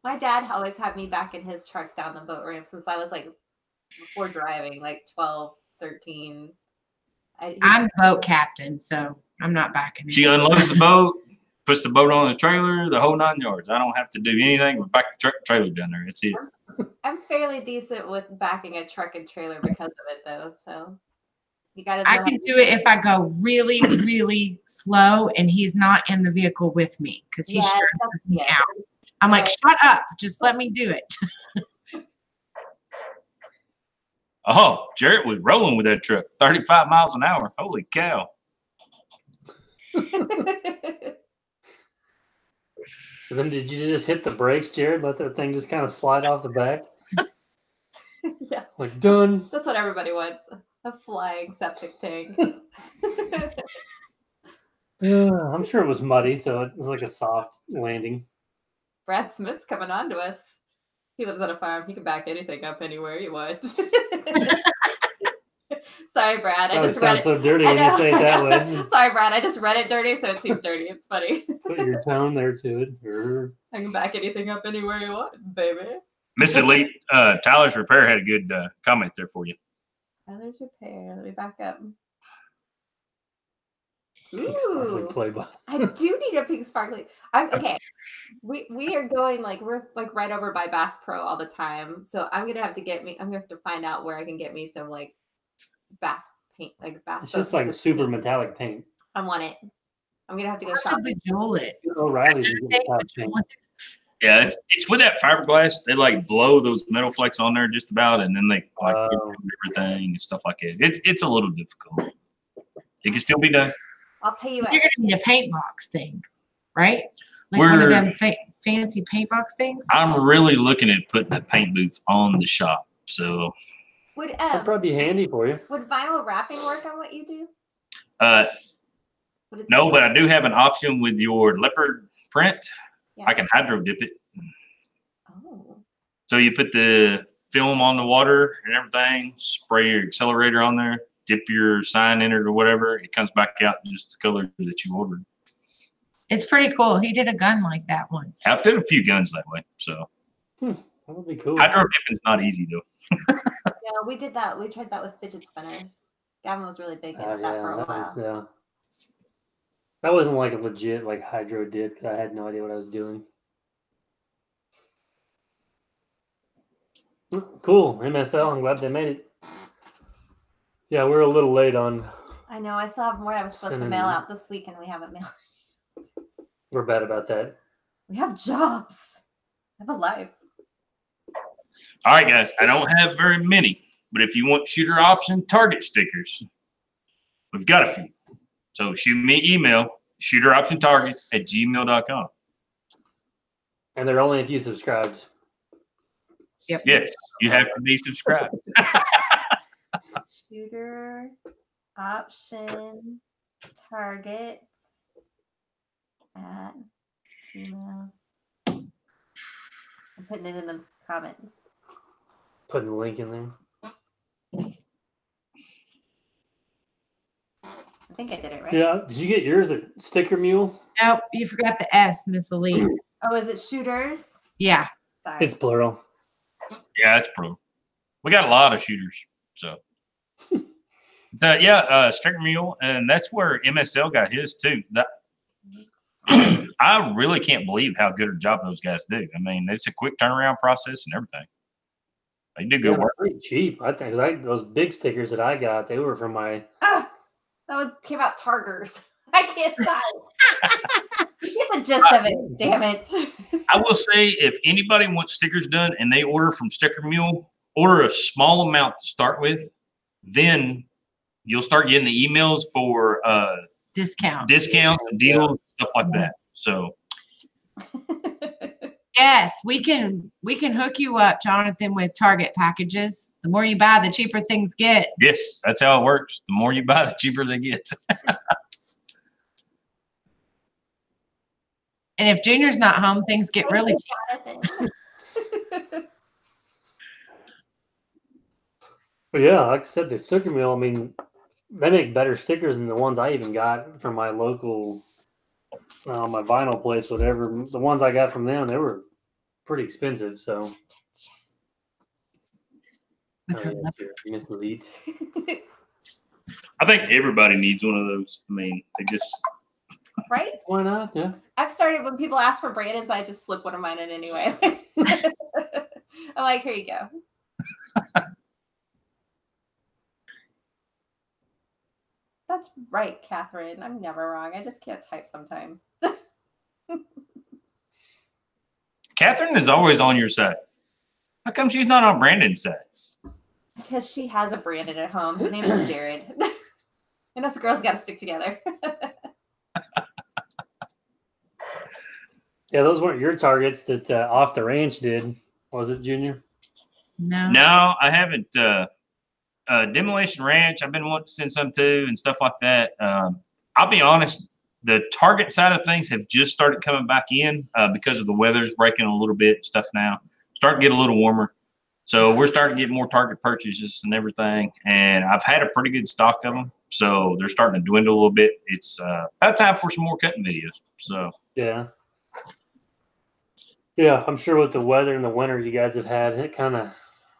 My dad always had me back in his truck down the boat ramp since I was like before driving, like 12, 13. I'm boat captain, so I'm not backing it. She unloads the boat, puts the boat on the trailer, the whole 9 yards. I don't have to do anything but back the trailer down there. That's it. I'm fairly decent with backing a truck and trailer because of it, though. So you got to. I can do it if I go really, really slow and he's not in the vehicle with me because he stresses me out. I'm like, shut up. Just let me do it. Oh, Jarrett was rolling with that truck, 35 miles an hour. Holy cow. And then did you just hit the brakes, Jared? Let that thing just kind of slide off the back? Yeah. Like, done. That's what everybody wants. A flying septic tank. Yeah, I'm sure it was muddy, so it was like a soft landing. Brad Smith's coming on to us. He lives on a farm. He can back anything up anywhere he wants. Sorry, Brad. I just read it. So dirty when you say it that way. Sorry, Brad. I just read it dirty, so it seems dirty. It's funny. Put your tone there to it. I can back anything up anywhere you want, baby. Miss Elite, Tyler's Repair had a good comment there for you. Tyler's Repair. Let me back up. Pink sparkly Ooh, play button. I do need a pink sparkly. Okay. We are going we're like right over by Bass Pro all the time. So I'm gonna have to find out where I can get me some like Bass paint, like Bass. It's just like super metallic paint. I want it. I'm gonna have to go How shop. should we jewel it? O'Reilly's is good metallic paint. Yeah, it's with that fiberglass. They like blow those metal flakes on there just about, and then they like everything and stuff like that. It's a little difficult. It can still be done. I'll pay you. You're gonna need a paint box thing, right? Like one of them fancy paint box things. I'm really looking at putting a paint booth on the shop. So Would That'd probably be handy for you. would vinyl wrapping work on what you do? No, but I do have an option with your leopard print. Yeah. I can hydro dip it. Oh. So you put the film on the water and everything, spray your accelerator on there, dip your sign in it or whatever. It comes back out just the color that you ordered. It's pretty cool. He did a gun like that once. I've done a few guns that way. So That would be cool. hydro dipping's not easy though. Yeah, we did that. We tried that with fidget spinners. Gavin was really big into that for a while. That wasn't like a legit like hydro dip because I had no idea what I was doing. Cool, MSL. I'm glad they made it. Yeah, we're a little late on. I know. I still have more I was supposed to mail out this week, and we haven't mailed. We're bad about that. We have jobs. I have a life. All right, guys. I don't have very many, but if you want shooter option target stickers, we've got a few. So shoot me an email, shooteroptiontargets@gmail.com. And they're only if you subscribed. Yep. Yes, you have to be subscribed. Shooter option targets at Gmail. I'm putting it in the comments. Putting the link in there. I think I did it right. Yeah. Did you get yours at Sticker Mule? Nope, you forgot the S, Miss Elite. Oh, is it shooters? Yeah. Sorry. It's plural. Yeah, it's pro. We got a lot of shooters. So, Sticker Mule, and that's where MSL got his too. I really can't believe how good a job those guys do. I mean, it's a quick turnaround process and everything. They do good work. Pretty cheap, I think. Those big stickers that I got, they were from my. Came out Targers. I can't tell. You get the gist of it. Damn it. I will say, if anybody wants stickers done and they order from Sticker Mule, order a small amount to start with. Then you'll start getting the emails for Discounts and deals, stuff like that. So yes, we can hook you up, Jonathan, with Target packages. The more you buy, the cheaper things get. yes, that's how it works. The more you buy, the cheaper they get. And if Junior's not home, things get really cheap. But yeah, like I said, the Sticker Mill, I mean, they make better stickers than the ones I even got from my local, my vinyl place, whatever. The ones I got from them, they were pretty expensive. So, Miss Elite. I think everybody needs one of those. I mean, they just Right? Why not? Yeah. I've started when people ask for Brandon's, I just slip one of mine in anyway. I'm like, here you go. That's right, Catherine. I'm never wrong. I just can't type sometimes. Catherine is always on your side. How come she's not on Brandon's side? Because she has a Brandon at home. His name is Jared. And us girls got to stick together. Yeah, those weren't your targets that Off the Ranch did, was it, Junior? No, I haven't. Demolition Ranch, I've been wanting to send some too and stuff like that. I'll be honest, the Target side of things have just started coming back in because of the weather's breaking a little bit and stuff now. Starting to get a little warmer. So we're starting to get more Target purchases and everything. And I've had a pretty good stock of them. So they're starting to dwindle a little bit. It's about time for some more cutting videos. So yeah. Yeah, I'm sure with the weather in the winter you guys have had, it kind of.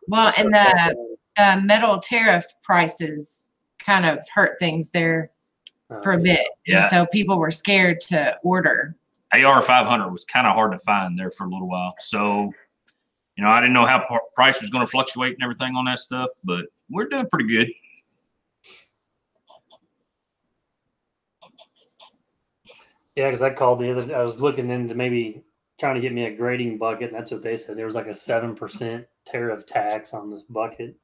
Well, and the metal tariff prices kind of hurt things there for a bit. Yeah. And so people were scared to order. AR 500 was kind of hard to find there for a little while. So, you know, I didn't know how price was going to fluctuate and everything on that stuff, but we're doing pretty good. Yeah, because I called the other. I was looking into maybe trying to get me a grading bucket, and that's what they said. There was like a 7% tariff tax on this bucket.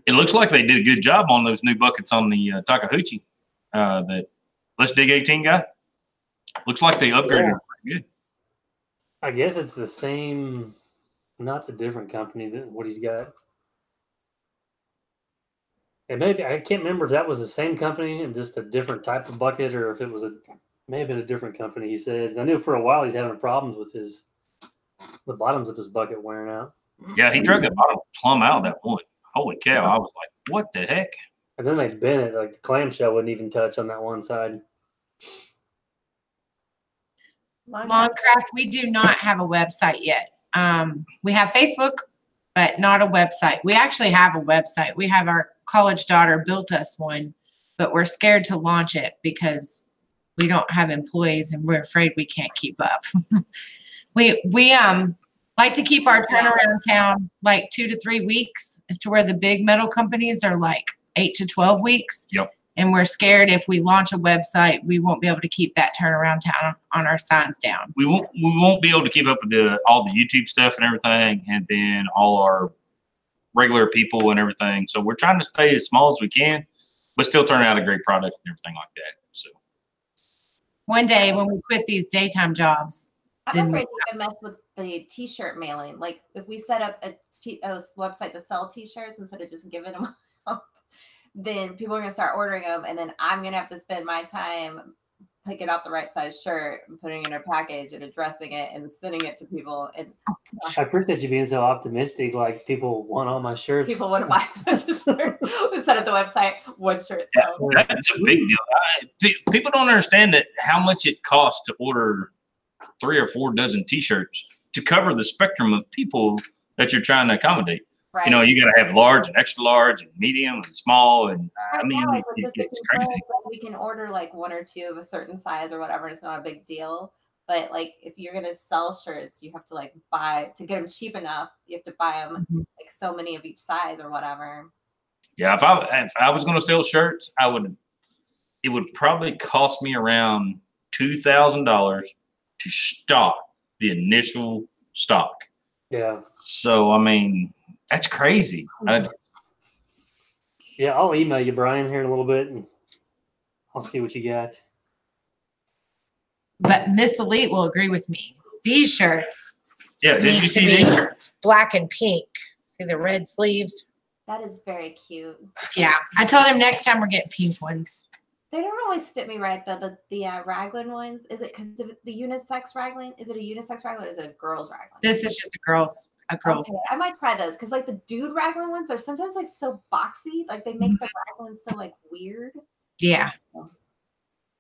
It looks like they did a good job on those new buckets on the Takahauchi that Let's Dig 18 got. Looks like they upgraded it pretty good. I guess it's the same. No, it's a different company than what he's got. And maybe I can't remember if that was the same company and just a different type of bucket, or if it was may have been a different company. He said I knew for a while he's having problems with the bottoms of his bucket wearing out. Yeah, he drug the bottom plumb out of that one. Holy cow! I was like, what the heck? And then they bent it like the clamshell wouldn't even touch on that one side. Longcraft, we do not have a website yet. We have Facebook, but not a website. We actually have a website. We have our college daughter built us one, but we're scared to launch it because we don't have employees and we're afraid we can't keep up. we like to keep our turnaround time like 2 to 3 weeks, as to where the big metal companies are like 8 to 12 weeks. Yep. And we're scared if we launch a website, we won't be able to keep that turnaround time on our signs down. We won't be able to keep up with all the YouTube stuff and everything, and then all our regular people and everything. So we're trying to stay as small as we can, but still turn out a great product and everything like that. So one day when we quit these daytime jobs, I'm afraid to even mess with the t-shirt mailing. Like if we set up a website to sell t-shirts instead of just giving them out, then people are going to start ordering them. And then I'm going to have to spend my time picking out the right size shirt and putting it in a package and addressing it and sending it to people. And I appreciate you being so optimistic. Like people want all my shirts. people want to buy such a shirt. We set up the website, what shirt sells. That's a big deal. People don't understand that how much it costs to order 3 or 4 dozen T-shirts to cover the spectrum of people that you're trying to accommodate. Right. You know, you got to have large and extra large and medium and small. And I mean, now, like, with just the it's crazy. controls, like, we can order like 1 or 2 of a certain size or whatever. And it's not a big deal. But like, if you're going to sell shirts, you have to like buy, to get them cheap enough, you have to buy them like so many of each size or whatever. Yeah, if I was going to sell shirts, it would probably cost me around $2,000 to stock the initial stock. Yeah. So I mean, that's crazy. Yeah, I'll email you, Brian, here in a little bit, and I'll see what you got. But Miss Elite will agree with me. These shirts Yeah, did need you to see be these? black and pink. See the red sleeves? That is very cute. Yeah. I told him next time we're getting pink ones. They don't always fit me right though. The raglan ones. Is it because the unisex raglan? Is it a unisex raglan or is it a girl's raglan? This is just a girl's. Okay, I might try those because like the dude raglan ones are sometimes like so boxy. Like they make the raglan so like weird. Yeah.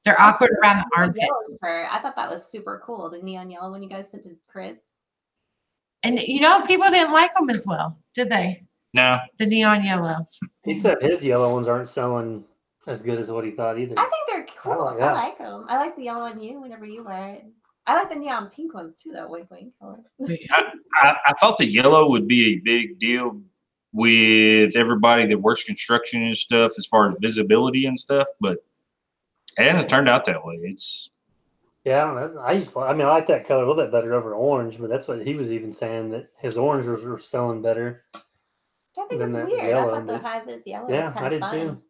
They're awkward around the armpit. I thought that was super cool. The neon yellow one you guys sent to Chris. And you know, people didn't like them as well, did they? No. The neon yellow. He said his yellow ones aren't selling as good as what he thought either. I think they're cool. Yeah. I like them. I like the yellow on you whenever you wear it. I like the neon pink ones too, though. Wink, wink. I thought the yellow would be a big deal with everybody that works construction and stuff as far as visibility and stuff, but it hasn't turned out that way. It's Yeah, I don't know. I like that color a little bit better over orange, but that's what he was even saying, that his orange were selling better. I think than it's that weird. yellow, I thought the but- high vis yellow Yeah, was kind I of did fun. too.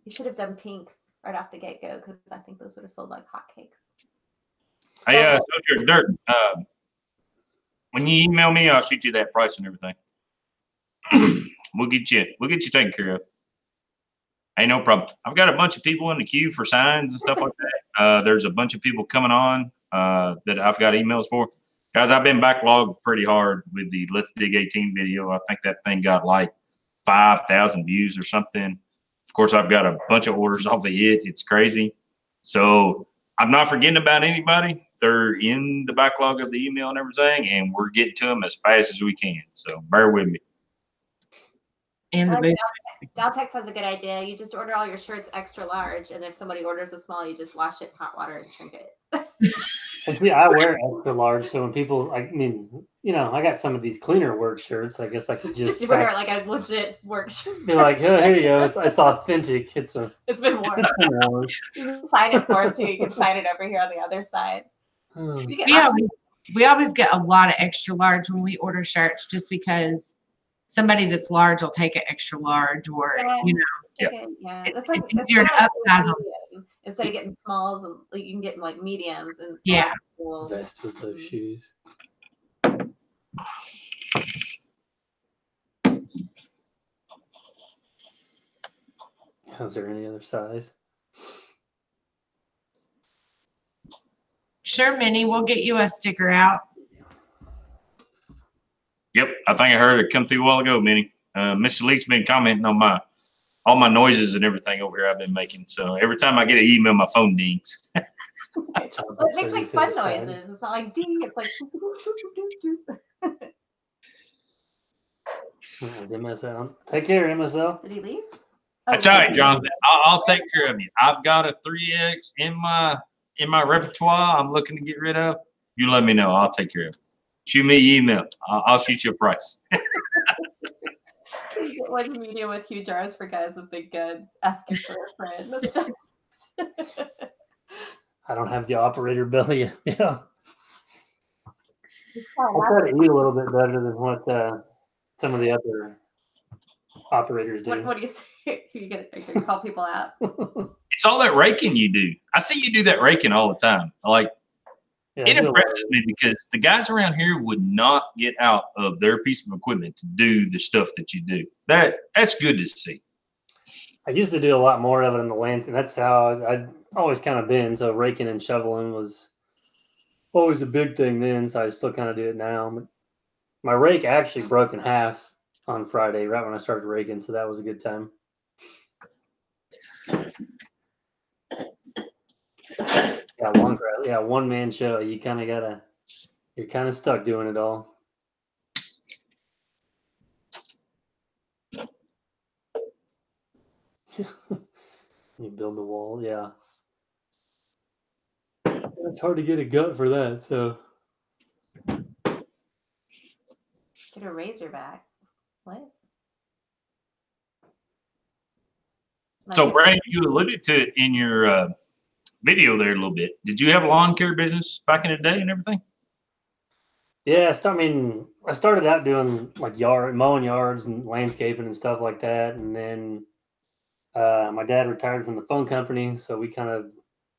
You should have done pink right off the get go because I think those would have sold like hotcakes. I Soldier Dirt. When you email me, I'll shoot you that price and everything. We'll get you taken care of. Ain't no problem. I've got a bunch of people in the queue for signs and stuff like that. There's a bunch of people coming on that I've got emails for. Guys, I've been backlogged pretty hard with the Let's Dig 18 video. I think that thing got like 5,000 views or something. Of course, I've got a bunch of orders off of it. It's crazy. So I'm not forgetting about anybody. They're in the backlog of the email and everything, and we're getting to them as fast as we can. So bear with me. And the boot. Daltex has a good idea. You just order all your shirts extra large, and if somebody orders a small, you just wash it in hot water and shrink it. And see, I wear extra large, so when people, I mean, you know, I got some of these cleaner work shirts. I guess I could just wear it like a legit work shirt. be like, oh, here you go. It's authentic. It's been worn. worn. You can sign it for it too. You can sign it over here on the other side. Hmm. You can We always get a lot of extra large when we order shirts, just because somebody that's large will take an extra large, or you know. Okay, yeah. That's like, It's easier to upsize them. medium. Instead of getting smalls, and like, you can get like mediums and Yeah. cool. Vest with those shoes. Is there any other size? Sure, Minnie, we'll get you a sticker out. Yep, I think I heard it come through a while ago, Minnie. Mr. Lee's been commenting on all my noises and everything over here I've been making. So every time I get an email, my phone dings. Well, it makes like fun noises. It's not like ding. It's like. MSL. Take care, MSL. Did he leave? That's all right, Jonathan. I'll take care of you. I've got a 3X in my repertoire I'm looking to get rid of. You let me know. I'll take care of it. Shoot me an email. I'll shoot you a price. Get one medium with huge arms for guys with big guns asking for a friend. I don't have the operator belly. Yeah. I try to eat a little bit better than what some of the other operators do. What do you say? Are you gonna call people out? It's all that raking you do. I see you do that raking all the time. Like Yeah, It I do a lot of impresses me because the guys around here would not get out of their piece of equipment to do the stuff that you do. That's good to see. I used to do a lot more of it in the lands, and that's how I'd always kind of been. So raking and shoveling was always a big thing then. So I still kind of do it now. But my rake actually broke in half on Friday, right when I started raking. So that was a good time. Yeah, long crowd. Yeah, one man show. You kind of you're kind of stuck doing it all. You build the wall, yeah. It's hard to get a gut for that. So Get a razorback. What? So, Like, Brandon, you alluded to it in your video there a little bit. Did you have a lawn care business back in the day and everything? yeah, I started out doing like mowing yards and landscaping and stuff like that, and then my dad retired from the phone company, so we kind of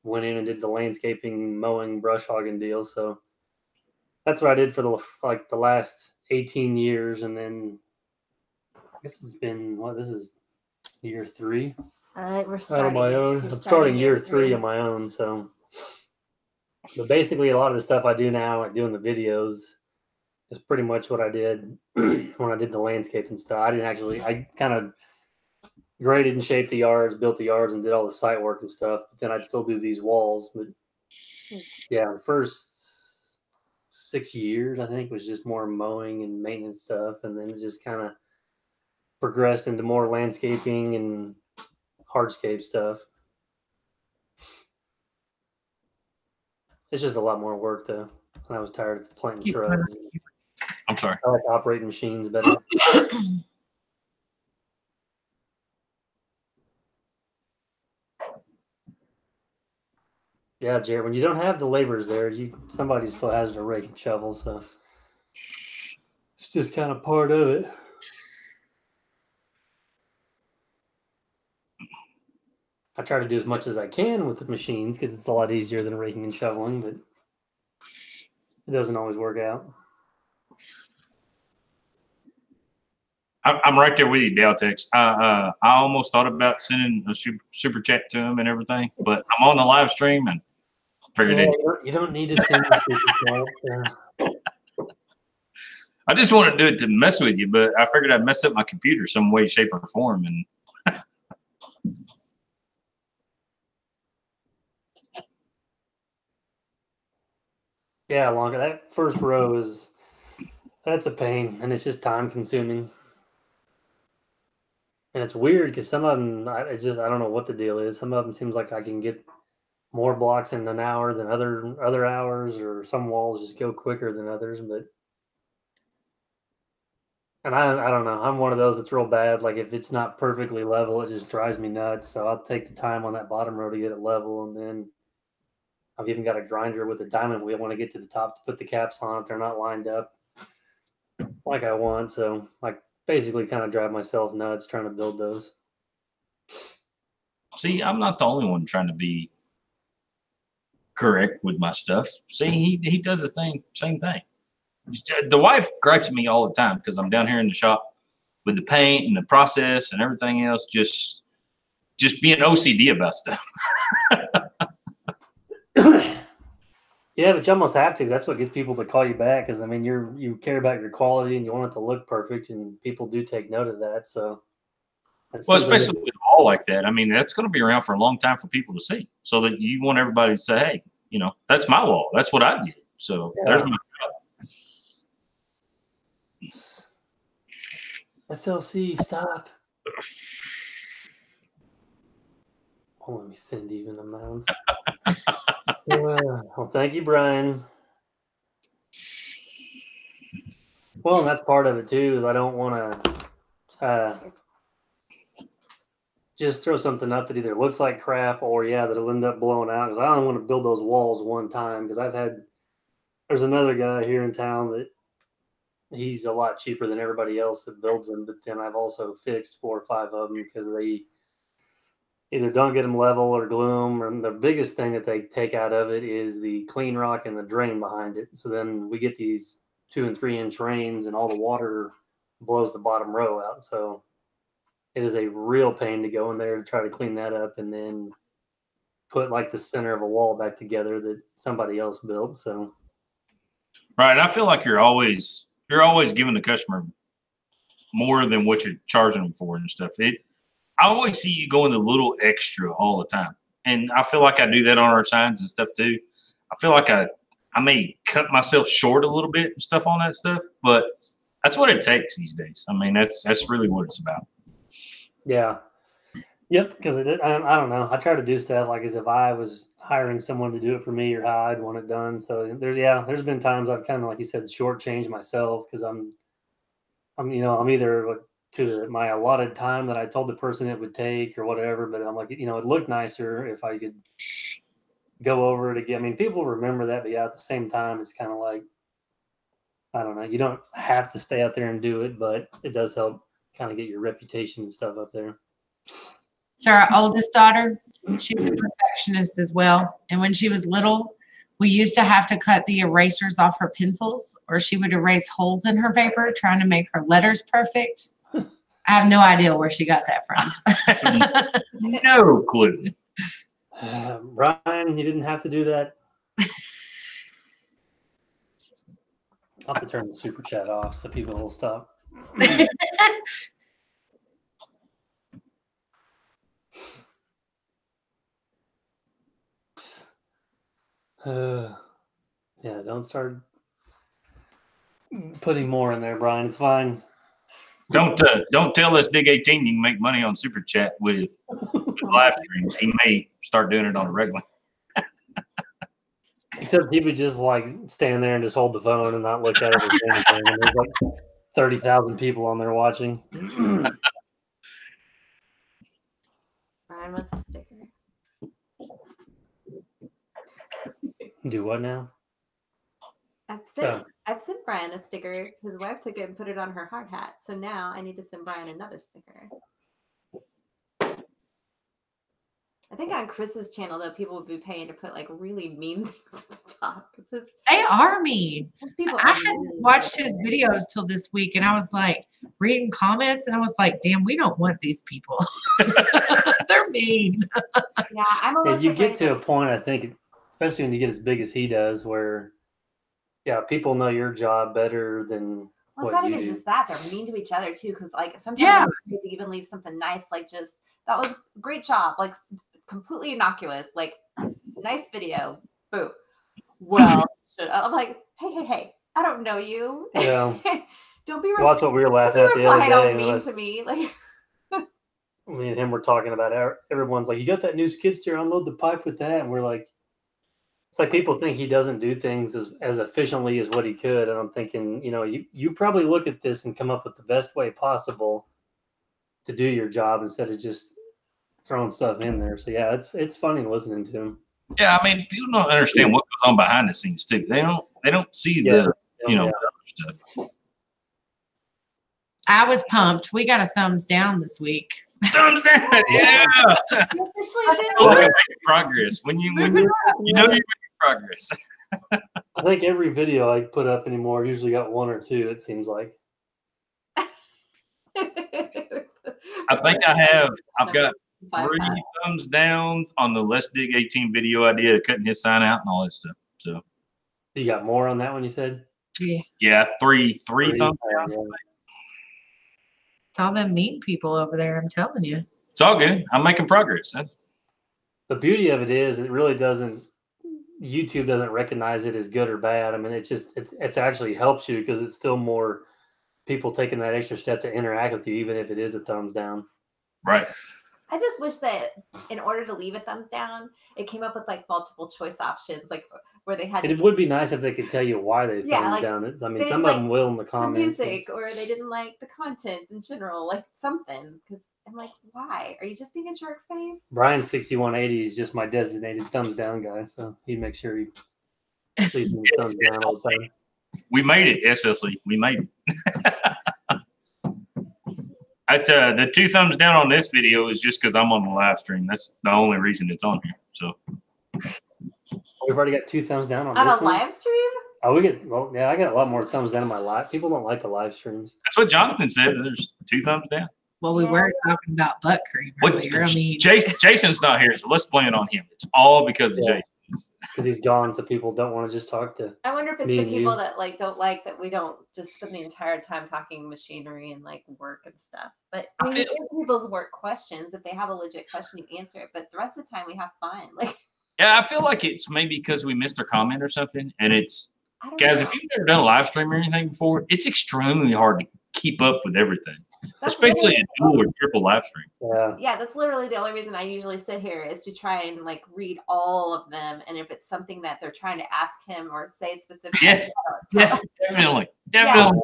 went in and did the landscaping, mowing, brush hogging deal. So that's what I did for the last 18 years, and then I guess it's been this is year 3 we're out starting. of my own. You're I'm starting year 3 3 on my own. So, but basically, a lot of the stuff I do now, like doing the videos, is pretty much what I did when I did the landscape and stuff. I kind of graded and shaped the yards, built the yards, and did all the site work and stuff. But then I'd still do these walls. But yeah, the first 6 years, I think, was just more mowing and maintenance stuff. And then it just kind of progressed into more landscaping and hardscape stuff. It's just a lot more work, though. And I was tired of planting shrubs. I'm sorry. I like operating machines better. Yeah, Jared, when you don't have the laborers there, somebody still has a rake and shovel, so it's just kind of part of it. I try to do as much as I can with the machines because it's a lot easier than raking and shoveling, but it doesn't always work out. I'm right there with you, Daltex. I almost thought about sending a super chat to him and everything, but I'm on the live stream and figured you don't need to send the super chat. I just want to do it to mess with you, but I figured I'd mess up my computer some way, shape, or form. And yeah, longer. That first row that's a pain, and it's just time consuming. And it's weird because some of them, I don't know what the deal is. Some of them seems like I can get more blocks in an hour than other hours, or some walls just go quicker than others. And I don't know. I'm one of those that's real bad. Like if it's not perfectly level, it just drives me nuts. So I'll take the time on that bottom row to get it level, and then I've even got a grinder with a diamond wheel when I get to the top to put the caps on if they're not lined up like I want. So I basically kind of drive myself nuts trying to build those. see, I'm not the only one trying to be correct with my stuff. See, he does the same thing. The wife gripes at me all the time because I'm down here in the shop with the paint and the process and everything else, just being OCD about stuff. Yeah, but you almost have to. That's what gets people to call you back. Because I mean, you care about your quality and you want it to look perfect, and people do take note of that. So, well, especially with a wall like that. I mean, that's going to be around for a long time for people to see. So that you want everybody to say, "Hey, that's my wall. That's what I did." So there's my. SLC, stop. Oh, let me send even amounts. Well, thank you, Brian. Well, and that's part of it too. Is I don't want to just throw something up that either looks like crap or that'll end up blowing out. Because I don't want to build those walls one time. Because there's another guy here in town that he's a lot cheaper than everybody else that builds them. But then I've also fixed 4 or 5 of them because either don't get them level or glue them. And the biggest thing that they take out of it is the clean rock and the drain behind it. So then we get these 2 and 3 inch rains and all the water blows the bottom row out. So it is a real pain to go in there to try to clean that up and then put like the center of a wall back together that somebody else built. So Right. I feel like you're always giving the customer more than what you're charging them for and stuff. I always see you going the little extra all the time. And I feel like I do that on our signs and stuff too. I feel like I may cut myself short a little bit and stuff on that stuff, but that's what it takes these days. I mean, that's really what it's about. yeah. Yep, because I don't know. I try to do stuff like as if I was hiring someone to do it for me or how I'd want it done. So there's been times I've kind of, like you said, shortchanged myself because I'm either like to my allotted time that I told the person it would take or whatever, but I'm like, it looked nicer if I could go over it again. I mean, people remember that, but yeah, at the same time, it's kind of like, I don't know. You don't have to stay out there and do it, but it does help kind of get your reputation and stuff up there. So our oldest daughter, she's a perfectionist as well. And when she was little, we used to have to cut the erasers off her pencils, or she would erase holes in her paper trying to make her letters perfect. I have no idea where she got that from. No clue. Brian, you didn't have to do that. I'll have to turn the super chat off so people will stop. Yeah, don't start putting more in there, Brian. It's fine. Don't tell us Dig 18 you can make money on Super Chat with live streams. He may start doing it on a regular. Except he would just like stand there and just hold the phone and not look at it or anything. And there's like 30,000 people on there watching. Brian wants a sticker. Do what now? I've sent Brian a sticker. His wife took it and put it on her hard hat. So now I need to send Brian another sticker. I think on Chris's channel, though, people would be paying to put like really mean things at the top. They are mean. People I hadn't watched his videos till this week, and I was like reading comments, and I was like, damn, we don't want these people. They're mean. Yeah, I'm almost you get to a point, I think, especially when you get as big as he does, where people know your job better than well, it's what not you even do. just that. They're mean to each other too, because like sometimes they even leave something nice, like just that was a great job, like completely innocuous, like nice video. Boo. Well, I'm like, hey, I don't know you. Yeah. Don't be. Well, that's what we were laughing at the other day. Mean to me, like. Me and him were talking about. Everyone's like, "You got that new skid steer? Unload the pipe with that." And we're like, it's like people think he doesn't do things as efficiently as what he could. And I'm thinking, you probably look at this and come up with the best way possible to do your job instead of just throwing stuff in there. So yeah, it's funny listening to him. Yeah, I mean, people don't understand what goes on behind the scenes too. They don't see the other stuff. I was pumped. We got a thumbs down this week. Thumbs down, yeah. You're making progress when you know you're making progress. I think every video I put up anymore usually got 1 or 2. It seems like. I think I've got 3 thumbs downs on the Let's Dig 18 video idea, cutting his sign out and all that stuff. So you got more on that one, you said? Yeah, three thumbs down. Yeah. It's all them mean people over there, I'm telling you. It's all good. I'm making progress. The beauty of it is it really doesn't, YouTube doesn't recognize it as good or bad. I mean, it's actually helps you because it's still more people taking that extra step to interact with you, even if it is a thumbs down. Right. I just wish that in order to leave a thumbs down, it came up with like multiple choice options, like where they had. It would be nice if they could tell you why they thumbs down it. I mean, some of them will in the comments. The music, or they didn't like the content in general, like something. Because I'm like, why? Are you just being a jerk face? Brian 6180 is just my designated thumbs down guy, so he makes sure he leaves me thumbs down all the time. We made it, SSE. We made it. The 2 thumbs down on this video is just because I'm on the live stream. That's the only reason it's on here. So We've already got 2 thumbs down on On this a one. live stream? Oh, we get. Well, yeah, I got a lot more thumbs down on my live. People don't like the live streams. that's what Jonathan said. There's 2 thumbs down. Well, we Yeah. were talking about butt cream What, earlier. I mean, Jason's not here, so let's blame it on him. It's all because of Yeah. Jason. Because he's gone, so people don't want to just talk to. I wonder if it's Me the and you. people that like don't like that we don't just spend the entire time talking machinery and like work and stuff. But I mean, we answer people's work questions. If they have a legit question, you answer it. But the rest of the time, we have fun. Like, Yeah, I feel like it's maybe because we missed a comment or something. And it's, I don't guys, know. if you've never done a live stream or anything before, it's extremely hard to keep up with everything, That's especially literally- a dual or triple live stream. Yeah. Yeah, that's literally the only reason I usually sit here is to try and like read all of them. And if it's something that they're trying to ask him or say specifically, Yes. tell Yes, them. definitely. Definitely.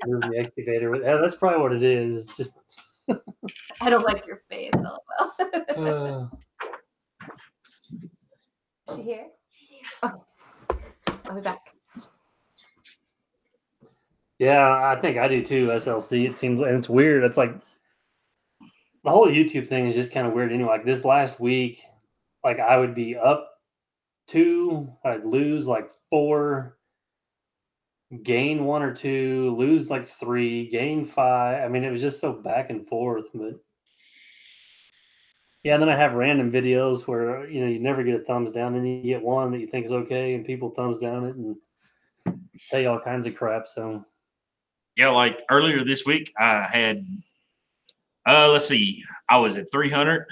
Move the excavator. Yeah, that's probably what it is. It's just. I don't like your face. LOL. Is she here? She's here. Oh. I'll be back. Yeah, I think I do too. SLC. It seems, and it's weird. It's like the whole YouTube thing is just kind of weird. Anyway, like this last week, like I would be up 2, I'd lose like 4, gain 1 or 2, lose like 3, gain 5. I mean, it was just so back and forth. But yeah, and then I have random videos where you never get a thumbs down, then you get one that you think is okay, and people thumbs down it and tell you all kinds of crap. So. Yeah, like earlier this week, I had, let's see, I was at 300,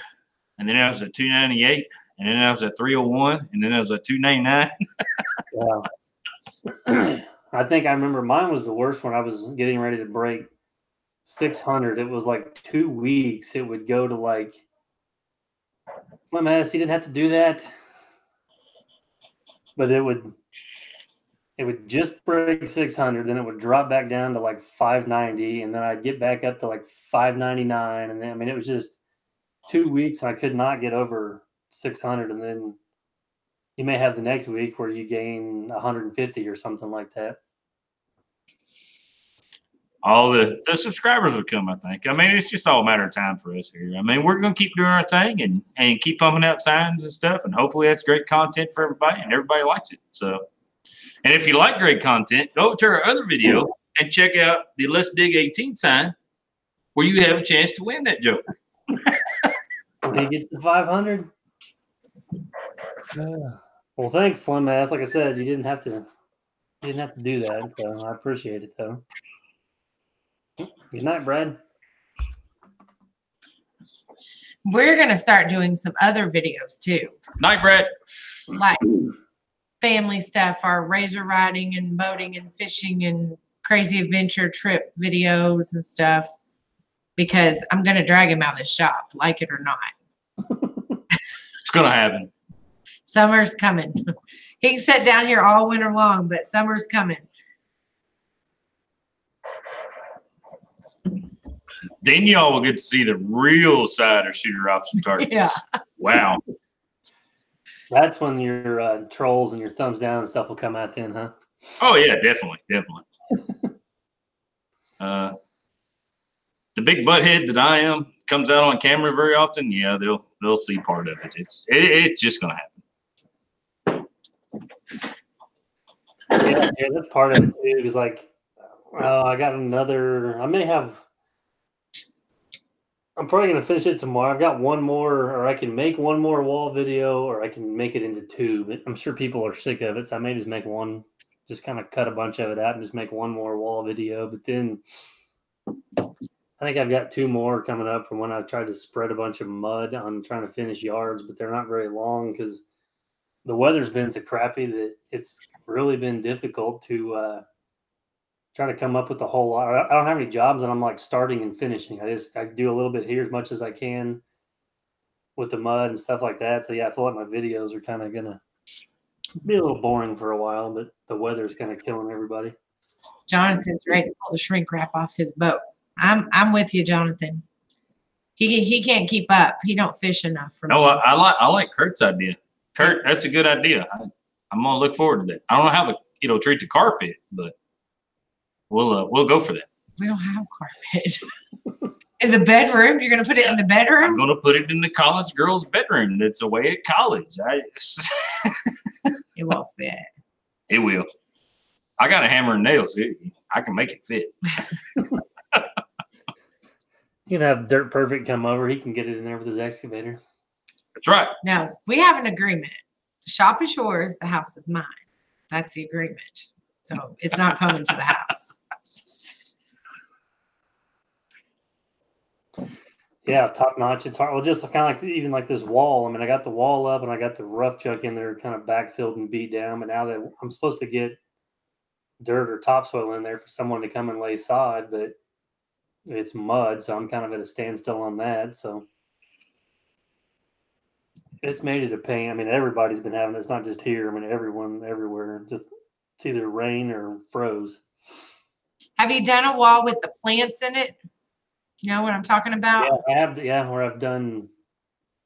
and then I was at 298, and then I was at 301, and then I was at 299. Yeah. I think I remember mine was the worst when I was getting ready to break 600. It was like 2 weeks. It would go to like, my mess, he didn't have to do that. But it would just break 600, then it would drop back down to like 590, and then I'd get back up to like 599, and then I mean it was just 2 weeks, and I could not get over 600, and then you may have the next week where you gain 150 or something like that. All the subscribers will come, I think. I mean, it's just all a matter of time for us here. I mean, we're going to keep doing our thing and keep pumping out signs and stuff, and hopefully that's great content for everybody, and everybody likes it. So. And if you like great content, go to our other video and check out the Let's Dig 18 sign where you have a chance to win that joker. When he gets to 500. Well, thanks, Slim Ass. Like I said, you didn't have to do that, so I appreciate it though. Good night, Brad. we're going to start doing some other videos too, Night, Brad. like family stuff, our razor riding and boating and fishing and crazy adventure trip videos and stuff, because I'm going to drag him out of the shop, like it or not. It's going to happen. Summer's coming. He can sit down here all winter long, but summer's coming. Then y'all will get to see the real side of Shooter Option Targets. Yeah. Wow. That's when your trolls and your thumbs down and stuff will come out then, huh? Oh, yeah, definitely. The big butthead that I am comes out on camera very often. Yeah, they'll see part of it. It's just going to happen. Yeah, that's part of it too. Because like, I got another. I'm probably gonna finish it tomorrow. I've got one more, or I can make one more wall video, or I can make it into two. But I'm sure people are sick of it, so I may just make one. Just kind of cut a bunch of it out and just make one more wall video. But then I think I've got two more coming up from when I've tried to spread a bunch of mud on trying to finish yards, but they're not very long because the weather's been so crappy that it's really been difficult to try to come up with a whole lot. I don't have any jobs, and I'm like starting and finishing. I do a little bit here as much as I can with the mud and stuff like that. So yeah, I feel like my videos are kind of gonna be a little boring for a while, but the weather's kind of killing everybody. Jonathan's ready to pull the shrink wrap off his boat. I'm with you, Jonathan. He can't keep up. He don't fish enough for me. No, I like Kurt's idea. Kurt, that's a good idea. I'm gonna look forward to that. I don't know how to treat the carpet, but we'll go for that. We don't have carpet. In the bedroom? You're going to put it in the I'm bedroom? going to put it in the college girl's bedroom that's away at college. It won't fit. It will. I got a hammer and nails. I can make it fit. You can have Dirt Perfect come over. He can get it in there with his excavator. That's right. No, we have an agreement. The shop is yours. The house is mine. That's the agreement. So it's not coming to the house. Yeah, top notch. It's hard. Well, just kind of like even like this wall. I mean, I got the wall up and I got the rough chuck in there, kind of backfilled and beat down. But now that I'm supposed to get dirt or topsoil in there for someone to come and lay sod, but it's mud, so I'm kind of at a standstill on that. So it's made it a pain. I mean, everybody's been having it. It's not just here. I mean, everyone, everywhere. Just it's either rain or froze. Have you done a wall with the plants in it? You know what I'm talking about? Yeah, I have. Yeah, where I've done.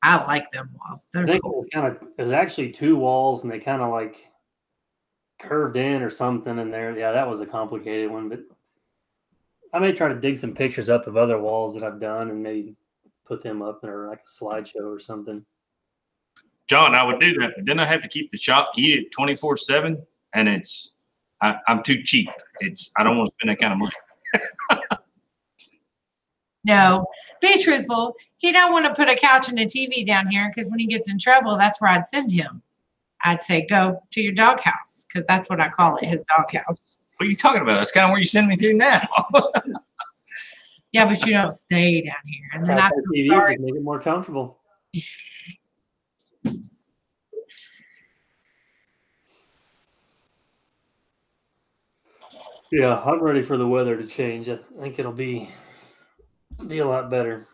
I like them walls. I They're think cool. it was actually 2 walls, and they kind of like curved in or something in there. Yeah, that was a complicated one, but I may try to dig some pictures up of other walls that I've done and maybe put them up there like a slideshow or something. John, I would do that, but then I have to keep the shop heated 24/7, and I'm too cheap. I don't want to spend that kind of money. No, be truthful. He don't want to put a couch and a TV down here because when he gets in trouble, that's where I'd send him. I'd say, go to your doghouse because that's what I call it, his doghouse. What are you talking about? That's kind of where you send me to now. Yeah, but you don't stay down here. And then Try I to feel TV, sorry. just make it more comfortable. Yeah, I'm ready for the weather to change. I think it'll be a lot better.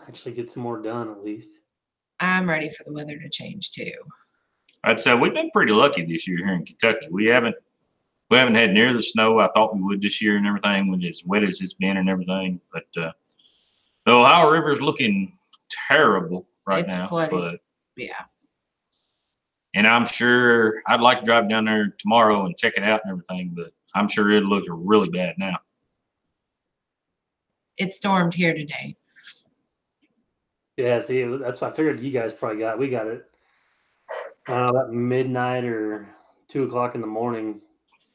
Actually get some more done at least. I'm ready for the weather to change too. I'd say we've been pretty lucky this year here in Kentucky. We haven't had near the snow I thought we would this year and everything, with as wet as it's been and everything. But the Ohio River is looking terrible right It's now. flooding. But Yeah. and I'm sure I'd like to drive down there tomorrow and check it out and everything, but I'm sure it looks really bad now. It stormed here today. Yeah, see, that's what I figured you guys probably got. We got it. I don't know, about midnight or 2 o'clock in the morning.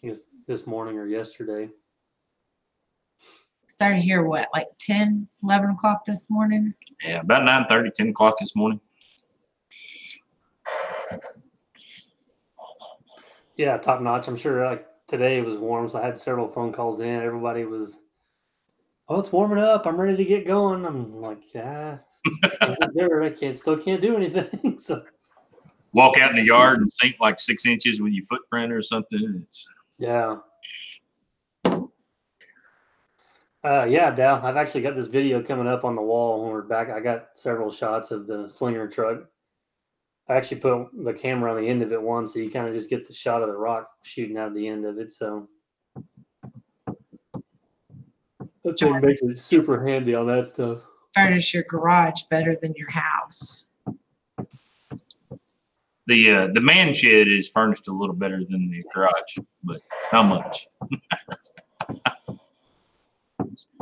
I guess this morning or yesterday. Started here, what, like 10, 11 o'clock this morning? Yeah, about 9:30, 10 o'clock this morning. Yeah, top notch. I'm sure like today it was warm, so I had several phone calls in. Everybody was, oh, it's warming up. I'm ready to get going. I'm like, yeah, I still can't do anything. So Walk out in the yard and sink like 6 inches with your footprint or something. yeah. Yeah, Dal, I've actually got this video coming up on the wall when we're back. I got several shots of the Slinger truck. I actually put the camera on the end of it once, so you kind of just get the shot of the rock shooting out the end of it. So that thing makes it super handy on that stuff. Furnish your garage better than your house. The man shed is furnished a little better than the garage, but not much.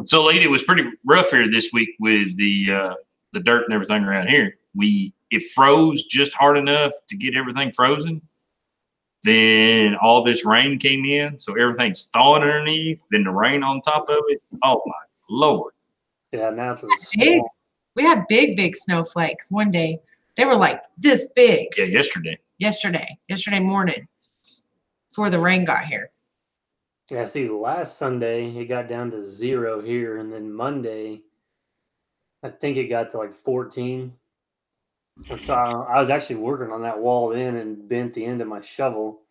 So, lady, it was pretty rough here this week with the dirt and everything around here. It froze just hard enough to get everything frozen. Then all this rain came in, so everything's thawing underneath. Then the rain on top of it. Oh my Lord! Yeah, now it's a Big, we had big snowflakes one day. They were like this big. Yeah, yesterday Morning, before the rain got here. Yeah, see, last Sunday it got down to 0 here, and then Monday, I think it got to like 14. So I was actually working on that wall then and bent the end of my shovel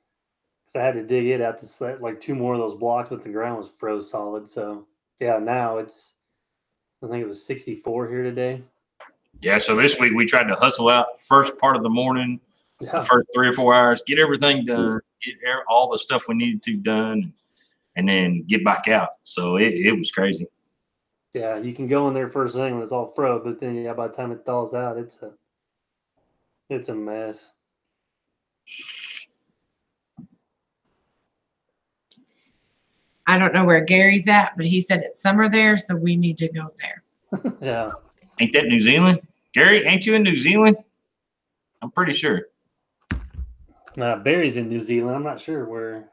because I had to dig it out to set like 2 more of those blocks, but the ground was froze solid. So yeah, now I think it was 64 here today. Yeah, so this week we tried to hustle out first part of the morning, Yeah. the first 3 or 4 hours, get everything done, get all the stuff we needed to done, and then get back out. So it was crazy. Yeah, you can go in there first thing when it's all froze, but then by the time it thaws out, it's a mess. I don't know where Gary's at, but he said it's summer there, so we need to go there. Yeah. Ain't that New Zealand? Gary, ain't you in New Zealand? I'm pretty sure. Barry's in New Zealand. I'm not sure where.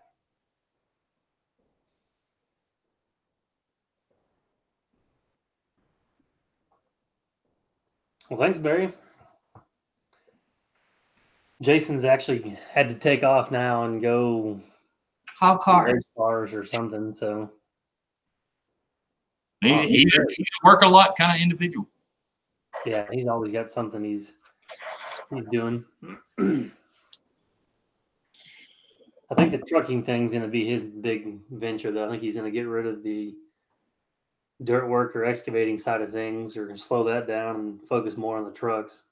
Well, thanks, Barry. Jason's actually had to take off now and go Haul cars. cars or something. So He's a work a lot kind of individual. yeah, he's always got something he's doing. I think the trucking thing's going to be his big venture, though. I think he's going to get rid of the dirt work or excavating side of things, or slow that down and focus more on the trucks.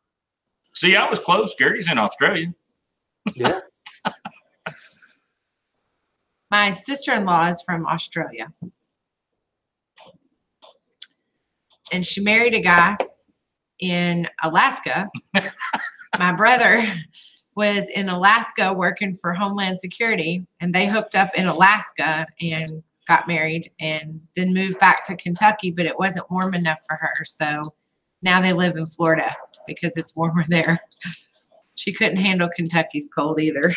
See, I was close. Gary's in Australia. Yeah. My sister-in-law is from Australia. And she married a guy in Alaska. My brother was in Alaska working for Homeland Security, and they hooked up in Alaska and got married and then moved back to Kentucky, but it wasn't warm enough for her. So now they live in Florida because it's warmer there. She couldn't handle Kentucky's cold either.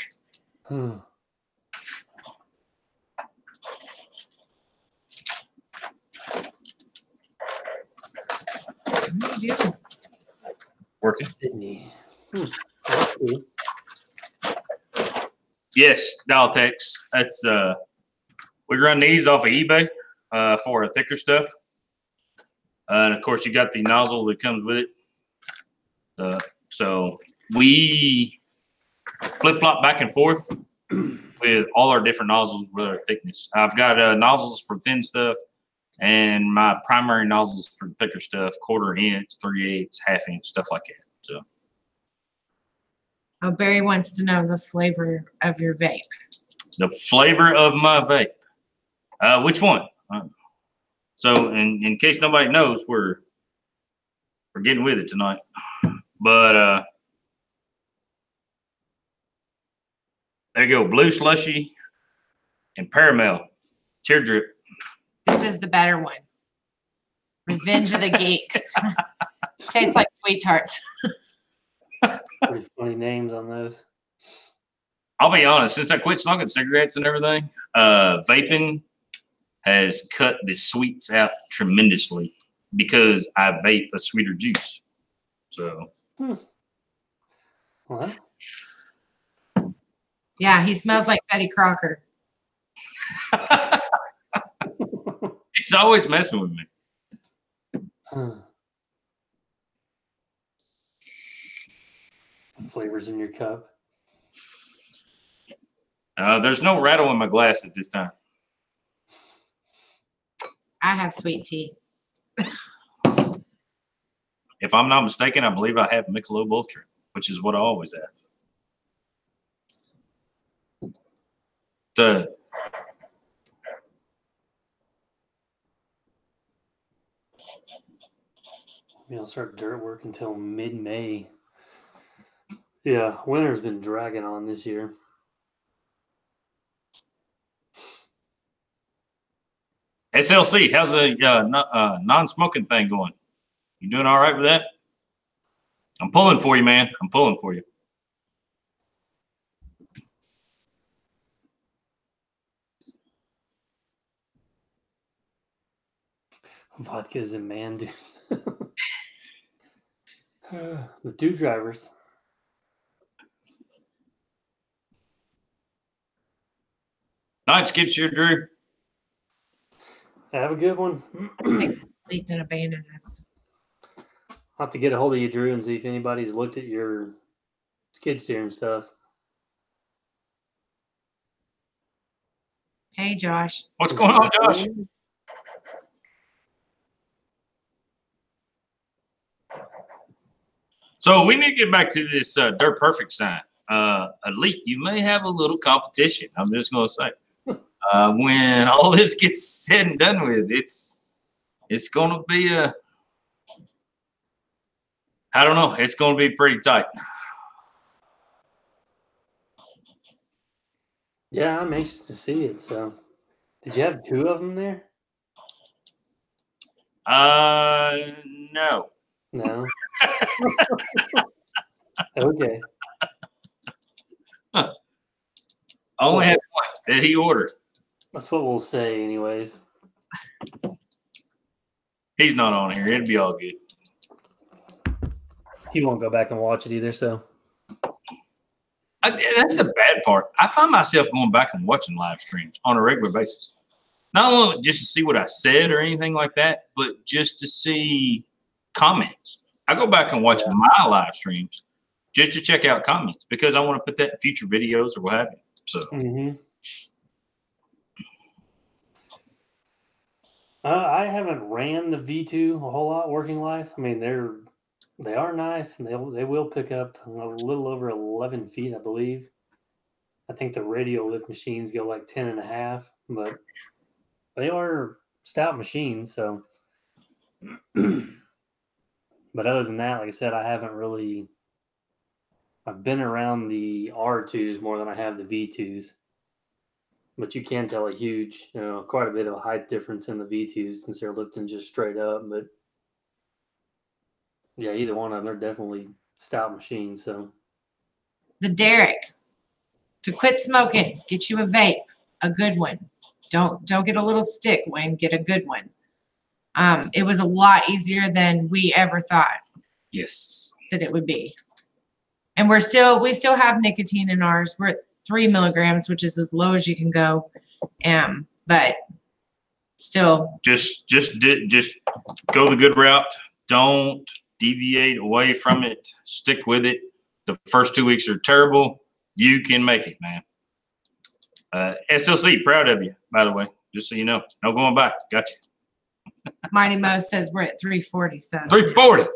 Working. Sydney. Yes, Dialtex. That's we run these off of eBay for our thicker stuff. And of course, you got the nozzle that comes with it. So we flip-flop back and forth with all our different nozzles with our thickness. I've got nozzles for thin stuff, and my primary nozzles for thicker stuff, 1/4 inch, 3/8, 1/2 inch, stuff like that. So. Oh, Barry wants to know the flavor of your vape. The flavor of my vape. Which one? So, in case nobody knows, we're getting with it tonight. But there you go, blue slushy and caramel teardrip. This is the better one. Revenge of the Geeks. Tastes like sweet tarts. Pretty funny names on those. I'll be honest, since I quit smoking cigarettes and everything, vaping has cut the sweets out tremendously because I vape a sweeter juice. So. What? Yeah, he smells like Betty Crocker. He's always messing with me. Flavors in your cup. There's no rattle in my glass at this time. I have sweet tea. If I'm not mistaken, I believe I have Michelob Ultra, which is what I always have. We don't start dirt work until mid-May. Yeah, winter's been dragging on this year. SLC, how's the non-smoking thing going? You doing all right with that? I'm pulling for you, man. I'm pulling for you. Vodkas and man dudes. The two drivers. Night skid steer, Drew. Have a good one. They didn't abandon us. I'll have to get a hold of you, Drew, and see if anybody's looked at your skid steer and stuff. Hey, Josh. What's going on, Josh? So we need to get back to this Dirt Perfect sign. Elite, you may have a little competition. I'm just going to say. When all this gets said and done with, it's going to be I don't know. It's going to be pretty tight. Yeah, I'm anxious to see it. So Did you have 2 of them there? No. No. Okay. I only had one that he ordered. That's what we'll say, anyways. He's not on here. It'd be all good. He won't go back and watch it either. So That's the bad part. I find myself going back and watching live streams on a regular basis. Not only just to see what I said or anything like that, but just to see comments. I go back and watch my live streams just to check out comments because I want to put that in future videos or what have you. So. I haven't ran the V2 a whole lot working live. I mean, they are nice and they will pick up a little over 11 feet, I believe. I think the radial lift machines go like 10.5, but they are stout machines. So, but other than that, like I said, I haven't really. I've been around the R2s more than I have the V2s. But you can tell a huge, quite a bit of a height difference in the V2s since they're lifting just straight up. But yeah, either one of them, they're definitely stout machines. So The Derek, to quit smoking, get you a vape, a good one. Don't get a little stick, Wayne. Get a good one. It was a lot easier than we ever thought. Yes. That it would be. And we still have nicotine in ours. We're at 3 milligrams, which is as low as you can go. But still. Just go the good route. Don't deviate away from it. Stick with it. The first 2 weeks are terrible. You can make it, man. SLC, proud of you, by the way. Just so you know. No going back. Gotcha. Mighty Mo says we're at 340. So 340.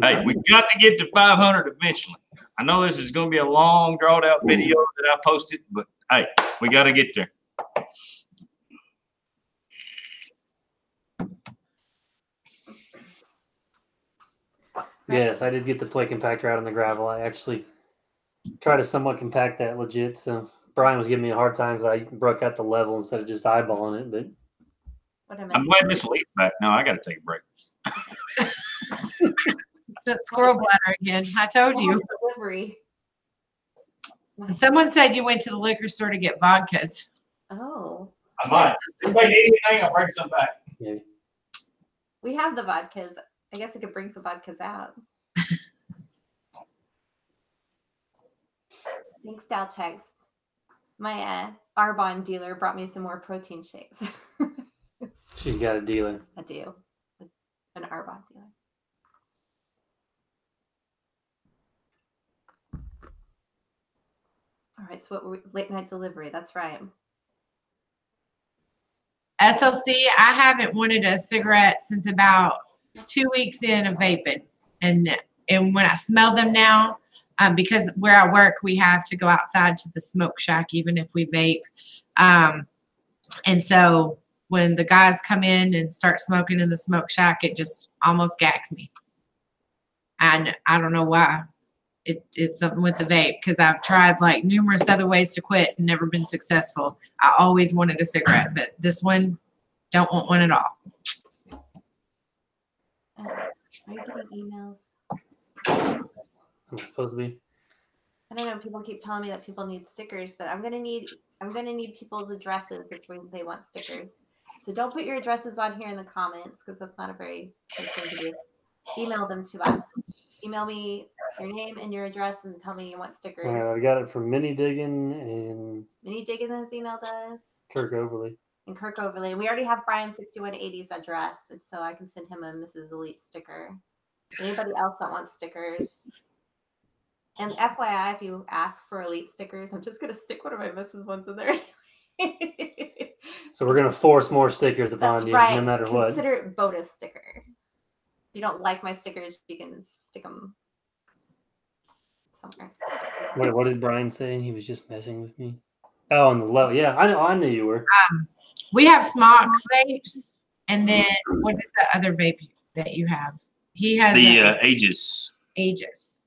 Hey, we got to get to 500 eventually. I know this is going to be a long, drawn out video that I posted, but hey, we got to get there. yes, I did get the plate compactor out on the gravel. I actually tried to somewhat compact that legit. So Brian was giving me a hard time because I broke out the level instead of just eyeballing it. But I'm glad Miss Lee's back. Now I got to take a break. It's that squirrel bladder again. I told you. Delivery. Someone said you went to the liquor store to get vodkas. Oh. I might. Anybody need anything? I'll bring some back. yeah. We have the vodkas. I guess I could bring some vodkas out. Thanks, Daltex. My Arbonne dealer brought me some more protein shakes. She's got a dealer. I do. An Arbonne dealer. All right, so what were we, late night delivery. That's right. SLC, I haven't wanted a cigarette since about 2 weeks in of vaping. And when I smell them now, because where I work, we have to go outside to the smoke shack, even if we vape. And so when the guys come in and start smoking in the smoke shack, it just almost gags me. And I don't know why. It's something with the vape because I've tried like numerous other ways to quit and never been successful. I always wanted a cigarette, but this one, don't want one at all. Are you getting emails? Am I supposed to be? I don't know. People keep telling me that people need stickers, but I'm gonna need people's addresses if they want stickers. So don't put your addresses on here in the comments because that's not a very good thing to do. Email them to us. Email me your name and your address and tell me you want stickers. I got it from Minnie Diggin and Minnie Diggin has emailed us. Kirk Overly. And Kirk Overly. And we already have Brian 6180's address, and so I can send him a Mrs. Elite sticker. Anybody else that wants stickers? And FYI, if you ask for Elite stickers, I'm just gonna stick one of my Mrs. ones in there. So we're gonna force more stickers upon That's you, right. no matter what. Consider it bonus sticker. If you don't like my stickers, you can stick them somewhere. What did Brian say? He was just messing with me. Oh, on the level. Yeah, I knew you were. We have smock vapes, and then what is the other vape that you have? He has The Aegis. Aegis.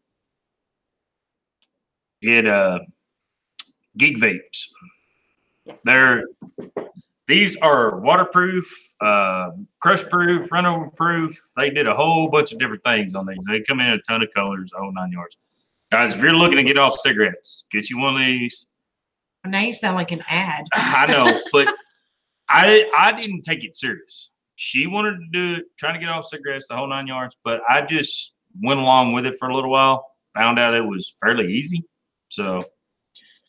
It Geek Vapes. Yes. These are waterproof, crush proof, runover proof. They did a whole bunch of different things on these. They come in a ton of colors, the whole 9 yards. Guys, if you're looking to get off cigarettes, get you one of these. Now you sound like an ad. I know, but I didn't take it serious. She wanted to do it, trying to get off cigarettes, the whole 9 yards, but I just went along with it for a little while, found out it was fairly easy. So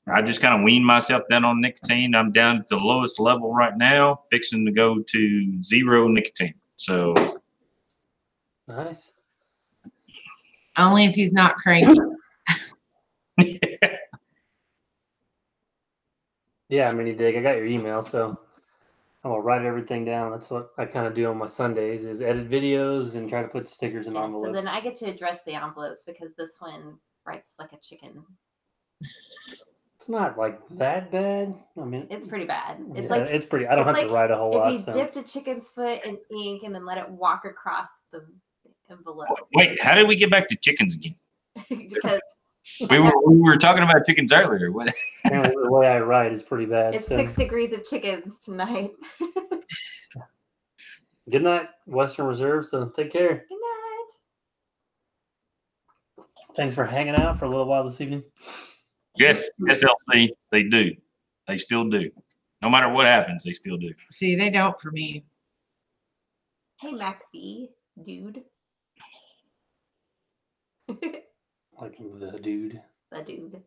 I just kind of weaned myself down on nicotine. I'm down to the lowest level right now, fixing to go to 0 nicotine. So Nice. Only if he's not cranky. Yeah, Mini Dig, I got your email, so I'm gonna write everything down. That's what I kind of do on my Sundays is edit videos and try to put stickers in Yeah, envelopes. so then I get to address the envelopes because this one writes like a chicken. It's not like that bad. I mean, It's pretty bad. It's yeah, like it's pretty. I don't it's have to like write a whole lot. if you So. dipped a chicken's foot in ink and then let it walk across the envelope. wait, how did we get back to chickens again? Because We were talking about chickens earlier. What? Apparently the way I write is pretty bad. it's so. 6 degrees of chickens tonight. Good night, Western Reserve. So take care. Good night. Thanks for hanging out for a little while this evening. Yes, SLC, they do. They still do. No matter what happens, they still do. See, they don't for me. Hey, MacB, dude. Like the dude. The dude.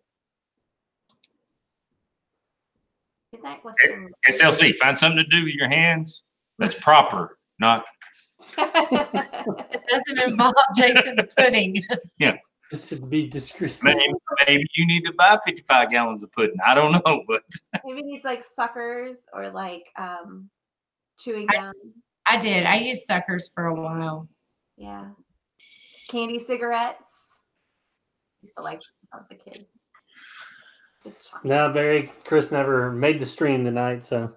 Good night, Western. SLC, find something to do with your hands that's proper, not It doesn't involve Jason's pudding. Just to be discreet. maybe you need to buy 55 gallons of pudding. I don't know, but Maybe it needs like suckers or like chewing gum. I did. I used suckers for a while. Yeah. Candy cigarettes. Used to like when I was a kid. Good chocolate. No, Barry, Chris never made the stream tonight, so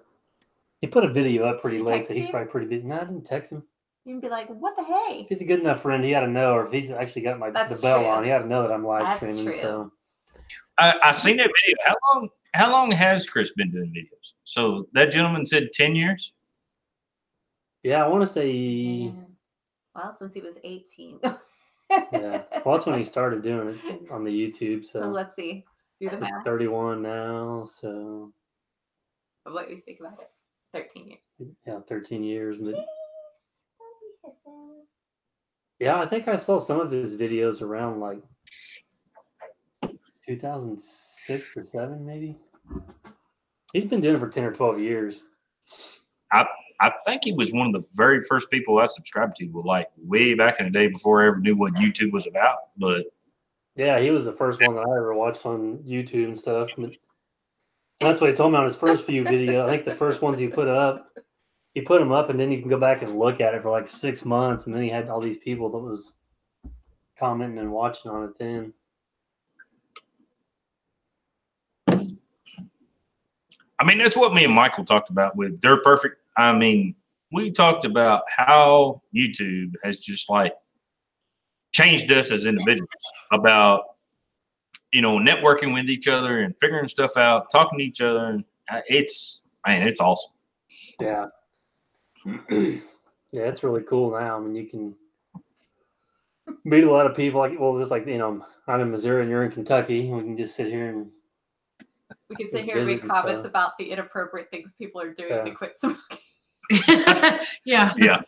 he put a video up pretty Did he late, text so he's you? probably pretty busy. No, I didn't text him. You can be like, what the hey? If he's a good enough friend, he ought to know, or if he's actually got the That's bell true. on, he ought to know that I'm live That's streaming. true. So I seen that video. How long has Chris been doing videos? So that gentleman said 10 years. yeah, I want to say Yeah. Well, since he was 18. yeah. Well, that's when he started doing it on the YouTube. So So let's see. Do the he's math. 31 now. So What do you think about it? 13 years. yeah, 13 years. But yeah, I think I saw some of his videos around like 2006 or 7, maybe. He's been doing it for 10 or 12 years. I think he was one of the very first people I subscribed to, like way back in the day before I ever knew what YouTube was about. But Yeah, he was the first one that I ever watched on YouTube and stuff. But that's what he told me on his first few videos. I think the first ones he put them up, and then you can go back and look at it for like 6 months, and then he had all these people that was commenting and watching on it then. I mean, that's what me and Michael talked about with They're Perfect. I mean, we talked about how YouTube has just like changed us as individuals about, networking with each other and figuring stuff out, talking to each other. And it's awesome. Yeah. Yeah, it's really cool now. I mean, you can meet a lot of people. Just like, I'm in Missouri and you're in Kentucky. We can just sit here and We can sit here and read Visit and comments stuff. about the inappropriate things people are doing Yeah. to quit smoking. Yeah. Yeah.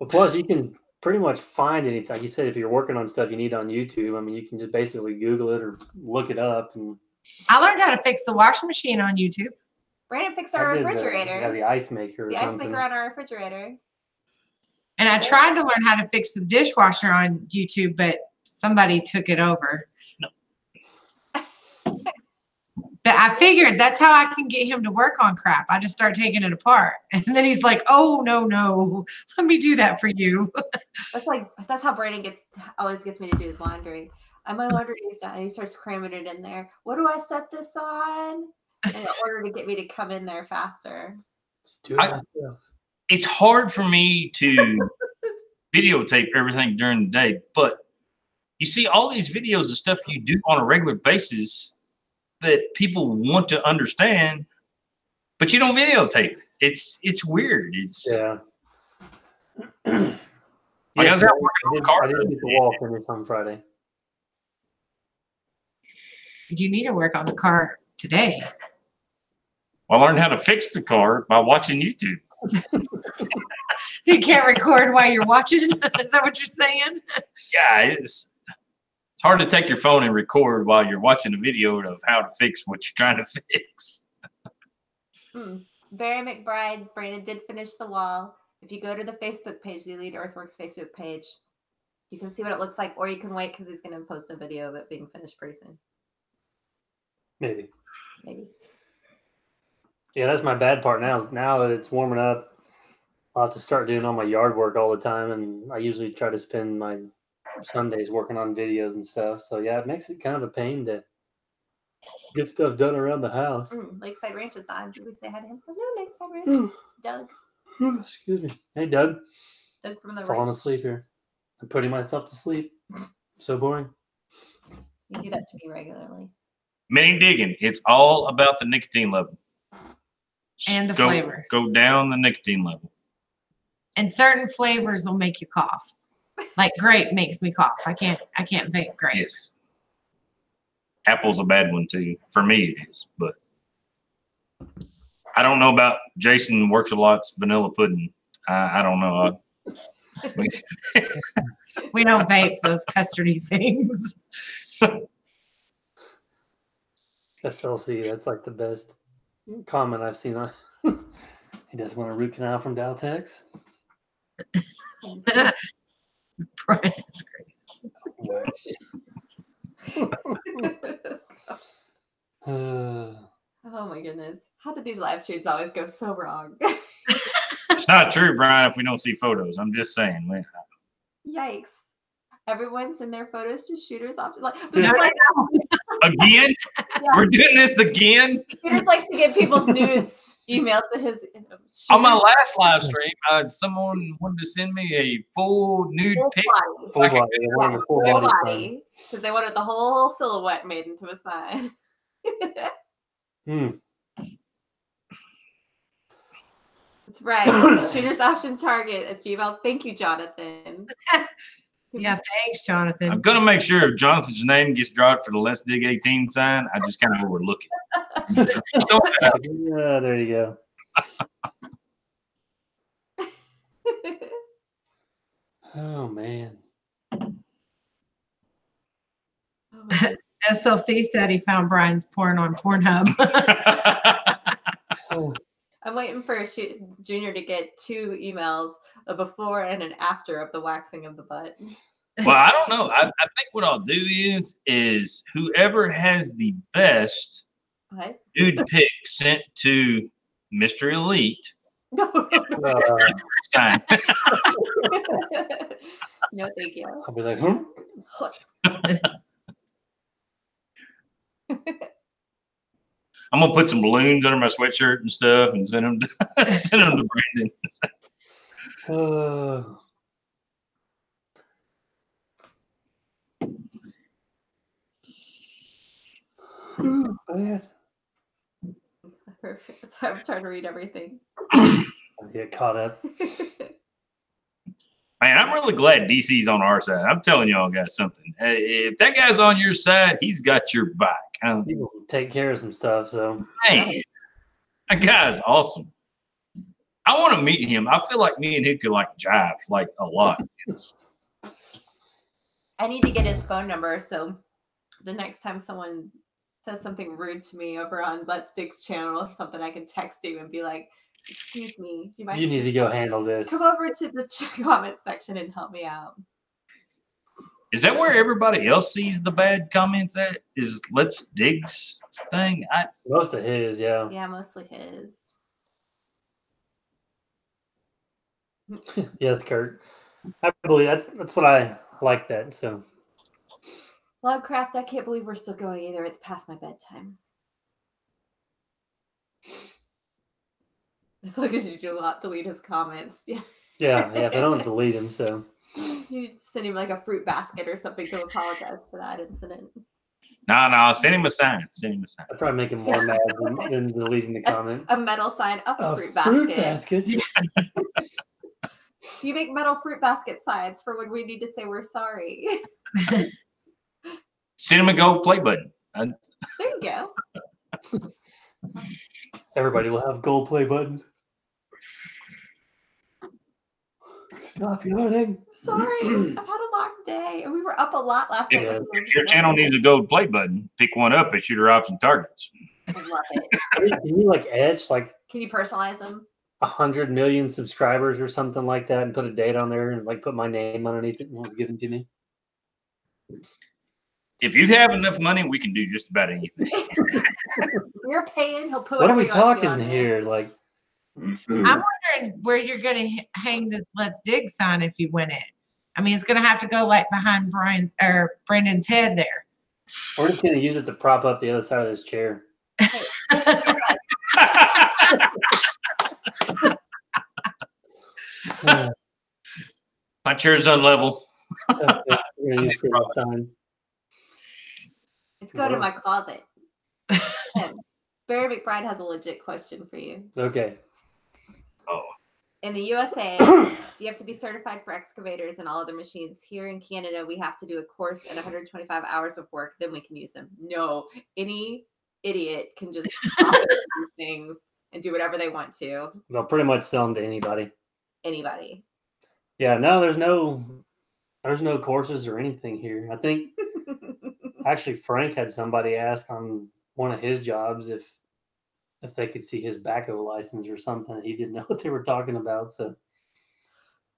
Well, plus you can pretty much find anything. Like you said, if you're working on stuff you need on YouTube, I mean, you can just basically Google it or look it up. And I learned how to fix the washing machine on YouTube. Brandon fixed I our did refrigerator. the ice maker or The ice something. maker on our refrigerator. And I tried to learn how to fix the dishwasher on YouTube, but somebody took it over. But I figured that's how I can get him to work on crap. I just start taking it apart. And then he's like, oh, no, let me do that for you. That's how Brandon always gets me to do his laundry. My laundry is done. And he starts cramming it in there. What do I set this on? In order to get me to come in there faster. Just do it myself. It's hard for me to videotape everything during the day, but you see all these videos of stuff you do on a regular basis. that people want to understand, but you don't videotape it. It's weird. It's Yeah. Like I was Yes, out working on the car. I did get the wall finished on Friday. You need to work on the car today. I learned how to fix the car by watching YouTube. So you can't record while you're watching? Is that what you're saying? Yeah, it's hard to take your phone and record while you're watching a video of how to fix what you're trying to fix. Barry McBride, Brandon did finish the wall. If you go to the Facebook page, the Elite Earthworks Facebook page, you can see what it looks like, or you can wait because he's going to post a video of it being finished pretty soon. Maybe. Maybe. Yeah, that's my bad part now. Now that it's warming up, I'll have to start doing all my yard work all the time, and I usually try to spend my Sundays working on videos and stuff. So yeah, it makes it kind of a pain to get stuff done around the house. Lakeside Ranch is on. Did we say hi to him? Hello, Lakeside Ranch. It's Doug. Excuse me. Hey, Doug. Doug from the Falling ranch. asleep here. I'm putting myself to sleep. So boring. You do that to me regularly. Mini digging. It's all about the nicotine level. And the Go- flavor. Go down the nicotine level. And certain flavors will make you cough. Like grape makes me cough. I can't vape grape. Yes. Apple's a bad one too. For me, it is. But I don't know about Jason Works a Lot's vanilla pudding. I don't know. We don't vape those custardy things. SLC, that's like the best comment I've seen on. He doesn't want a root canal from Daltex. Brian's great. Oh my goodness. How did these live streams always go so wrong? It's not true, Brian, if we don't see photos. I'm just saying. Yikes. Everyone's in their photos to shooters off. Like, No, this is like Again? We're doing this again? Shooters likes to get people's nudes emailed to his. On my last live stream, someone wanted to send me a full nude pic. Full body. They wanted the full body sign. body. Because they wanted the whole silhouette made into a sign. That's right. Shooters option target at Gmail. Thank you, Jonathan. Yeah, thanks, Jonathan. I'm going to make sure if Jonathan's name gets dropped for the Let's Dig 18 sign, I just kind of overlook it. Yeah, there you go. Oh, man. SLC said he found Brian's porn on Pornhub. I'm waiting for Junior to get 2 emails, a before and an after of the waxing of the butt. Well, I don't know. I think what I'll do is whoever has the best What? nude pic sent to Mr. Elite. Sign. No, thank you. I'll be like, I'm gonna put some balloons under my sweatshirt and stuff, and send them to Brandon. Man. Perfect. So I'm trying to read everything. I'll get caught up. Man, I'm really glad DC's on our side. I'm telling y'all guys something. If that guy's on your side, he's got your back. People take care of some stuff, so. Man, that guy's awesome. I want to meet him. I feel like me and him could like jive like a lot. I need to get his phone number so the next time someone says something rude to me over on Let's Dig's channel or something, I can text you and be like, "Excuse me, do you mind? You need to go handle this. Come over to the comment section and help me out." Is that where everybody else sees the bad comments at? Is Let's Dig's thing? Most of his, yeah. Yeah, mostly his. Yes, Kurt. I believe that's what I like that. So. Lovecraft, I can't believe we're still going either. It's past my bedtime. As long as you do not delete his comments. Yeah. Yeah, if I don't delete him, so. You need to send him like a fruit basket or something to apologize for that incident. No. Send him a sign. Send him a sign. I'd probably make him more mad than deleting the comment. A metal sign of a fruit Fruit basket. baskets. Do you make metal fruit basket signs for when we need to say we're sorry? Send him a gold play button. There you go. Everybody will have gold play buttons. Stop yawning. Sorry, I've had a long day, and we were up a lot last night. Yeah. If your channel needs a gold play button, pick one up at Shooter Option Targets. I love it. Can you like etch like Can you personalize them? 100 million subscribers or something like that and put a date on there and like put my name underneath it and it was given to me? If you have enough money, we can do just about anything. You're paying. He'll put. What are we whatever he wants to talking on here? Like, I'm wondering where you're going to hang this "Let's Dig" sign if you win it. I mean, it's going to have to go like behind Brendan's head there. we're just gonna use it to prop up the other side of this chair. My chair's unlevel. We're gonna use for the sign. Let's go to my closet. Barry McBride has a legit question for you. Okay. Oh, In the USA, do you have to be certified for excavators and all other machines? Here in Canada, we have to do a course and 125 hours of work, then we can use them. No, any idiot can just do things and do whatever they want to. They'll pretty much sell them to anybody. Anybody. Yeah, no, there's no courses or anything here. I think actually Frank had somebody ask on one of his jobs if they could see his backhoe license or something. He didn't know what they were talking about. So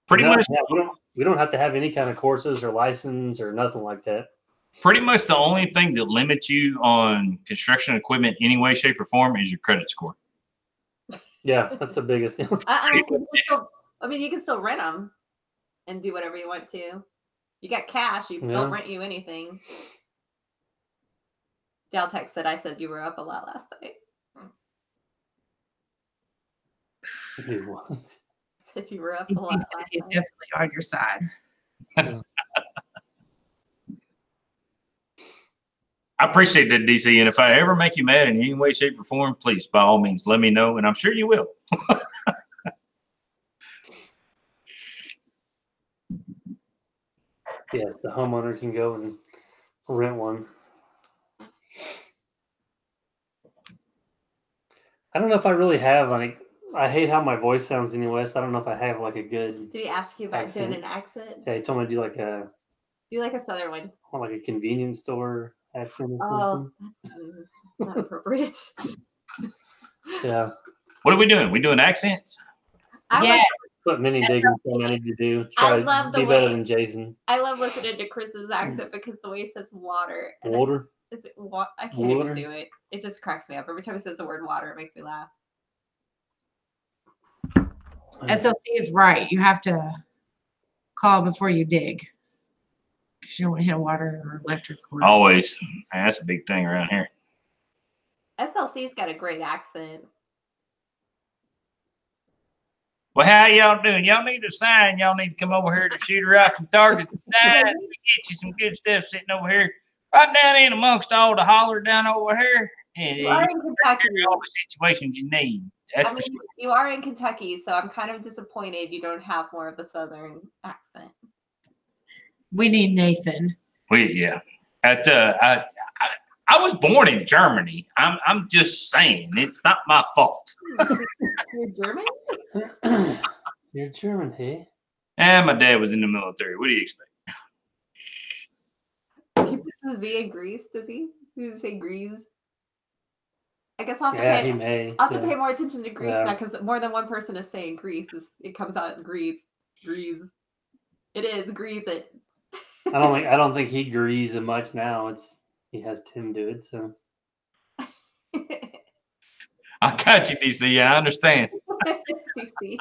pretty much. Yeah, we don't have to have any kind of courses or license or nothing like that. Pretty much the only thing that limits you on construction equipment any way, shape, or form is your credit score. Yeah, that's the biggest thing. I mean, you can still rent them and do whatever you want to. You got cash. They'll rent you anything. Deltex said I said you were up a lot last night. Said you were up a lot last He's night. definitely on your side. I appreciate that, DC. And if I ever make you mad in any way, shape, or form, please, by all means, let me know. And I'm sure you will. Yes, the homeowner can go and rent one. I don't know if I really have like. I hate how my voice sounds anyway, so I don't know if I have like a good. Did he ask you about doing accent. an accent? Yeah, he told me to do like a southern one. like a convenience store accent. Or Oh, that's not appropriate. something. Yeah, What are we doing? We doing accents? I Yeah. like- what mini digging thing I need to do. Try I love to the be better way- than Jason. I love listening to Chris's accent because the way he says water. And Water. Is it I can't Water? even do it. It just cracks me up. Every time he says the word water, it makes me laugh. SLC is right. You have to call before you dig because you don't want to hit a water or electric cord. Always. Man, that's a big thing around here. SLC's got a great accent. Well, how y'all doing? Y'all need a sign. Y'all need to come over here to Shooter Option Targets and sign. We get you some good stuff sitting over here. Right down in amongst all the holler down over here. And You are in Kentucky. all the situations you need. That's I mean, you are in Kentucky, so I'm kind of disappointed you don't have more of the southern accent. We need Nathan. yeah. I was born in Germany. I'm just saying it's not my fault. You're German? You're German, hey? And my dad was in the military. What do you expect? He puts the Z in Greece, does he? Does he say Greece? I guess I'll have to, Yeah, pay, he may. I'll have to yeah. pay more attention to Greece Yeah. now because more than one person is saying Greece. It comes out in Greece. Greece. It is. Greece it. I don't think he agrees as much now. He has Tim do it, so I got you, DC. I understand. DC.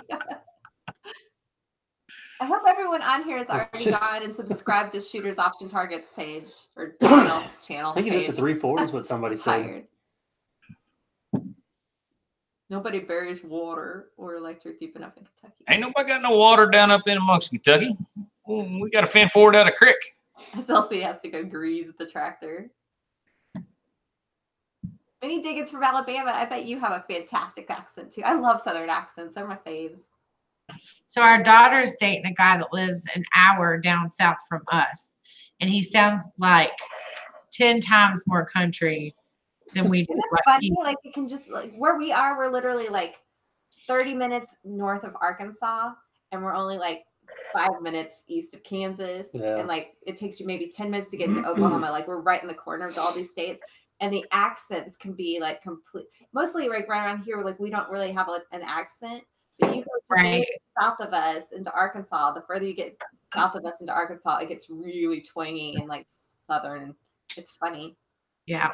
I hope everyone on here has already Just- gone and subscribed to Shooter's Option Targets page or channel I think he's up to page. 3/4 is what somebody I'm said. tired. Nobody buries water or electric deep enough in Kentucky. Ain't nobody got no water down up in amongst Kentucky. We got to fend for it out of creek. SLC has to go grease the tractor. Vinny Diggins from Alabama. I bet you have a fantastic accent too. I love Southern accents. They're my faves. So our daughter's dating a guy that lives an hour down south from us, and he sounds like 10 times more country than we do. Isn't it funny? Like it can just like where we are, we're literally like 30 minutes north of Arkansas, and we're only like 5 minutes east of Kansas. Yeah. And like it takes you maybe 10 minutes to get to Oklahoma. Like we're right in the corner of all these states. And the accents can be like complete. Mostly like right around here, like we don't really have like an accent. But you go Right. south of us into Arkansas. The further you get south of us into Arkansas, it gets really twangy and like southern. It's funny. Yeah.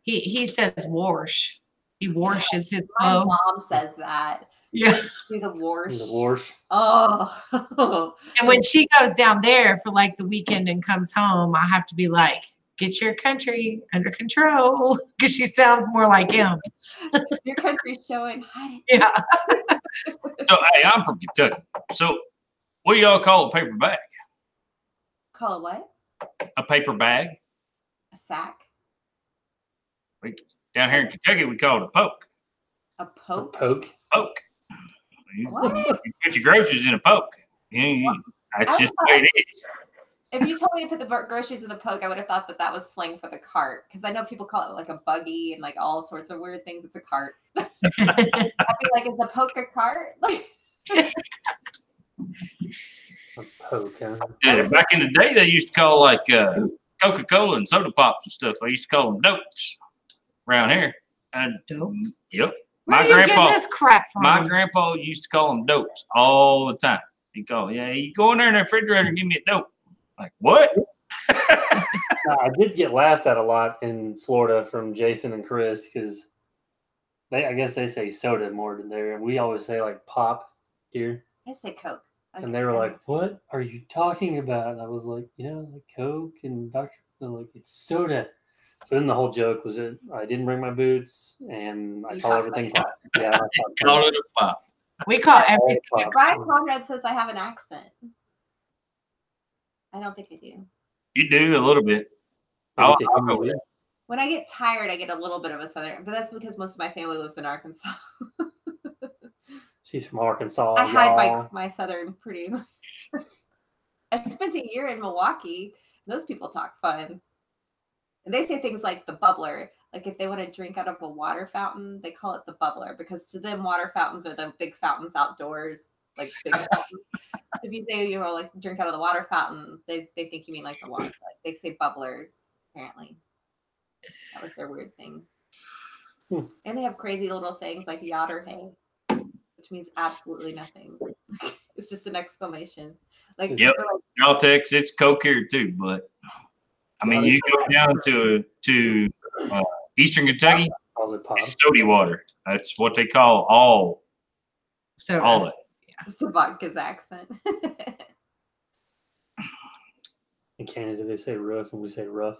He says wash. He washes his My clothes. mom says that. Yeah. See the wash. The wash. Oh. And when she goes down there for like the weekend and comes home, I have to be like, get your country under control, because she sounds more like him. Your country's showing. Hide it. Yeah. So, hey, I'm from Kentucky. So, what do y'all call a paper bag? Call it what? A paper bag. A sack? Down here in Kentucky, we call it a poke. A poke? Poke. Poke. What? You put your groceries in a poke. That's just the way it is. If you told me to put the groceries in the poke, I would have thought that that was slang for the cart. Because I know people call it like a buggy and like all sorts of weird things. It's a cart. I'd be like, is the poke a cart? Like, A poke, huh? Yeah, back in the day, they used to call like Coca-Cola and soda pops and stuff. They used to call them dopes around here. And Dopes? yep, Where are you getting this crap from? my grandpa used to call them dopes all the time. He called, yeah, you go in there in the refrigerator and give me a dope. Like what? I did get laughed at a lot in Florida from Jason and Chris because I guess they say soda more than there. We always say like pop here. I say Coke. And they were like, "What are you talking about?" And I was like, like Coke and Dr. They're like, "It's soda." So then the whole joke was that I didn't bring my boots and I You call talk everything like pop. Yeah, I Call it a pop. We call everything. pop. Brian Conrad says I have an accent. I don't think I do. You do a little bit. I'll go with it. When I get tired, I get a little bit of a southern, but that's because most of my family lives in Arkansas. She's from Arkansas. I hide y'all. my southern pretty much. I spent a year in Milwaukee. Those people talk fun. And they say things like the bubbler. Like if they want to drink out of a water fountain, they call it the bubbler because to them, water fountains are the big fountains outdoors. Like big fountains. If you say you know like drink out of the water fountain, they think you mean like the water. Like they say bubblers, apparently. That was their weird thing. And they have crazy little sayings like yacht hey, which means absolutely nothing. It's just an exclamation. Like, Yep. like Y'all Texas, it's Coke here too, but I mean, you go down to Eastern Kentucky, Calls it pop. it's soda water. That's what they call all So it. the vodka's accent. In Canada, they say rough and we say rough.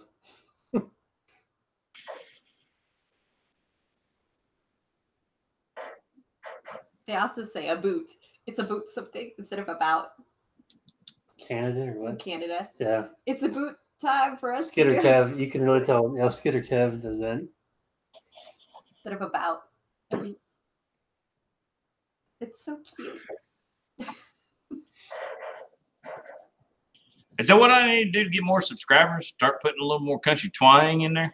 They also say a boot. It's a boot something instead of about Canada or in what? Canada. Yeah. It's a boot time for us Skitter to do Kev, you can really tell. Skitter Kev does that. instead of about. A boot. It's so cute. Is that what I need to do to get more subscribers? Start putting a little more country twang in there?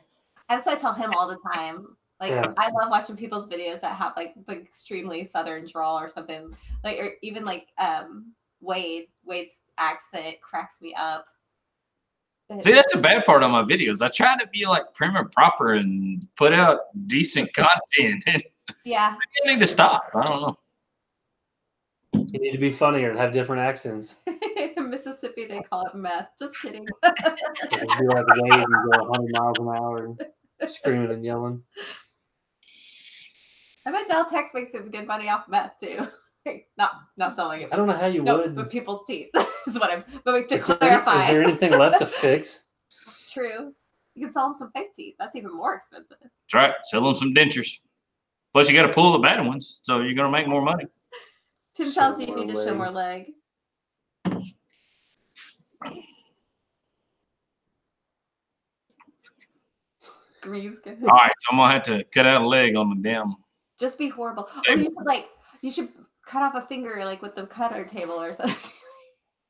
And so I tell him all the time. Like Yeah. I love watching people's videos that have like the extremely southern drawl or something. Like or even like Wade's accent cracks me up. See, that's the bad part on my videos. I try to be like prim and proper and put out decent content. And Yeah. I need to stop. I don't know. You need to be funnier and have different accents. In Mississippi they call it meth. Just kidding. It'd be like Wade and go 100 miles an hour and screaming and yelling. I bet Del Tex makes some good money off meth too. not selling it. I don't know how you No, would. but people's teeth is what I'm. But to Is there clarify, anything left to fix? true. You can sell them some fake teeth. That's even more expensive. That's right. Sell them some dentures. Plus, you got to pull the bad ones, so you're going to make more money. Tim Show tells you you more need to show leg. more leg. Grease gun. All right, so I'm gonna have to cut out a leg on the damn. Just be horrible. Or you should cut off a finger like with the cutter table or something.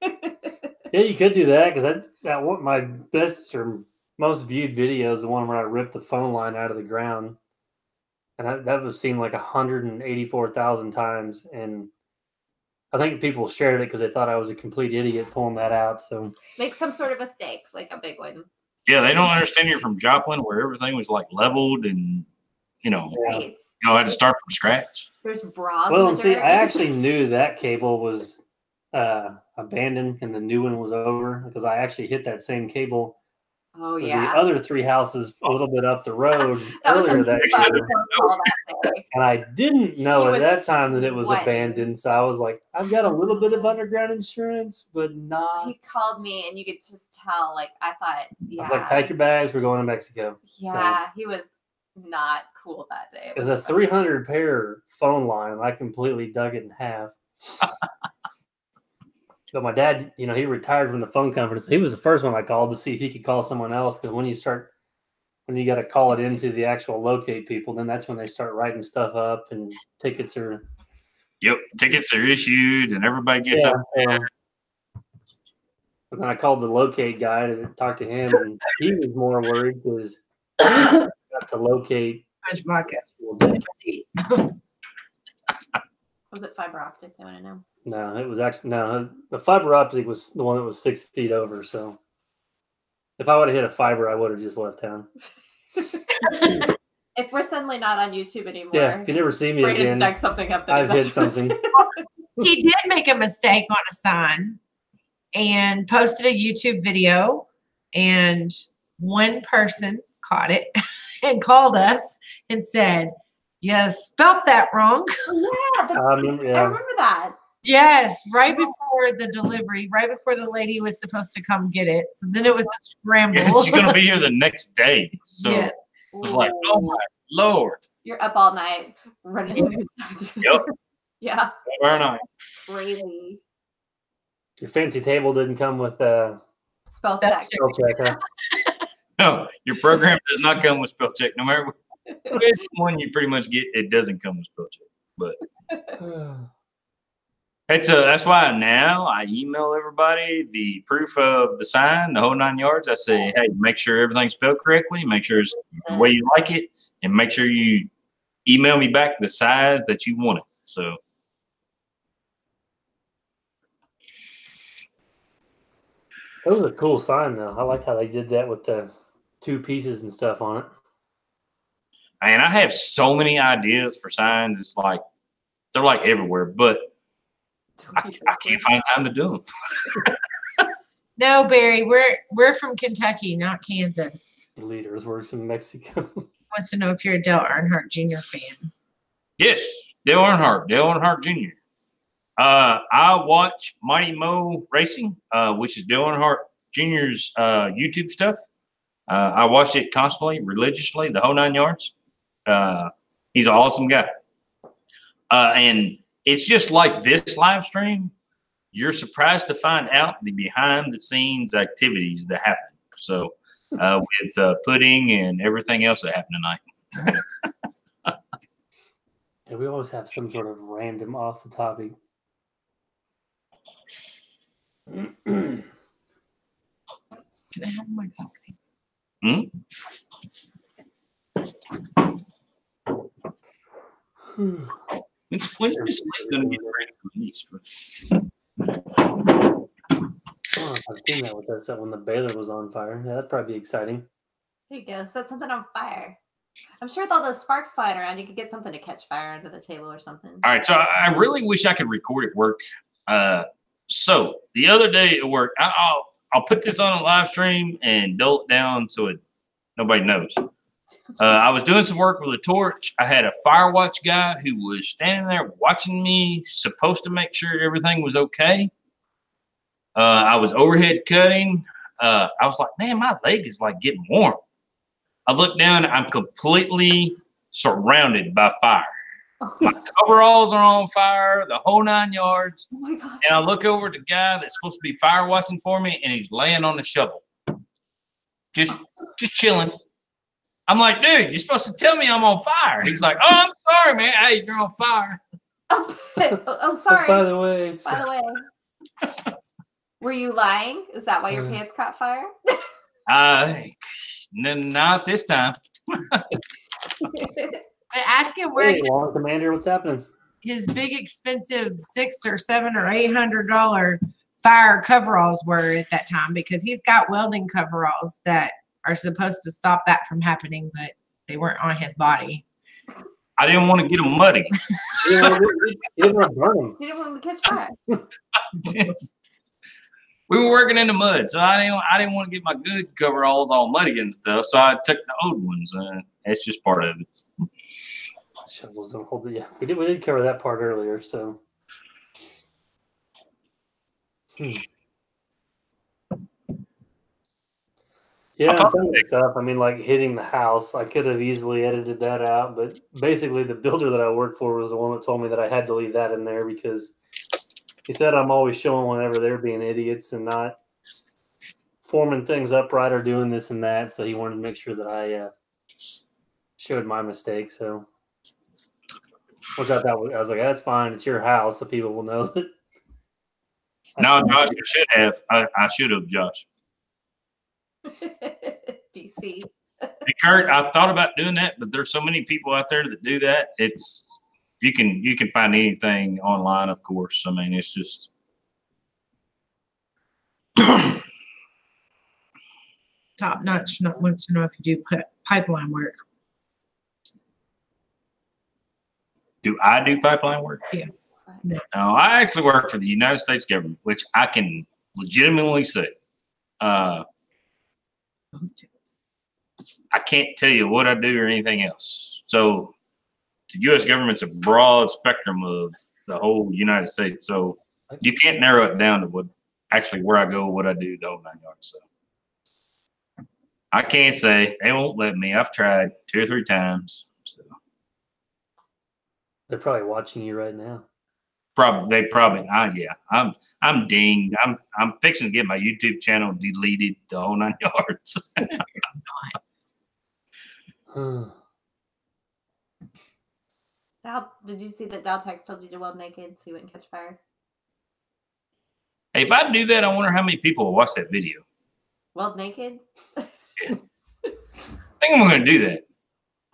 Yeah, you could do that because that one my best or most viewed video is the one where I ripped the phone line out of the ground, and that was seen like 184,000 times, and I think people shared it because they thought I was a complete idiot pulling that out. So Make some sort of mistake, like a big one. Yeah, they don't understand you're from Joplin, where everything was like leveled, and Right. I had to start from scratch. There's bras. Well, in and the see, dirt. I actually knew that cable was abandoned and the new one was over because I actually hit that same cable Oh for yeah. the other 3 houses a little bit up the road That was earlier a that fun year. call that day. And I didn't know He at was that time that it was sweating. abandoned. So I was like, I've got a little bit of underground insurance, but not. He called me, and you could just tell. Like I thought, yeah, I was like, pack your bags, we're going to Mexico. yeah. He was not cool that day. It was a 300 pair phone line, and I completely dug it in half. But my dad, he retired from the phone company. So he was the first one I called to see if he could call someone else. Because when you got to call it into the actual locate people, then that's when they start writing stuff up and tickets are. Yep, tickets are issued, and everybody gets up. But then I called the locate guy to talk to him, and he was more worried because he got to locate. Much vodka. Was it fiber optic? I want to know. No, it was actually the fiber optic was the one that was 6 feet over. So if I would have hit a fiber, I would have just left town. If we're suddenly not on YouTube anymore, Yeah, if you never see me Braden again, stuck something up. That I've he's hit not supposed something. to. He did make a mistake on a sign and posted a YouTube video, and one person caught it and called us and said, "You spelt that wrong." Yeah, I remember, I remember that. Yes, right before the delivery, right before the lady was supposed to come get it. So then it was a scramble. She's gonna be here the next day, so Yes. I was like, "Oh my Lord!" You're up all night running. Yep. Yeah. Very nice. Really. Your fancy table didn't come with Spell Spell check. spell check. Huh? No, your program does not come with spell check. No matter which one you pretty much get, it doesn't come with spell check. But that's why now I email everybody the proof of the sign, the whole 9 yards. I say, hey, make sure everything's spelled correctly, make sure it's the way you like it, and make sure you email me back the size that you want it. So That was a cool sign, though. I like how they did that with the 2 pieces and stuff on it. and I have so many ideas for signs. It's like they're like everywhere, but I can't find time to do them. No, Barry, we're from Kentucky, not Kansas. Leaders works in Mexico. Wants to know if you're a Dale Earnhardt Jr. fan. Yes, Dale Earnhardt Jr. I watch Mighty Mo Racing, which is Dale Earnhardt Jr.'s YouTube stuff. I watch it constantly, religiously, the whole 9 yards. He's an awesome guy. And it's just like this live stream. You're surprised to find out the behind-the-scenes activities that happen. So with pudding and everything else that happened tonight. And we always have some sort of random off the topic. Can I have my coffee? When's this going to get ready for release? Oh, I've seen that with that when the baler was on fire. Yeah, that'd probably be exciting. There you go. Set something on fire. I'm sure with all those sparks flying around, you could get something to catch fire under the table or something. All right, so I really wish I could record at work. So the other day at work, I'll put this on a live stream and dull it down so nobody knows. I was doing some work with a torch. I had a fire watch guy who was standing there watching me, supposed to make sure everything was okay. I was overhead cutting. I was like, man, my leg is like getting warm. I look down, I'm completely surrounded by fire. My coveralls are on fire, the whole 9 yards. Oh my God. And I look over at the guy that's supposed to be fire watching for me, and he's laying on the shovel. Just chilling. I'm like, dude, you're supposed to tell me I'm on fire. He's like, oh, I'm sorry, man. Hey, you're on fire. Oh, sorry. By the way, By the way, were you lying? Is that why your pants caught fire? Not this time. Ask him where hey, Long Commander, what's happening? his big expensive $600 or $700 or $800 fire coveralls were at that time, because he's got welding coveralls that are supposed to stop that from happening, but they weren't on his body. I didn't want to get them muddy. You didn't want to burn them. You didn't want to catch fire. We were working in the mud, so I didn't want to get my good coveralls all muddy and stuff. So I took the old ones. It's just part of it. Shovels don't hold it. Yeah, we did cover that part earlier. So, yeah, some of the stuff. I mean, like hitting the house, I could have easily edited that out, but basically, the builder that I worked for was the one that told me that I had to leave that in there because he said I'm always showing whenever they're being idiots and not forming things up right or doing this and that. So he wanted to make sure that I showed my mistakes. So. I was like, that's fine. It's your house, so people will know that. No, Josh, you should have. I should have, Josh. DC. Hey, Kurt, I thought about doing that, but there's so many people out there that do that. It's you can find anything online, of course. I mean, it's just Top Notch wants to know if you do pipeline work. Do I do pipeline work? Yeah. No, I actually work for the United States government, which I can legitimately say. I can't tell you what I do or anything else. So the U.S. government's a broad spectrum of the whole United States. So you can't narrow it down to where I go, what I do, the whole 9 yards. So I can't say. They won't let me. I've tried 2 or 3 times. So. They're probably watching you right now. Yeah. I'm dinged. I'm fixing to get my YouTube channel deleted, the whole 9 yards. Dal, did you see that Daltex told you to weld naked so you wouldn't catch fire? Hey, if I do that, I wonder how many people will watch that video. Weld naked? I think I'm going to do that.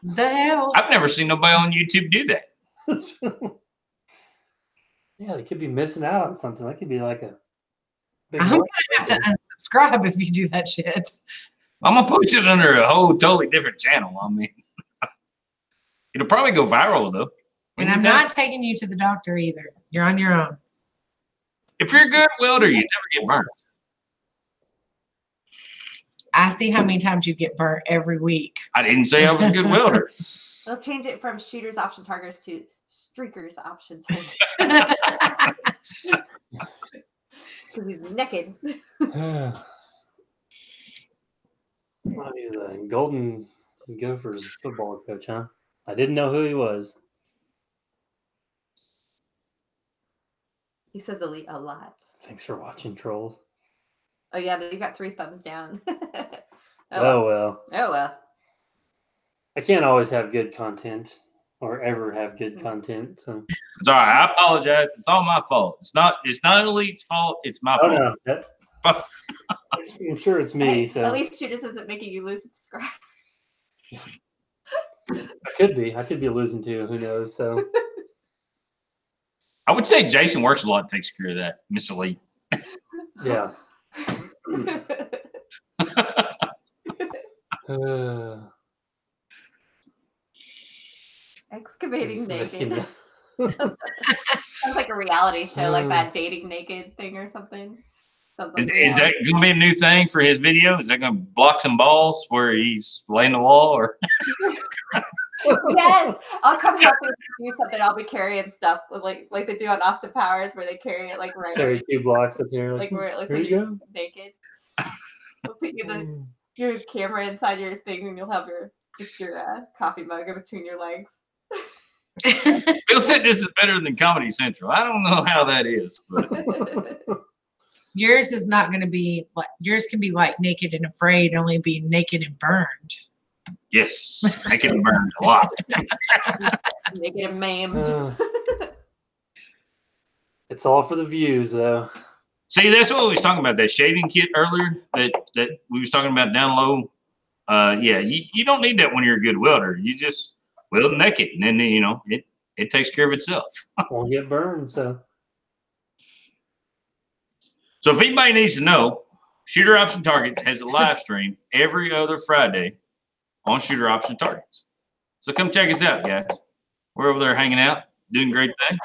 The hell? I've never seen nobody on YouTube do that. Yeah, they could be missing out on something. That could be like a big I'm gonna have to unsubscribe if you do that shit. I'm gonna post it under a whole totally different channel. I mean, it'll probably go viral though. And I'm not taking you to the doctor either. You're on your own. If you're a good welder, you never get burnt. I see how many times you get burnt every week. I didn't say I was a good welder. They'll change it from shooters option targets to streakers option targets. Because he's naked. Oh, he's a Golden Gophers football coach, huh? I didn't know who he was. He says elite a lot. Thanks for watching, trolls. Oh yeah, you got 3 thumbs down. Oh well. Oh well. I can't always have good content or ever have good content. So It's all right. I apologize. It's all my fault. It's not Elite's fault. It's my fault. No, I'm sure it's me. Hey, So at least Shooters isn't making you lose subscribers. I could be losing too. Who knows? So I would say Jason works a lot, takes care of that, Miss Elite. yeah. Excavating naked. Sounds like a reality show, like that dating naked thing or something. Is that going to be a new thing for his video? Is that going to block some balls where he's laying the wall? Or yes, I'll come help you do something. I'll be carrying stuff like they do on Austin Powers, where they carry it like right. Carry 2 blocks up here. Like where it looks here like you you're go. naked. We'll put you your camera inside your thing, and you'll have your coffee mug in between your legs. Bill said this is better than Comedy Central. I don't know how that is, but Yours is not going to be like, yours can be like Naked and Afraid, only be naked and burned. Yes, I can burn a lot. They get maimed. It's all for the views, though. See, that's what we was talking about, that shaving kit earlier that we was talking about down low. Yeah, you don't need that when you're a good welder. You just weld naked, and then, you know, it takes care of itself. Won't get burned, so. So if anybody needs to know, Shooter Option Targets has a live stream every other Friday on Shooter Option Targets. So come check us out, guys. We're over there hanging out, doing great things.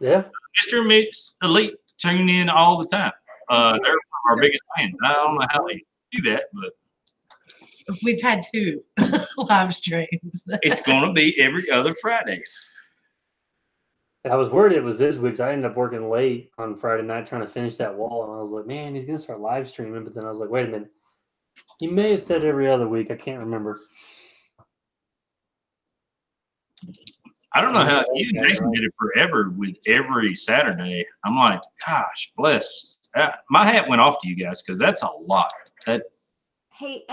Yeah. Mr. Mix Elite tune in all the time. They're our biggest fans. I don't know how they do that, but We've had 2 live streams. it's going to be every other Friday. I was worried it was this week. So I ended up working late on Friday night trying to finish that wall. And I was like, man, he's going to start live streaming. But then I was like, wait a minute. He may have said every other week. I can't remember. I don't know how you and Jason did it forever with every Saturday. I'm like, gosh, bless. My hat went off to you guys because that's a lot. Hey,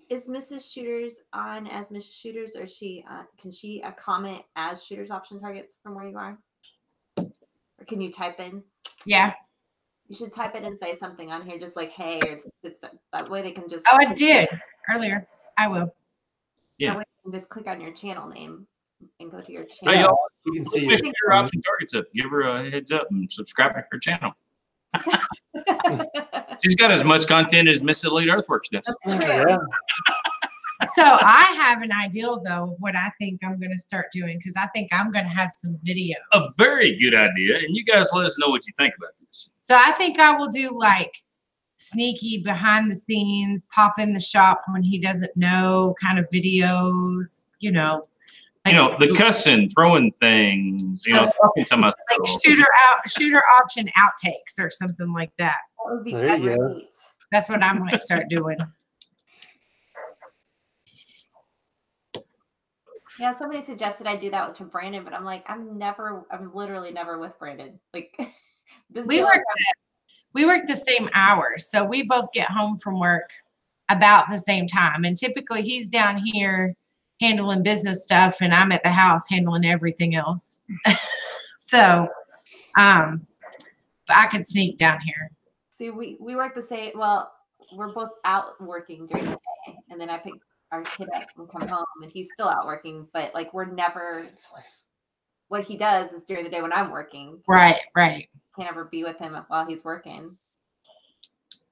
is Mrs. Shooters on as Mrs. Shooters, or can she comment as Shooters Option Targets from where you are? Or can you type in? Yeah. You should type it and say something on here, just like "Hey," or that way they can just. Oh, I did earlier. I will. Yeah. That way you can just click on your channel name and go to your Hey, channel. y'all, You can see Shooter Option Targets up. Give her a heads up and subscribe to her channel. She's got as much content as Miss Elite Earthworks does. That's true. Yeah. So I have an ideal though of what I think I'm going to start doing, because I think I'm going to have some videos. A very good idea. And you guys let us know what you think about this. So I think I will do like sneaky behind the scenes, pop in the shop when he doesn't know kind of videos, you know. Like, You know, the cussing, throwing things, you know, talking to myself. like shooter option outtakes or something like that. That would be There you go. great. That's what I might start doing. Yeah, somebody suggested I do that to Brandon, but I'm like, I'm literally never with Brandon. Like, this We work the same hours, so we both get home from work about the same time. And typically he's down here handling business stuff, and I'm at the house handling everything else. So I could sneak down here. See, we work the same. Well, we're both out working during the day, and then I pick our kid up and come home, and he's still out working. But like, we're never. What he does is during the day when I'm working. Right. Can't ever be with him while he's working.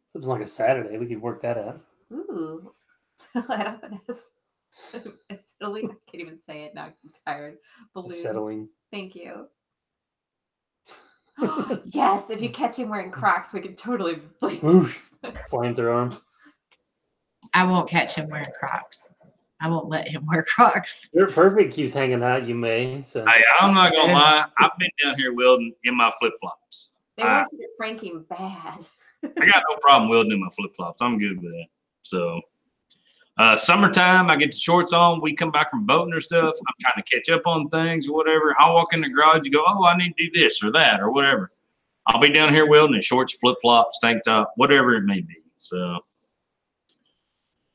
Something like a Saturday. We could work that out. Ooh. I don't know. It's silly. I can't even say it now because I'm tired. Balloon. Settling. Thank you. Yes, if you catch him wearing Crocs, we could totally. Oof. Flamethrower him. I won't catch him wearing Crocs. I won't let him wear Crocs. Your Perfect keeps hanging out, you may. So. Hey, I'm not going to lie. I've been down here welding in my flip-flops. They want you to prank him bad. I got no problem welding in my flip-flops. I'm good with that. So, summertime, I get the shorts on. We come back from boating or stuff. I'm trying to catch up on things or whatever. I'll walk in the garage. You go, oh, I need to do this or that or whatever. I'll be down here welding in shorts, flip-flops, tank top, whatever it may be. So,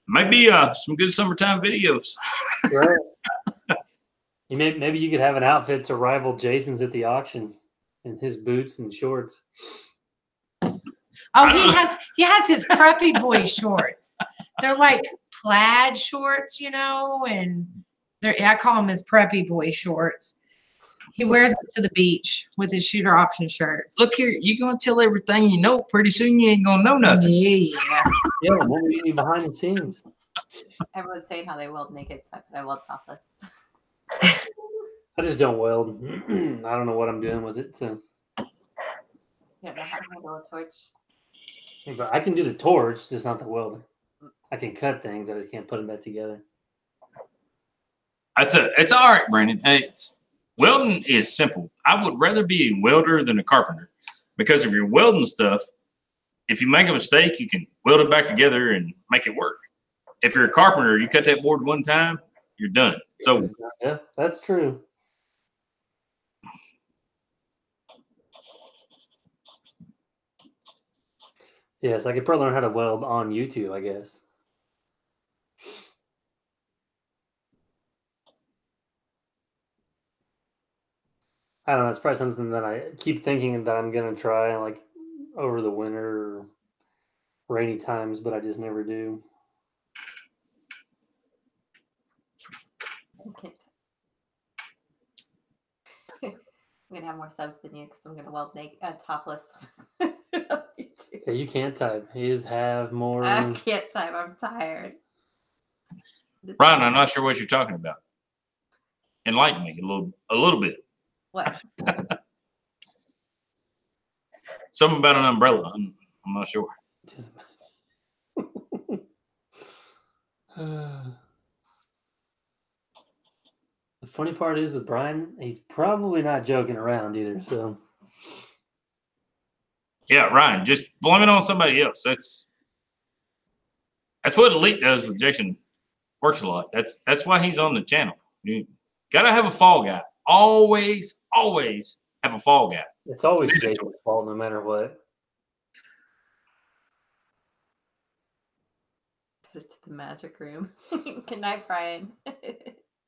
maybe some good summertime videos. Right. Maybe you could have an outfit to rival Jason's at the auction in his boots and shorts. Oh, he has his preppy boy shorts. They're like plaid shorts, you know, and I call them his preppy boy shorts. He wears them to the beach with his shooter option shirts. Look here, you're going to tell everything you know. Pretty soon you ain't going to know nothing. Yeah. Yeah, what we need behind the scenes. Everyone's saying how they weld naked, so I weld topless. I just don't weld. I don't know what I'm doing with it. So, Yeah, they have to handle a torch. but I can do the torch, just not the welding. I can cut things. I just can't put them back together. It's all right, Brandon. Welding is simple. I would rather be a welder than a carpenter, because if you're welding stuff, if you make a mistake, you can weld it back together and make it work. If you're a carpenter, you cut that board one time, you're done. So Yeah, that's true. Yes, I could probably learn how to weld on YouTube, I guess. I don't know. It's probably something that I keep thinking that I'm gonna try, like over the winter or rainy times, but I just never do. Okay. I'm gonna have more subs than you because I'm gonna weld naked, topless. on YouTube. Yeah, you can't type. His have more. I can't type. I'm tired. This Ryan, is- I'm not sure what you're talking about. Enlighten me a little bit. What? Something about an umbrella. I'm not sure. The funny part is with Brian, he's probably not joking around either. So Yeah, Ryan, just blame it on somebody else. That's what Elite does with Jason. Works a lot. That's why he's on the channel. You gotta have a fall guy. Always have a fall guy. it's always Jason's fault, no matter what. Put it to the magic room. Good night, Brian.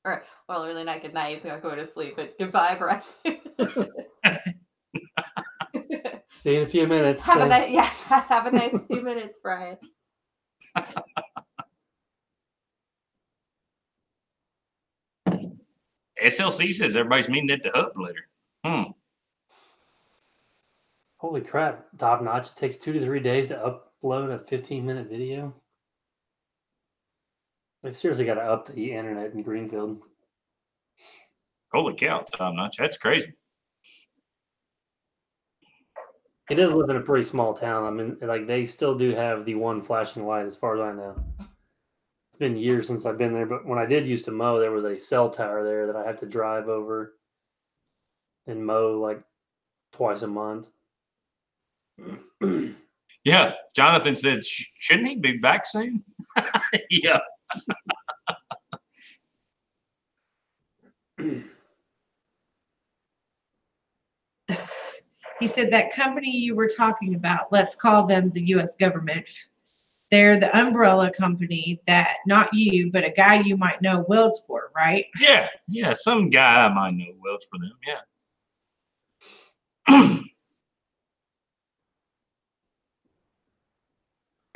Or, well, really not good night. He's gonna go to sleep. But goodbye, Brian. See you in a few minutes. Have a nice, yeah. Have a nice few minutes, Brian. SLC says everybody's meeting at the hub later. Holy crap! Top notch. It takes 2 to 3 days to upload a 15-minute video. They seriously got to up the internet in Greenfield. Holy cow, Tom Notch. That's crazy. He does live in a pretty small town. I mean, like they still do have the one flashing light, as far as I know. It's been years since I've been there, but when I did used to mow, there was a cell tower there that I had to drive over and mow like twice a month. Yeah, Jonathan said, shouldn't he be back soon? Yeah. He said that company you were talking about, let's call them the U.S. government. They're the umbrella company that not you, but a guy you might know welds for, right? Yeah, some guy I might know welds for them. Yeah.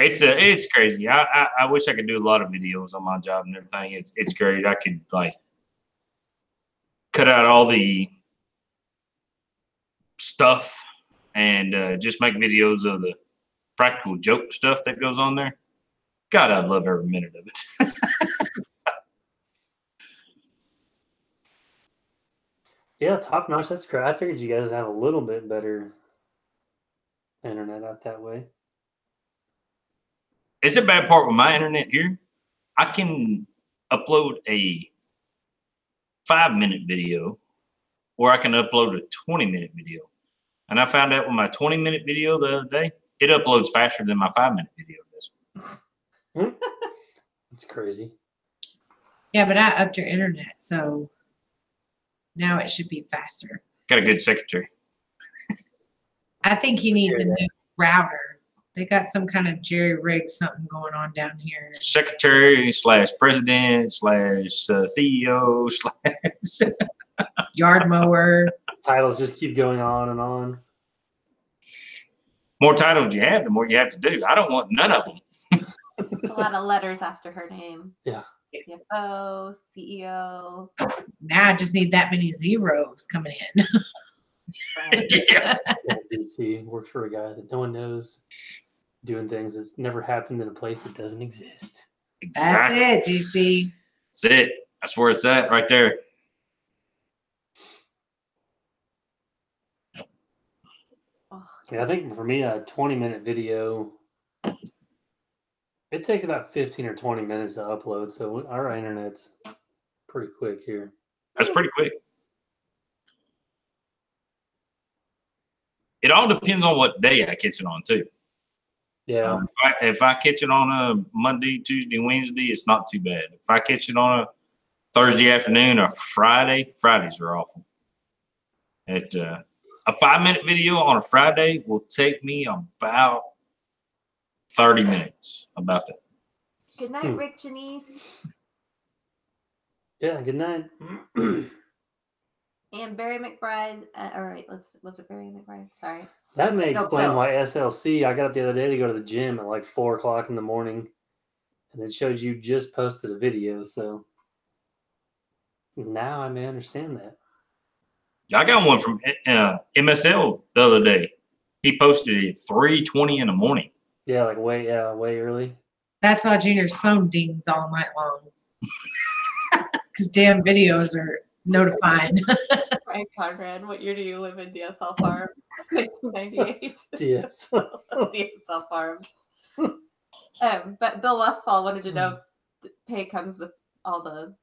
It's crazy. I wish I could do a lot of videos on my job and everything. It's great. I could like cut out all the stuff and just make videos of the practical joke stuff that goes on there. God, I love every minute of it. Yeah, top notch. That's great. I figured you guys would have a little bit better internet out that way. It's a bad part with my internet here. I can upload a 5-minute video or I can upload a 20-minute video. And I found out with my 20-minute video the other day, it uploads faster than my 5-minute video does. It's crazy. Yeah, but I upped your internet, so now it should be faster. Got a good secretary. I think he needs a new router. They got some kind of jerry-rigged something going on down here. Secretary / president / CEO / Yard mower. Titles just keep going on and on. more titles you have, the more you have to do. I don't want none of them. It's a lot of letters after her name. Yeah. CFO, CEO. Now I just need that many zeros coming in. Right. Yeah. DC works for a guy that no one knows, doing things that's never happened in a place that doesn't exist. Exactly. That's it, DC. That's it. That's where it's at right there. Yeah, I think for me, a 20-minute video, it takes about 15 or 20 minutes to upload. So our internet's pretty quick here. That's pretty quick. It all depends on what day I catch it on, too. Yeah. If I catch it on a Monday, Tuesday, Wednesday, it's not too bad. If I catch it on a Thursday afternoon or Friday, Fridays are awful. A 5-minute video on a Friday will take me about 30 minutes. About that. Good night, Rick Janice. Yeah, good night. And Barry McBride. All right, was it Barry McBride? Sorry. That may No, explain Bill. why SLC. I got up the other day to go to the gym at like 4 o'clock in the morning, and it shows you just posted a video. So now I may understand that. I got one from MSL the other day. He posted it 3:20 in the morning. Yeah, like way early. That's why Junior's phone dings all night long. Because damn videos are notifying. Frank Conrad, what year do you live in DSL Farms? 1998. Yes. DSL Farms. But Bill Westfall wanted to know if the pay comes with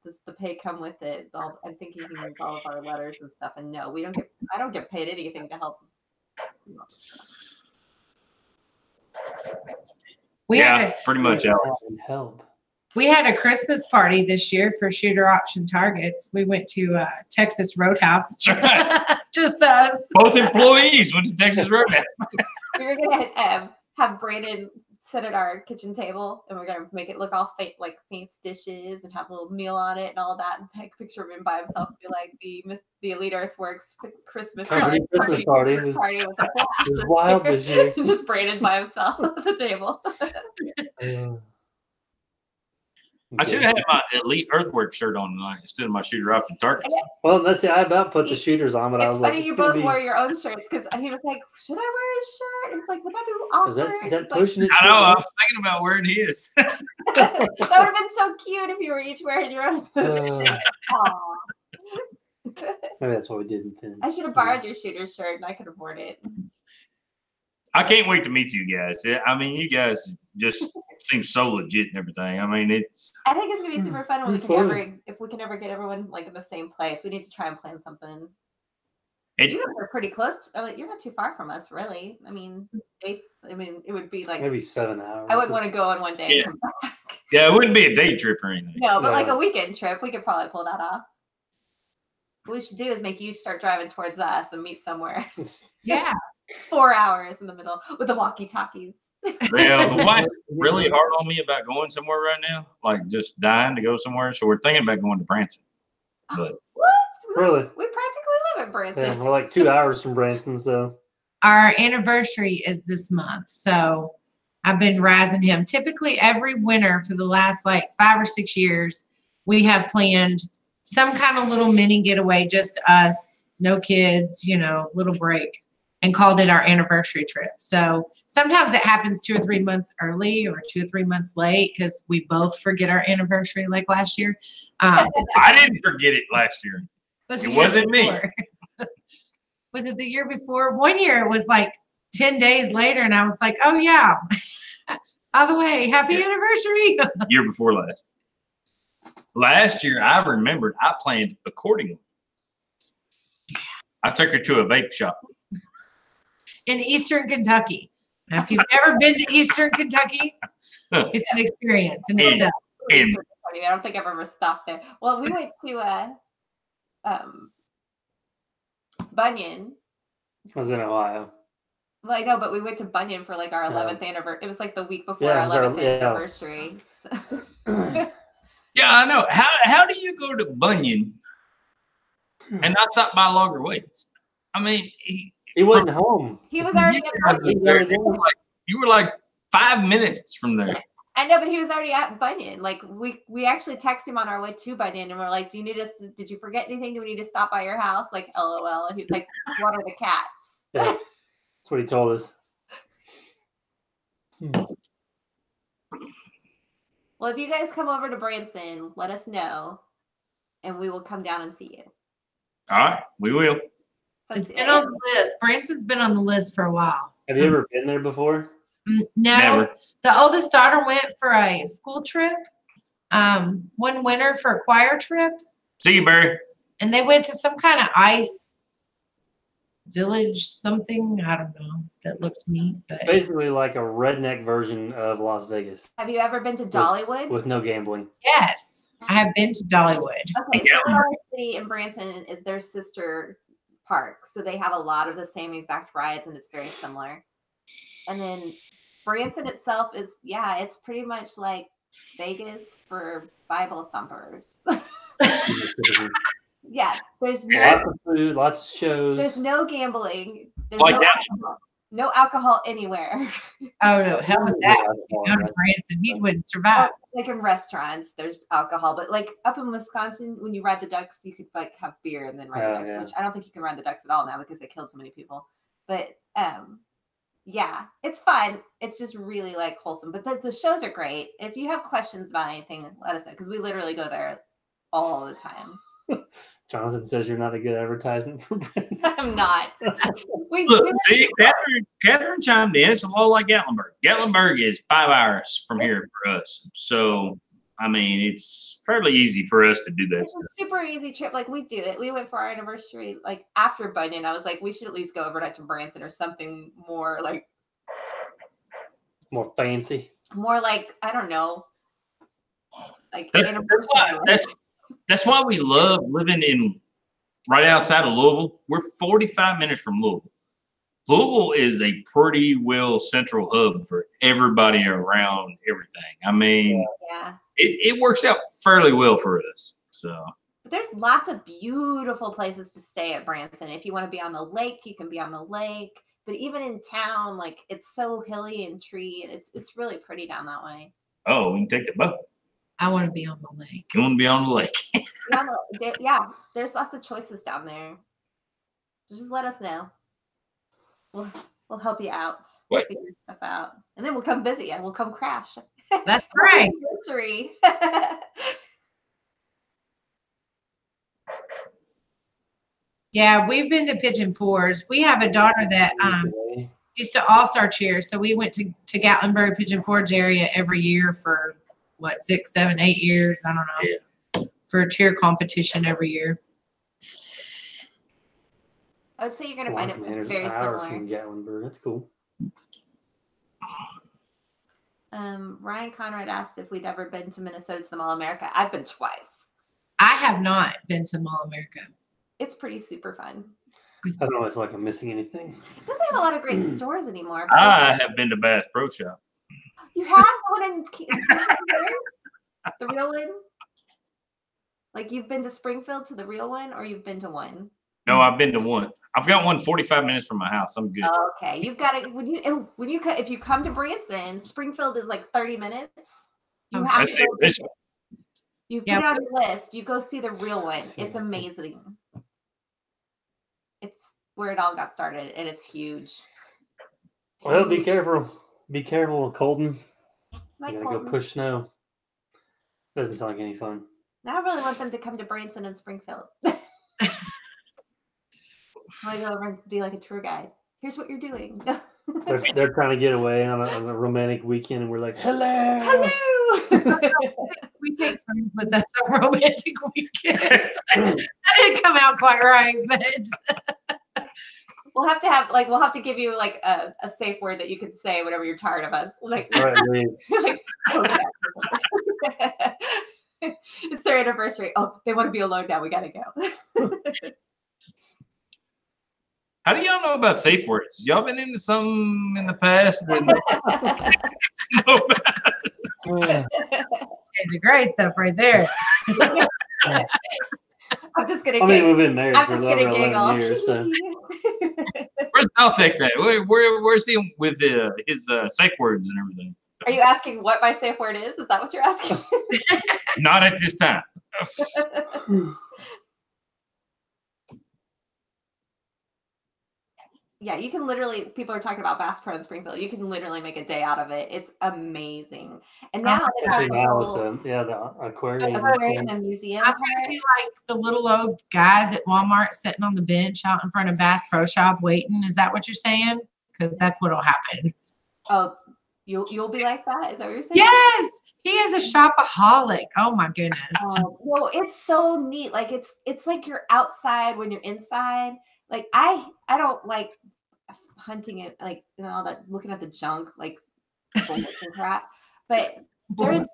does the pay come with it? I'm thinking he means all of our letters and stuff. And no, I don't get paid anything to help. Pretty much, Alex. Help. We had a Christmas party this year for Shooter Option Targets. We went to Texas Roadhouse. Just us. Both employees went to Texas Roadhouse. We were gonna have Brandon sit at our kitchen table, and we're gonna make it look all like fancy dishes and have a little meal on it and all that. And take a picture of him by himself and be like the Elite Earthworks Christmas party. Christmas party was wild this year. Just Brandon by himself at the table. I should have had my Elite Earthwork shirt on tonight instead of my Shooter Option Targets. Well, let's see. I about put the shooters on, but I It's was funny like, you both wore your own shirts because he was like, "Should I wear his shirt?" And it's like, "Would that be awkward?" Is that It's pushing it? I know. I was thinking about wearing his. That would have been so cute if you were each wearing your own. Aw. Maybe that's what we did intend. I should have borrowed your shooter's shirt and I could have worn it. I can't wait to meet you guys. I mean, you guys just seem so legit and everything. I mean, I think it's gonna be super fun when if we can ever get everyone like in the same place. We need to try and plan something. You guys are pretty close. You're not too far from us, really. I mean, it would be like maybe 7 hours. I wouldn't want to go on one day and come back. Yeah, it wouldn't be a day trip or anything. No, but like a weekend trip, we could probably pull that off. What we should do is make you start driving towards us and meet somewhere. Yeah. 4 hours in the middle with the walkie-talkies. Yeah, the wife's really hard on me about going somewhere right now, like just dying to go somewhere. So we're thinking about going to Branson. But What? Really? We practically live in Branson. Yeah, we're like 2 hours from Branson, so. Our anniversary is this month, so I've been razzing him. Typically, every winter for the last like 5 or 6 years, we have planned some kind of little mini getaway, just us, no kids, little break, and called it our anniversary trip. So sometimes it happens 2 or 3 months early or 2 or 3 months late because we both forget our anniversary like last year. I didn't forget it last year. It wasn't me. Was it the year before? One year it was like 10 days later, and I was like, oh, yeah. By the way, happy anniversary. Year before last. Last year, I remembered I planned accordingly. I took her to a vape shop. In Eastern Kentucky. Now, if you've ever been to Eastern Kentucky, it's an experience in itself. I don't think I've ever stopped there. Well, we went to Bunyan. I was in Ohio. Well, I know, but we went to Bunyan for like our 11th anniversary. It was like the week before Yeah, our 11th anniversary. So. Yeah, I know. How do you go to Bunyan and not stop by Logger Waits? I mean, he wasn't home. He was already at Bunyan. You were like 5 minutes from there. I know, but he was already at Bunyan. Like we actually texted him on our way to Bunyan, and we're like, "Do you need us? Did you forget anything? Do we need to stop by your house?" Like, LOL. And he's like, "What are the cats?" Yeah, that's what he told us. Well, if you guys come over to Branson, let us know, and we will come down and see you. All right, we will. It's been on the list. Branson's been on the list for a while. Have you ever been there before? No. Never. The oldest daughter went for a school trip, one winter for a choir trip. See you, Barry. And they went to some kind of ice village, something, I don't know, that looked neat. But Basically like a redneck version of Las Vegas. Have you ever been to Dollywood? With no gambling. yes, I have been to Dollywood. Okay, so Dolly City in Branson is their sister park. So they have a lot of the same exact rides, and it's very similar. And then Branson itself is, it's pretty much like Vegas for Bible thumpers. Yeah, there's Lots of food, lots of shows. there's no gambling. There's Like no that. alcohol. No alcohol anywhere. Oh no, hell with that. Yeah, Go to Branson, he wouldn't survive. Like in restaurants, there's alcohol, but like up in Wisconsin, when you ride the ducks, you could like have beer and then ride the Oh, ducks, yeah. which I don't think you can ride the ducks at all now because they killed so many people. But yeah, it's fun. It's just really like wholesome. But the shows are great. If you have questions about anything, let us know because we literally go there all the time. Jonathan says you're not a good advertisement for Branson. I'm not. Look, see, Catherine chimed in. It's a little like Gatlinburg. Gatlinburg is 5 hours from here for us. So, I mean, it's fairly easy for us to do that It's stuff. a super easy trip. Like we do it. We went for our anniversary like after Bunyan. I was like, we should at least go overnight to Branson or something more like More fancy. I don't know. Like That's why we love living in right outside of Louisville. We're 45 minutes from Louisville. Louisville is a pretty well central hub for everybody around everything. I mean, yeah. it works out fairly well for us. So But there's lots of beautiful places to stay at Branson. If you want to be on the lake, you can be on the lake. But even in town, like it's so hilly and tree, and it's really pretty down that way. oh, we can take the boat. I want to be on the lake. You want to be on the lake? Yeah, there's lots of choices down there. Just let us know. We'll help you out. What? Figure stuff out, and then we'll come visit you. We'll come crash. That's right. Anniversary. Yeah, we've been to Pigeon Forge. We have a daughter that used to all-star cheer, so we went to Gatlinburg, Pigeon Forge area every year for what 6, 7, 8 years. I don't know. For a cheer competition every year. I would say you're gonna find it There's very an hour similar. from Gatlinburg. That's cool. Ryan Conrad asked if we'd ever been to Minnesota to the Mall America. I've been twice. I have not been to Mall America. It's pretty super fun. I don't know if like I'm missing anything. It doesn't have a lot of great stores anymore. but I have been to Bass Pro Shop. You have one in Springfield? The real one? Like you've been to Springfield to the real one, or you've been to one? No, I've been to one. I've got one 45 minutes from my house. I'm good. Okay, you've got it. If you come to Branson, Springfield is like 30 minutes. You have That's to the go official. visit. You put Yeah. it on your list. You go see the real one. It's amazing. It's where it all got started, and it's huge. Well, be Huge. careful. Be careful, Colton. Like You gotta go Colton. push snow. Doesn't sound like any fun. Now I really want them to come to Branson and Springfield. I want to go over and be like a tour guide. Here's what you're doing. They're trying to get away on a romantic weekend, and we're like, hello. Hello. We take friends with us on romantic weekends. That didn't come out quite right, but We'll have to give you like a safe word that you can say whenever you're tired of us. Like, All right, leave. like okay. It's their anniversary. Oh, they want to be alone now. We gotta go. How do y'all know about safe words? Y'all been into some in the past? it's a great stuff right there. I'm just gonna I mean, giggle. we've been married I'm for just over gonna 11 giggle. years, so Where's Altex at? Where's he with his safe words and everything? Are you asking what my safe word is? Is that what you're asking? Not at this time. Yeah, you can literally, people are talking about Bass Pro in Springfield. You can literally make a day out of it. It's amazing. And now they have actually the now whole with the aquarium. aquarium and museum. I'm gonna be like the little old guys at Walmart sitting on the bench out in front of Bass Pro Shop waiting. Is that what you're saying? Because that's what'll happen. Oh, you'll be like that? Is that what you're saying? Yes, he is a shopaholic. Oh my goodness. Well, it's so neat. Like it's like you're outside when you're inside. Like I don't like hunting it, like all that, looking at the junk, like bullets and crap. But there's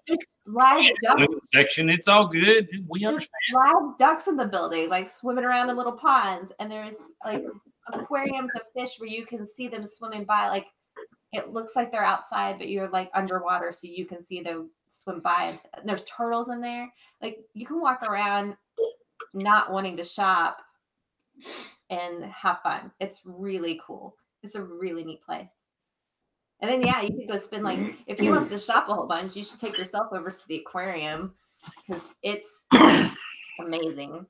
live ducks. Section, it's all good. We There's understand. live ducks in the building, like swimming around in little ponds, and there's like aquariums of fish where you can see them swimming by. Like it looks like they're outside, but you're like underwater, so you can see them swim by. And there's turtles in there. Like you can walk around not wanting to shop and have fun. It's really cool. It's a really neat place. And then, yeah, you could go spend like, if he wants to shop a whole bunch, you should take yourself over to the aquarium because it's amazing.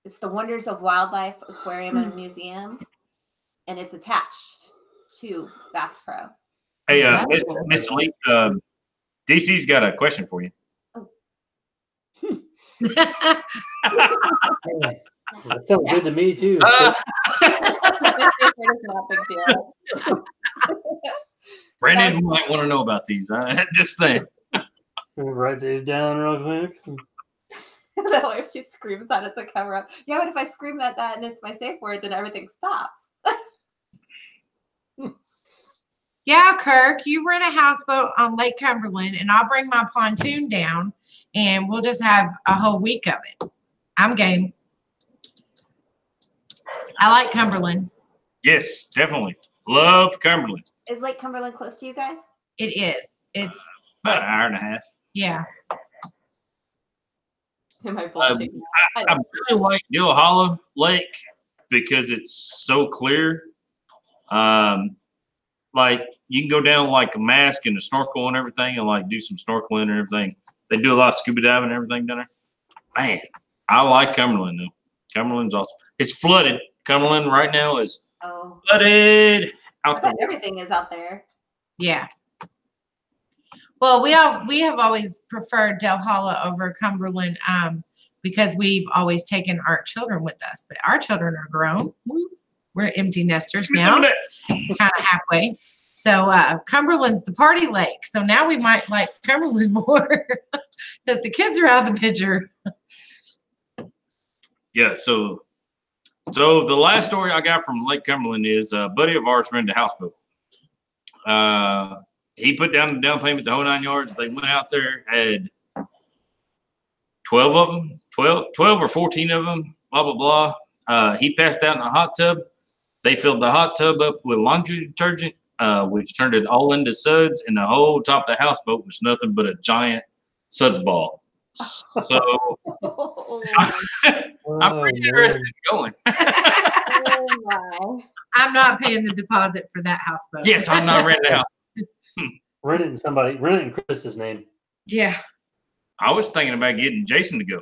It's the Wonders of Wildlife Aquarium and Museum, and it's attached to Bass Pro. Hey, Miss Elite, DC's got a question for you. That sounds good to me too. Not big deal. Brandon might want to know about these. Just saying. Write these down real quick. That way, if she screams that, it's a cover up. Yeah, but if I scream that and it's my safe word, then everything stops. Yeah, Kirk, you rent a houseboat on Lake Cumberland, and I'll bring my pontoon down, and we'll just have a whole week of it. I'm game. I like Cumberland. Yes, definitely. Love Cumberland. Is Lake Cumberland close to you guys? It is. It's About an hour and a half. yeah. Am I bullshitting? I really like Deal Hollow Lake because it's so clear. Like you can go down like a mask and a snorkel and everything and like do some snorkeling and everything. They do a lot of scuba diving and everything down there. Man, I like Cumberland though. Cumberland's awesome. It's flooded. Cumberland right now is flooded out there. Everything is out there. Yeah. Well, we have always preferred Del Hollow over Cumberland because we've always taken our children with us, but our children are grown. We're empty nesters now, kind of halfway. So Cumberland's the party lake. So now we might like Cumberland more that the kids are out of the picture. Yeah. So the last story I got from Lake Cumberland is a buddy of ours rented a houseboat. He put down the down payment, the whole 9 yards. They went out there, had 12 of them, 12 or 14 of them, blah, blah, blah. He passed out in a hot tub. They filled the hot tub up with laundry detergent, which turned it all into suds, and the whole top of the houseboat was nothing but a giant suds ball. So I'm pretty interested in going. Oh my. I'm not paying the deposit for that houseboat. Yes, I'm not renting a house. Rent it in Chris's name. Yeah. I was thinking about getting Jason to go.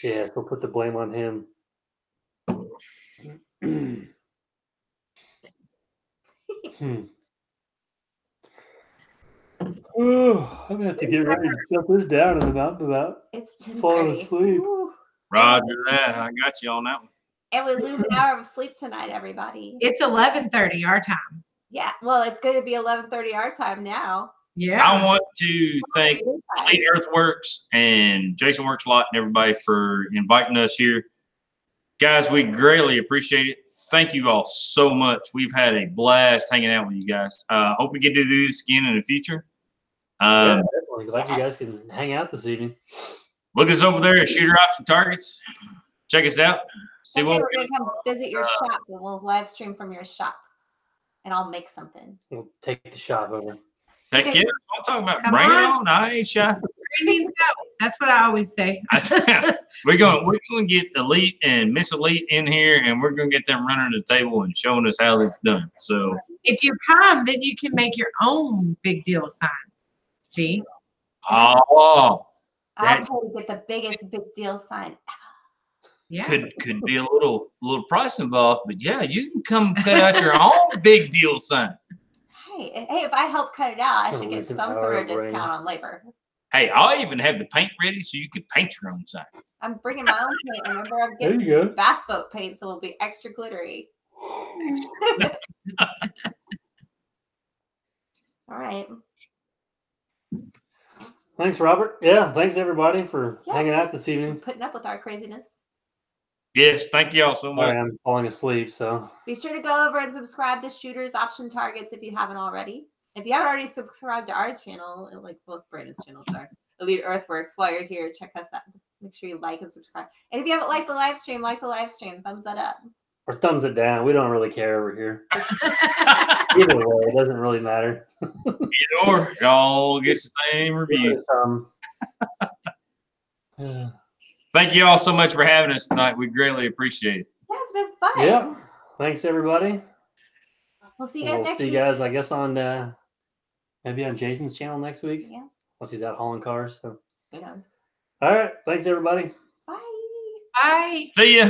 Yeah, we'll put the blame on him. Oh, I'm gonna have to get ready to shut this down in about It's fall 10:30. asleep. Ooh. Roger that. I got you on that one. And we lose an hour of sleep tonight, everybody. It's 11:30 our time. Yeah, well, it's going to be 11:30 our time now. Yeah. I want to thank Elite Earthworks and Jason Works a lot and everybody for inviting us here. Guys, we greatly appreciate it. Thank you all so much. We've had a blast hanging out with you guys. Hope we get to do this again in the future. Yeah, definitely. Glad you guys can hang out this evening. Look us over there at Shooter Option Targets. Check us out. See Someday what we're going to come visit your shop and we'll live stream from your shop. And I'll make something. We'll take the shop over. Heck yeah. I'm talking about. Come Bring it on. on. I ain't shy. Green beans go. That's what I always say. We're going to get Elite and Miss Elite in here, and we're going to get them running the table and showing us how this is done. So If you come, then you can make your own big deal sign. See? oh, I'll that pay to get the biggest big deal sign. Yeah. could be a little price involved, but yeah, you can come cut out your own big deal sign. Hey, if I help cut it out, I should get Listen, some all sort of right, discount Brandon. on labor. Hey, I'll even have the paint ready so you could paint your own sign. I'm bringing my own paint. Remember, I'm There getting you go. bass boat paint, so it'll be extra glittery. All right. Thanks, Robert. Yeah, thanks everybody for Yeah. hanging out this evening. Putting up with our craziness. Yes, thank y'all so much. Sorry, I'm falling asleep, so Be sure to go over and subscribe to Shooters Option Targets if you haven't already. If you haven't already subscribed to our channel, like both Brandon's channels are, Elite Earthworks, while you're here, check us out. Make sure you like and subscribe. And if you haven't liked the live stream, like the live stream. Thumbs that up. or thumbs it down. We don't really care over here. Either way, it doesn't really matter. Either or, y'all get the same review. Um, Thank you all so much for having us tonight. We greatly appreciate it. Yeah, it's been fun. Yep. Thanks, everybody. We'll see you guys We'll next see week. you guys, I guess, on maybe on Jason's channel next week. Yeah. Once he's out hauling cars. So. Who knows? All right. Thanks, everybody. Bye. Bye. See ya.